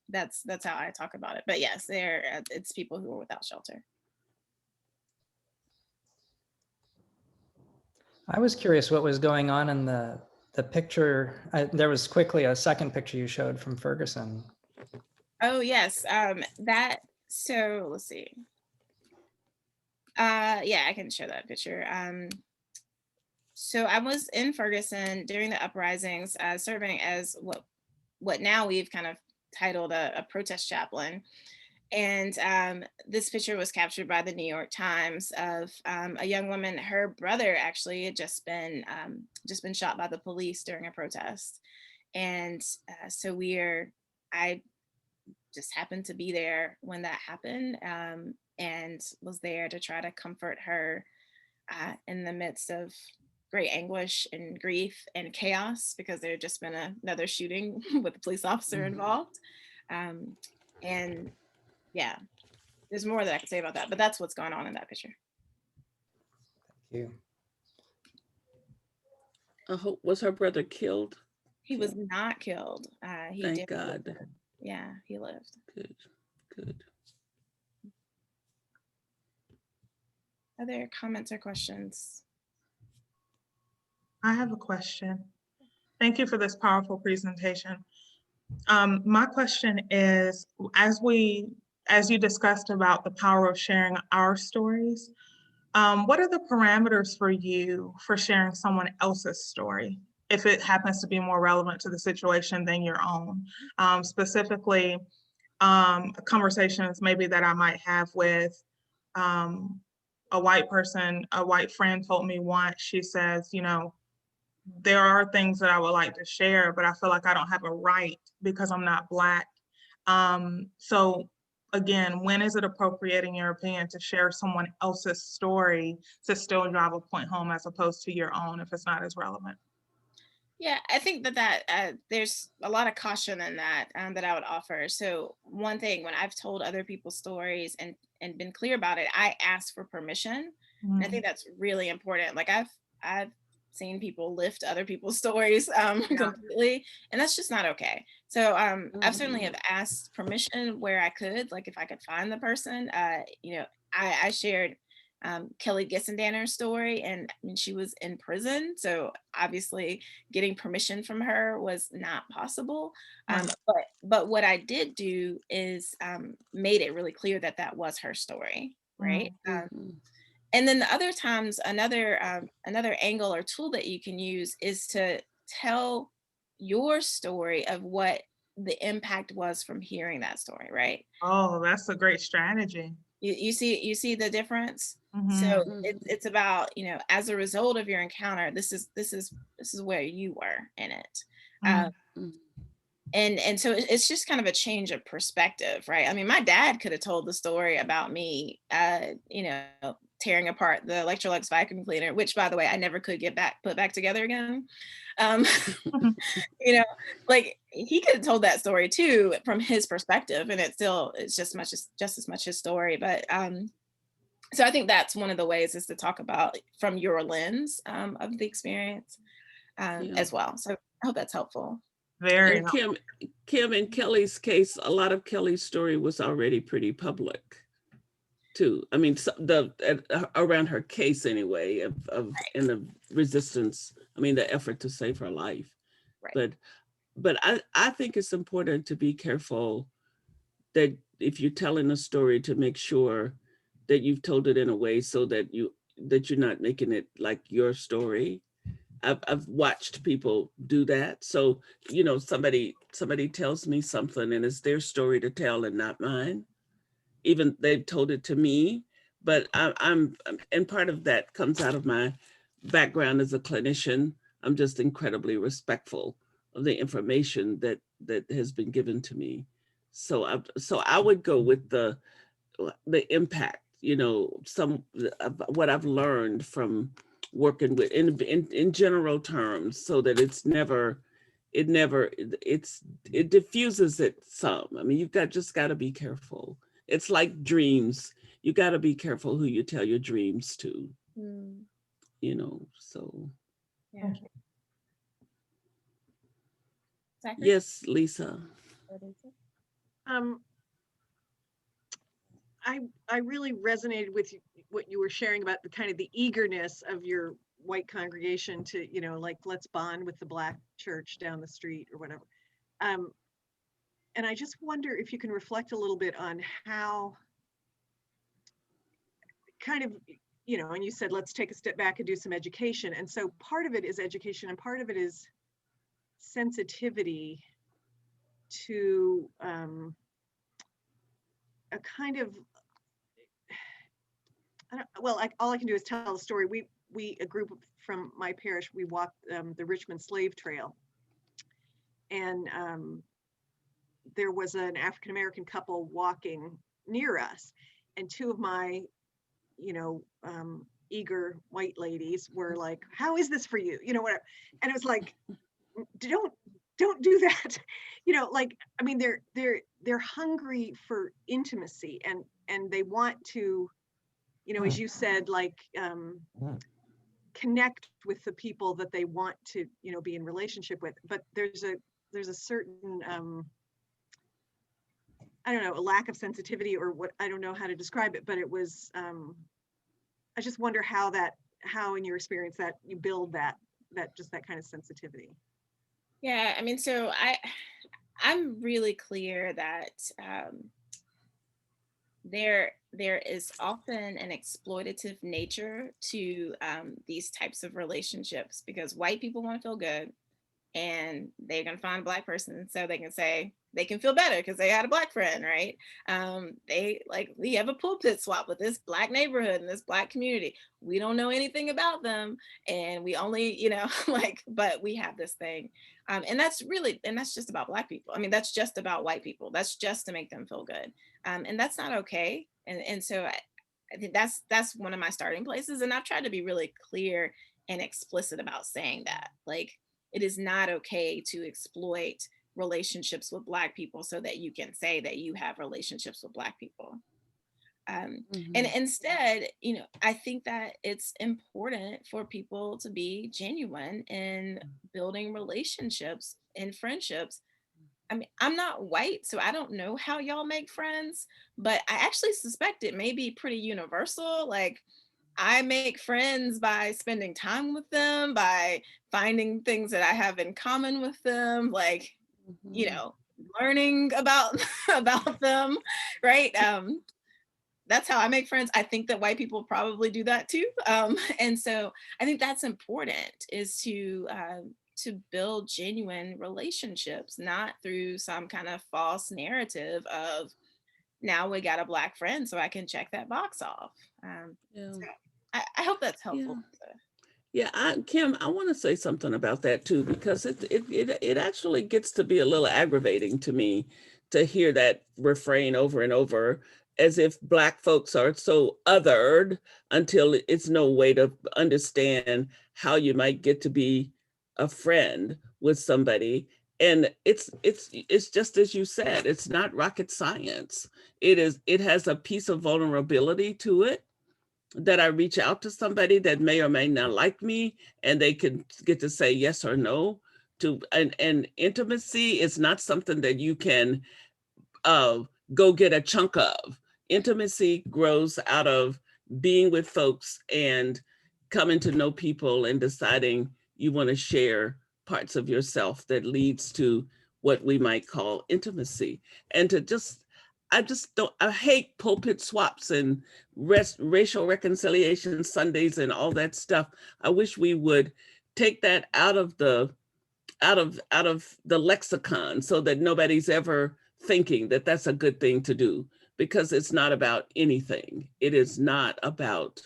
That's how I talk about it. But yes, it's people who are without shelter. I was curious what was going on in the picture. There was quickly a second picture you showed from Ferguson. Oh yes, so let's see. Yeah, I can show that picture. So I was in Ferguson during the uprisings, serving as what now we've kind of titled a protest chaplain. And this picture was captured by the New York Times of a young woman. Her brother actually had just been shot by the police during a protest, and so I just happened to be there when that happened, and was there to try to comfort her in the midst of great anguish and grief and chaos, because there had just been another shooting with a police officer involved. And yeah, there's more that I could say about that, but that's what's going on in that picture. Thank you. Was her brother killed? He was not killed. Thank God. Yeah, he lived. Good. Other comments or questions? I have a question. Thank you for this powerful presentation. My question is, as you discussed about the power of sharing our stories, what are the parameters for you for sharing someone else's story, if it happens to be more relevant to the situation than your own? Specifically, conversations maybe that I might have with a white person. A white friend told me once, she says, there are things that I would like to share, but I feel like I don't have a right because I'm not Black. So again, when is it appropriate, in your opinion, to share someone else's story to still drive a point home as opposed to your own if it's not as relevant? Yeah, I think that there's a lot of caution in that that I would offer. So one thing, when I've told other people's stories and been clear about it, I ask for permission. And I think that's really important. Like I've seen people lift other people's stories completely, and that's just not okay. So I've certainly have asked permission where I could, like if I could find the person. I shared Kelly Gissendanner's story, and she was in prison, so obviously getting permission from her was not possible. But what I did do is made it really clear that was her story, right? And then the other times, another angle or tool that you can use is to tell your story of what the impact was from hearing that story, right? Oh, that's a great strategy. You see the difference. So it's about, as a result of your encounter, this is where you were in it. And so it's just kind of a change of perspective, right? I mean, my dad could have told the story about me, tearing apart the Electrolux vacuum cleaner, which, by the way, I never could put back together again. Like he could have told that story too from his perspective, and it's just as much his story. But So I think that's one of the ways, is to talk about from your lens of the experience as well. So I hope that's helpful. Very And Kim, in Kelly's case, a lot of Kelly's story was already pretty public too. I mean, around her case anyway, and the resistance, I mean, the effort to save her life. Right. But I think it's important to be careful that if you're telling a story, to make sure that you've told it in a way so that you're not making it like your story. I've watched people do that. So, you know, somebody tells me something and it's their story to tell and not mine. Even they've told it to me, but and part of that comes out of my background as a clinician. I'm just incredibly respectful of the information that has been given to me. So I would go with the impact, you know, some of what I've learned from working with in general terms, so that it diffuses it some. I mean, just got to be careful. It's like dreams. You got to be careful who you tell your dreams to, you know, so. Yeah. Yes, Lisa. I really resonated with what you were sharing about the kind of the eagerness of your white congregation to, you know, like, let's bond with the Black church down the street or whatever. And I just wonder if you can reflect a little bit on how kind of, you know, and you said, let's take a step back and do some education. And so part of it is education and part of it is sensitivity to a kind of, all I can do is tell a story. A group from my parish, we walked the Richmond Slave Trail, and there was an African-American couple walking near us, and two of my, you know, eager white ladies were like, how is this for you? You know, whatever. And it was like, don't do that. You know, like, I mean, they're hungry for intimacy and they want to, you know, as you said, like, connect with the people that they want to, you know, be in relationship with. But there's a certain, I don't know, a lack of sensitivity, or what, I don't know how to describe it, but it was, I just wonder how in your experience that you build that kind of sensitivity. Yeah, I mean, so I'm really clear that there is often an exploitative nature to these types of relationships, because white people want to feel good and they're going to find a Black person so they can say they can feel better because they had a Black friend, right? We have a pulpit swap with this Black neighborhood and this Black community. We don't know anything about them, and we only, you know, but we have this thing. And that's just about Black people. I mean, that's just about white people. That's just to make them feel good. And that's not okay. And so I think that's one of my starting places. And I've tried to be really clear and explicit about saying that, like, it is not okay to exploit relationships with Black people so that you can say that you have relationships with Black people. And instead, you know, I think that it's important for people to be genuine in building relationships and friendships. I mean, I'm not white, so I don't know how y'all make friends, but I actually suspect it may be pretty universal. Like, I make friends by spending time with them, by finding things that I have in common with them, like, you know, learning about them, right? That's how I make friends. I think that white people probably do that too. And so I think that's important, is to build genuine relationships, not through some kind of false narrative of, now we got a Black friend, so I can check that box off. So I hope that's helpful. Yeah, Kim, I want to say something about that too, because it actually gets to be a little aggravating to me to hear that refrain over and over, as if Black folks are so othered until it's no way to understand how you might get to be a friend with somebody. And it's just as you said, it's not rocket science. It has a piece of vulnerability to it. that I reach out to somebody that may or may not like me, and they can get to say yes or no to, and intimacy is not something that you can go get a chunk of. Intimacy grows out of being with folks and coming to know people and deciding you want to share parts of yourself that leads to what we might call intimacy. And to just, I hate pulpit swaps and racial reconciliation Sundays and all that stuff. I wish we would take that out of the lexicon so that nobody's ever thinking that that's a good thing to do, because it's not about anything. It is not about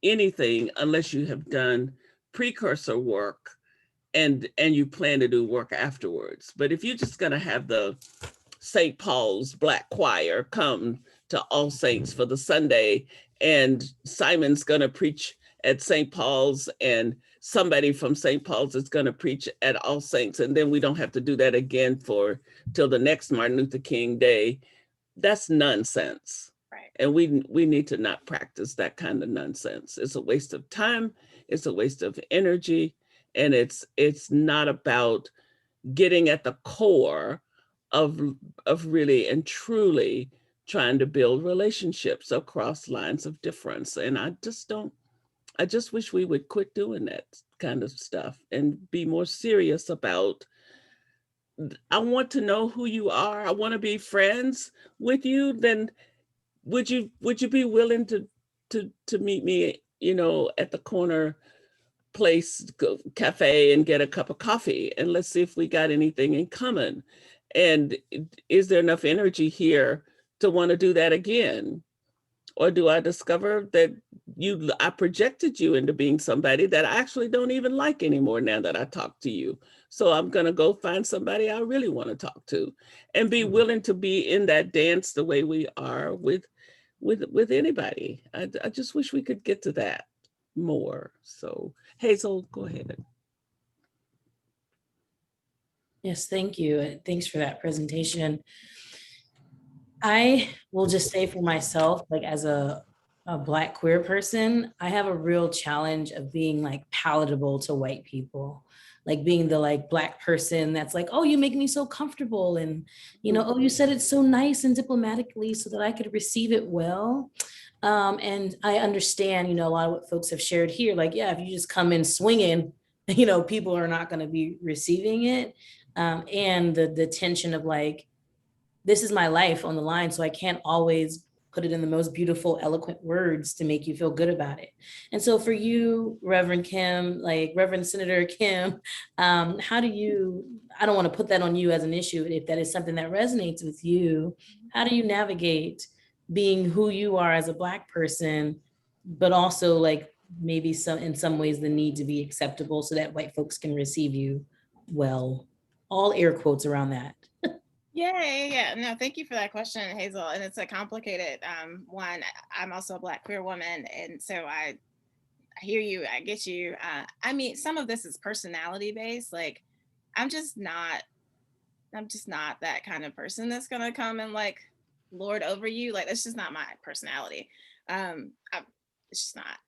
anything unless you have done precursor work and you plan to do work afterwards. But if you're just going to have the St. Paul's Black Choir come to All Saints for the Sunday, and Simon's going to preach at St. Paul's, and somebody from St. Paul's is going to preach at All Saints, and then we don't have to do that again till the next Martin Luther King Day, that's nonsense. Right. And we need to not practice that kind of nonsense. It's a waste of time. It's a waste of energy. And it's not about getting at the core of really and truly trying to build relationships across lines of difference. And I just wish we would quit doing that kind of stuff and be more serious about, I want to know who you are. I want to be friends with you. Then would you be willing to meet me, at the corner place, cafe, and get a cup of coffee, and let's see if we got anything in common. And is there enough energy here to want to do that again? Or do I discover that I projected you into being somebody that I actually don't even like anymore now that I talk to you? So I'm going to go find somebody I really want to talk to, and be willing to be in that dance the way we are with anybody. I just wish we could get to that more. So Hazel, go ahead. Yes, thank you. Thanks for that presentation. I will just say for myself, like as a Black queer person, I have a real challenge of being like palatable to white people, like being the like Black person that's like, oh, you make me so comfortable, and oh, you said it so nice and diplomatically so that I could receive it well. And I understand, a lot of what folks have shared here, like, yeah, if you just come in swinging, people are not going to be receiving it. And the tension of like, this is my life on the line, so I can't always put it in the most beautiful, eloquent words to make you feel good about it. And so for you, Reverend Kim, like Reverend Senator Kim, how do you, I don't want to put that on you as an issue, if that is something that resonates with you, how do you navigate being who you are as a Black person, but also like maybe in some ways the need to be acceptable so that white folks can receive you well? All air quotes around that. Yeah. No, thank you for that question, Hazel. And it's a complicated one. I'm also a Black queer woman, and so I hear you, I get you. I mean, some of this is personality based. Like, I'm just not that kind of person that's gonna come and like lord over you. Like, that's just not my personality. It's just not.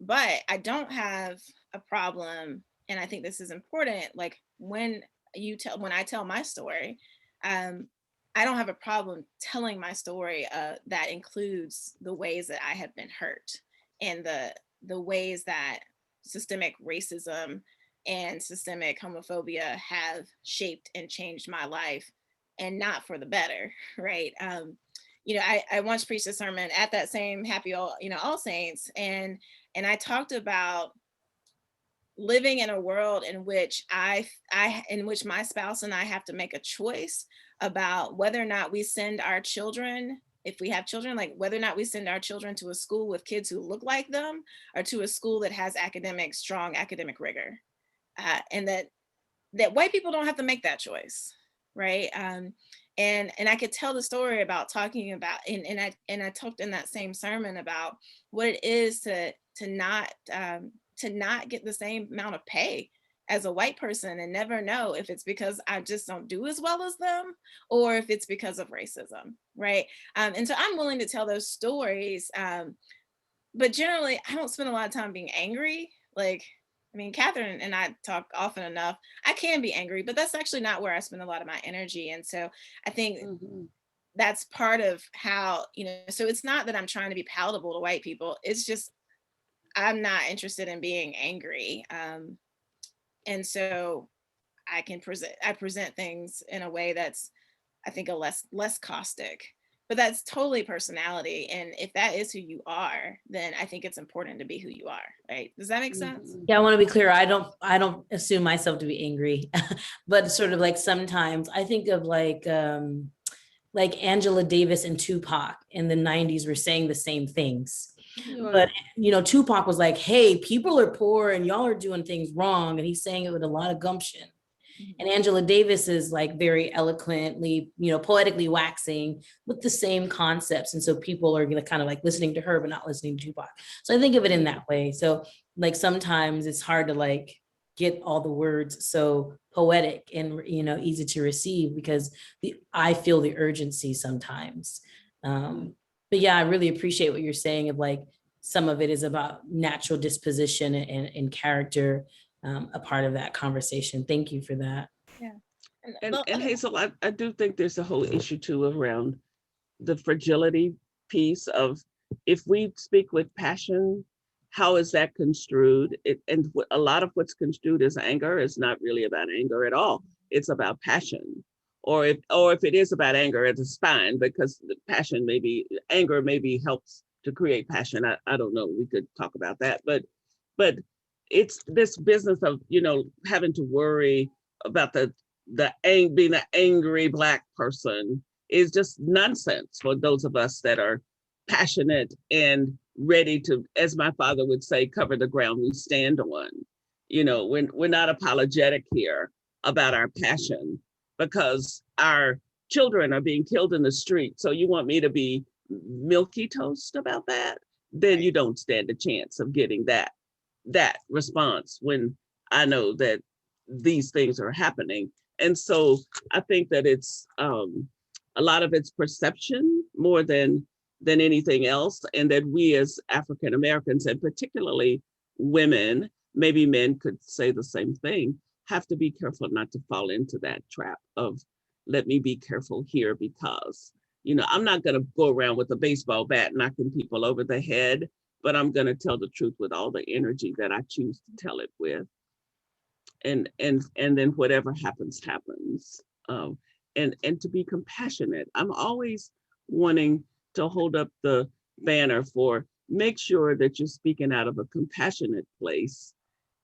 But I don't have a problem, and I think this is important. Like when I tell my story, I don't have a problem telling my story that includes the ways that I have been hurt, and the ways that systemic racism and systemic homophobia have shaped and changed my life, and not for the better, right? I once preached a sermon at that same Happy All Saints, and I talked about living in a world in which in which my spouse and I have to make a choice about whether or not we send our children, if we have children, like whether or not we send our children to a school with kids who look like them, or to a school that has strong academic rigor, and that white people don't have to make that choice, right? And I could tell the story about talking about, and I talked in that same sermon about what it is to not get the same amount of pay as a white person, and never know if it's because I just don't do as well as them, or if it's because of racism, right? And so I'm willing to tell those stories but generally I don't spend a lot of time being angry. Like, I mean, Catherine and I talk often enough. I can be angry, but that's actually not where I spend a lot of my energy. And so I think that's part of how, so it's not that I'm trying to be palatable to white people. It's just, I'm not interested in being angry. And so I present things in a way that's, I think, a less caustic. But that's totally personality. And if that is who you are, then I think it's important to be who you are, right? Does that make sense? Yeah, I want to be clear. I don't assume myself to be angry, but sort of like sometimes I think of like Angela Davis and Tupac in the 90s were saying the same things. But, Tupac was like, hey, people are poor and y'all are doing things wrong. And he's saying it with a lot of gumption. And Angela Davis is like very eloquently, poetically waxing with the same concepts. And so people are going to kind of like listening to her, but not listening to Tupac. So I think of it in that way. So like sometimes it's hard to like get all the words so poetic and, easy to receive because I feel the urgency sometimes. But yeah, I really appreciate what you're saying of like, some of it is about natural disposition and character. A part of that conversation. Thank you for that. Yeah. And Hazel, I do think there's a whole issue too around the fragility piece of if we speak with passion, how is that construed? And a lot of what's construed as anger is not really about anger at all. It's about passion. Or if it is about anger, it's fine because the passion anger maybe helps to create passion. I don't know. We could talk about that, but it's this business of, having to worry about being an angry Black person is just nonsense for those of us that are passionate and ready to, as my father would say, cover the ground we stand on. We're not apologetic here about our passion because our children are being killed in the street. So you want me to be milky toast about that? Then you don't stand a chance of getting that response when I know that these things are happening. And so I think that it's a lot of it's perception more than anything else. And that we as African Americans, and particularly women, maybe men could say the same thing, have to be careful not to fall into that trap of, let me be careful here because, I'm not going to go around with a baseball bat knocking people over the head, but I'm going to tell the truth with all the energy that I choose to tell it with. And then whatever happens. And to be compassionate. I'm always wanting to hold up the banner for make sure that you're speaking out of a compassionate place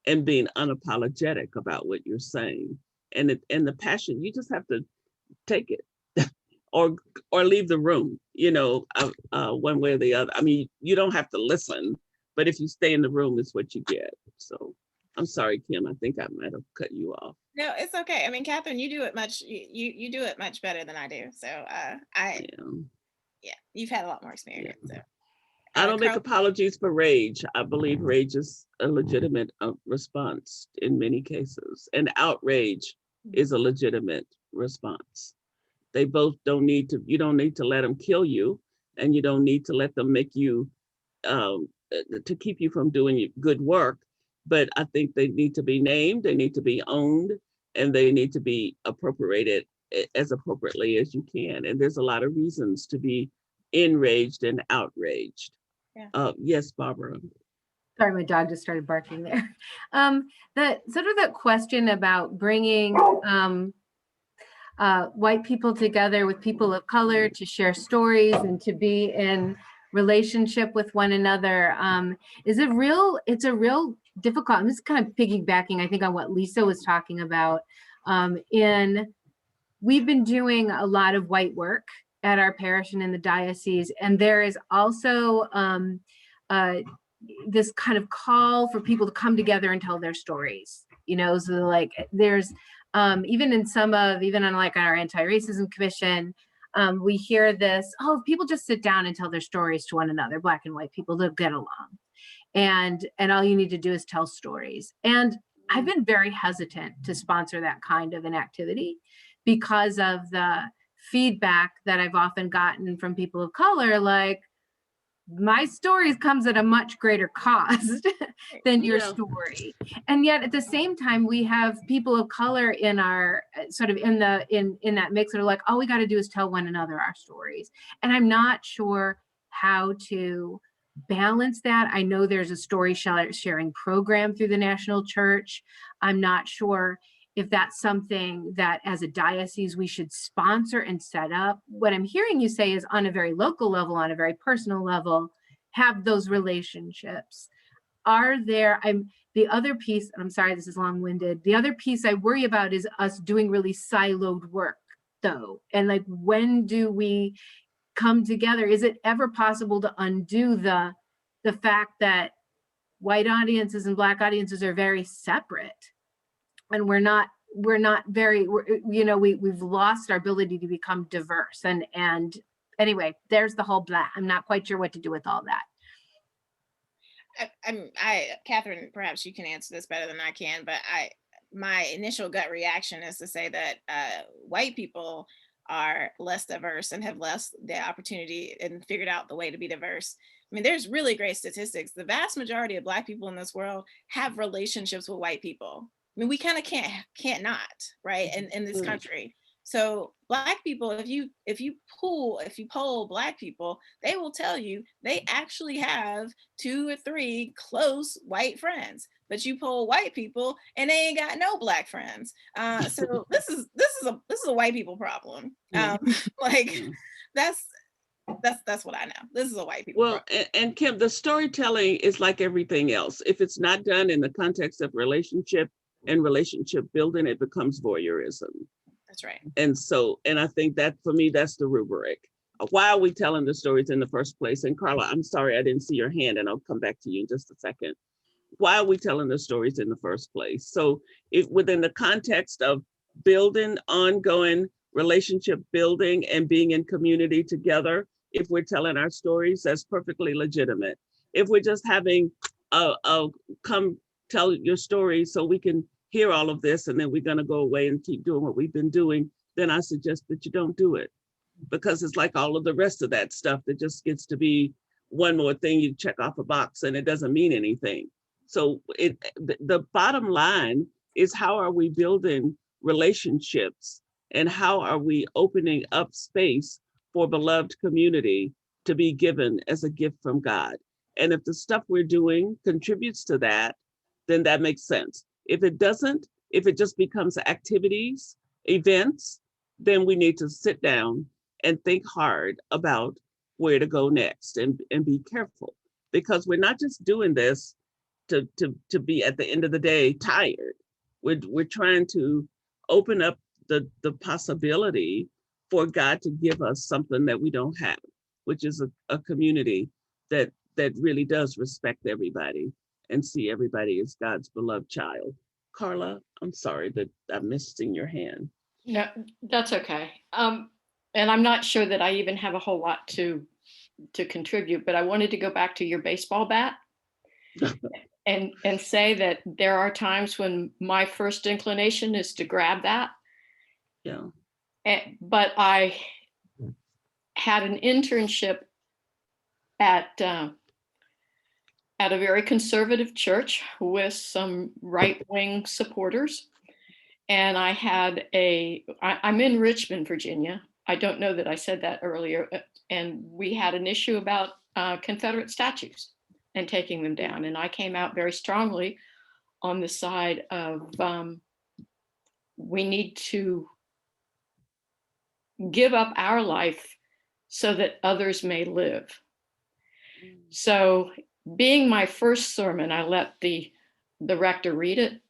and being unapologetic about what you're saying. And the passion, you just have to take it or leave the room, one way or the other. I mean, you don't have to listen, but if you stay in the room, it's what you get. So I'm sorry, Kim, I think I might have cut you off. No, it's okay. I mean, Catherine, you do it much better than I do. So you've had a lot more experience. So. I don't make apologies for rage. I believe rage is a legitimate response in many cases, and outrage is a legitimate response. They both you don't need to let them kill you, and you don't need to let them make you, to keep you from doing good work. But I think they need to be named, they need to be owned, and they need to be appropriated as appropriately as you can. And there's a lot of reasons to be enraged and outraged. Yeah. Yes, Barbara. Sorry, my dog just started barking there. That question about bringing white people together with people of color to share stories and to be in relationship with one another it's a real difficult. I'm just kind of piggybacking, I think, on what Lisa was talking about. We've been doing a lot of white work at our parish and in the diocese, and there is also this kind of call for people to come together and tell their stories. So like there's even on like our anti-racism commission, we hear this, people just sit down and tell their stories to one another, Black and white people, they'll get along. And all you need to do is tell stories. And I've been very hesitant to sponsor that kind of an activity because of the feedback that I've often gotten from people of color, like, my stories comes at a much greater cost than your Yeah. story. And yet at the same time, we have people of color in our sort of in that mix that are like, all we got to do is tell one another our stories. And I'm not sure how to balance that. I know there's a story sharing program through the National Church. I'm not sure if that's something that as a diocese we should sponsor and set up. What I'm hearing you say is on a very local level, on a very personal level, have those relationships. Are there, the other piece, I'm sorry, this is long-winded. The other piece I worry about is us doing really siloed work though. And like, when do we come together? Is it ever possible to undo the fact that white audiences and Black audiences are very separate? And we're not very, we've lost our ability to become diverse. And anyway, there's the whole blah. I'm not quite sure what to do with all that. Catherine, perhaps you can answer this better than I can, but my initial gut reaction is to say that white people are less diverse and have less the opportunity and figured out the way to be diverse. I mean, there's really great statistics. The vast majority of Black people in this world have relationships with white people. I mean, we kind of can't not, right? In this country. So Black people, if you poll Black people, they will tell you they actually have 2 or 3 close white friends. But you poll white people and they ain't got no Black friends. So this is a white people problem. Like that's what I know. This is a white people problem. And Kim, the storytelling is like everything else. If it's not done in the context of relationship and relationship building, it becomes voyeurism. That's right. And I think that for me, that's the rubric. Why are we telling the stories in the first place? And Carla, I'm sorry, I didn't see your hand and I'll come back to you in just a second. Why are we telling the stories in the first place? So within the context of building ongoing relationship building and being in community together, if we're telling our stories, that's perfectly legitimate. If we're just having come tell your story so we can hear all of this and then we're going to go away and keep doing what we've been doing, then I suggest that you don't do it, because it's like all of the rest of that stuff that just gets to be one more thing you check off a box and it doesn't mean anything. So the bottom line is, how are we building relationships and how are we opening up space for beloved community to be given as a gift from God? And if the stuff we're doing contributes to that, then that makes sense. If it doesn't, if it just becomes activities, events, then we need to sit down and think hard about where to go next and be careful, because we're not just doing this to be at the end of the day tired. We're trying to open up the possibility for God to give us something that we don't have, which is a community that really does respect everybody and see everybody as God's beloved child. Carla, I'm sorry that I'm missing your hand. No, that's okay. And I'm not sure that I even have a whole lot to contribute, but I wanted to go back to your baseball bat and say that there are times when my first inclination is to grab that. Yeah. But I had an internship at a very conservative church with some right-wing supporters. And I had I'm in Richmond, Virginia. I don't know that I said that earlier. And we had an issue about Confederate statues and taking them down. And I came out very strongly on the side of we need to give up our life so that others may live. So being my first sermon, I let the rector read it.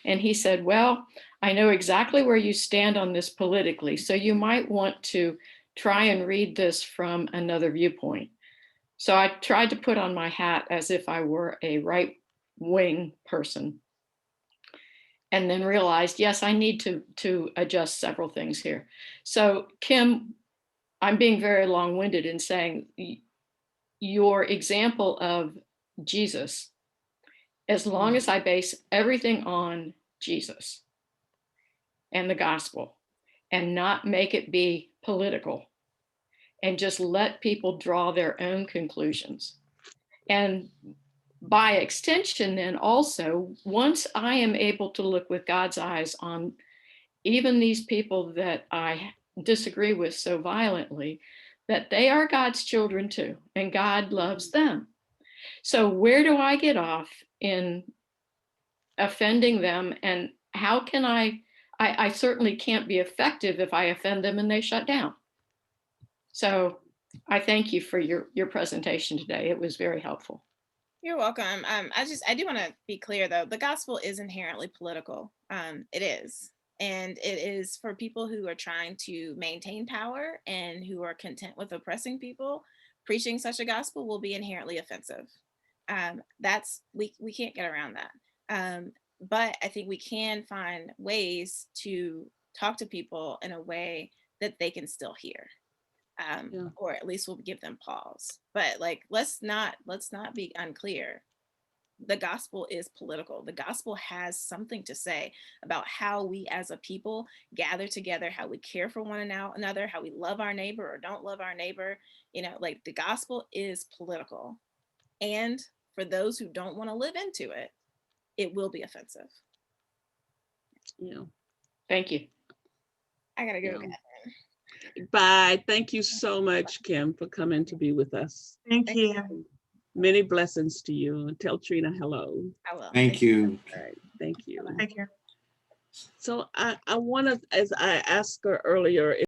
And he said, well, I know exactly where you stand on this politically, so you might want to try and read this from another viewpoint. So I tried to put on my hat as if I were a right-wing person, and then realized, yes, I need to adjust several things here. So Kim, I'm being very long-winded in saying your example of Jesus, as long as I base everything on Jesus and the gospel and not make it be political and just let people draw their own conclusions. And by extension, then also, once I am able to look with God's eyes on even these people that I disagree with so violently, that they are God's children too, and God loves them. So where do I get off in offending them, and how can I certainly can't be effective if I offend them and they shut down. So I thank you for your presentation today. It was very helpful. You're welcome. I do want to be clear though, the gospel is inherently political. It is. And it is for people who are trying to maintain power and who are content with oppressing people. Preaching such a gospel will be inherently offensive. We can't get around that. But I think we can find ways to talk to people in a way that they can still hear. Or at least we'll give them pause. But like, let's not be unclear. The gospel is political. The gospel has something to say about how we as a people gather together, how we care for one another, how we love our neighbor or don't love our neighbor. You know, like the gospel is political. And for those who don't want to live into it, it will be offensive. Yeah. Thank you. I gotta go. Bye. Thank you so much, Kim, for coming to be with us. Thank you. Many blessings to you. And tell Trina hello. I will. Thank you. All right. Thank you. Take care. So I want to, as I asked her earlier,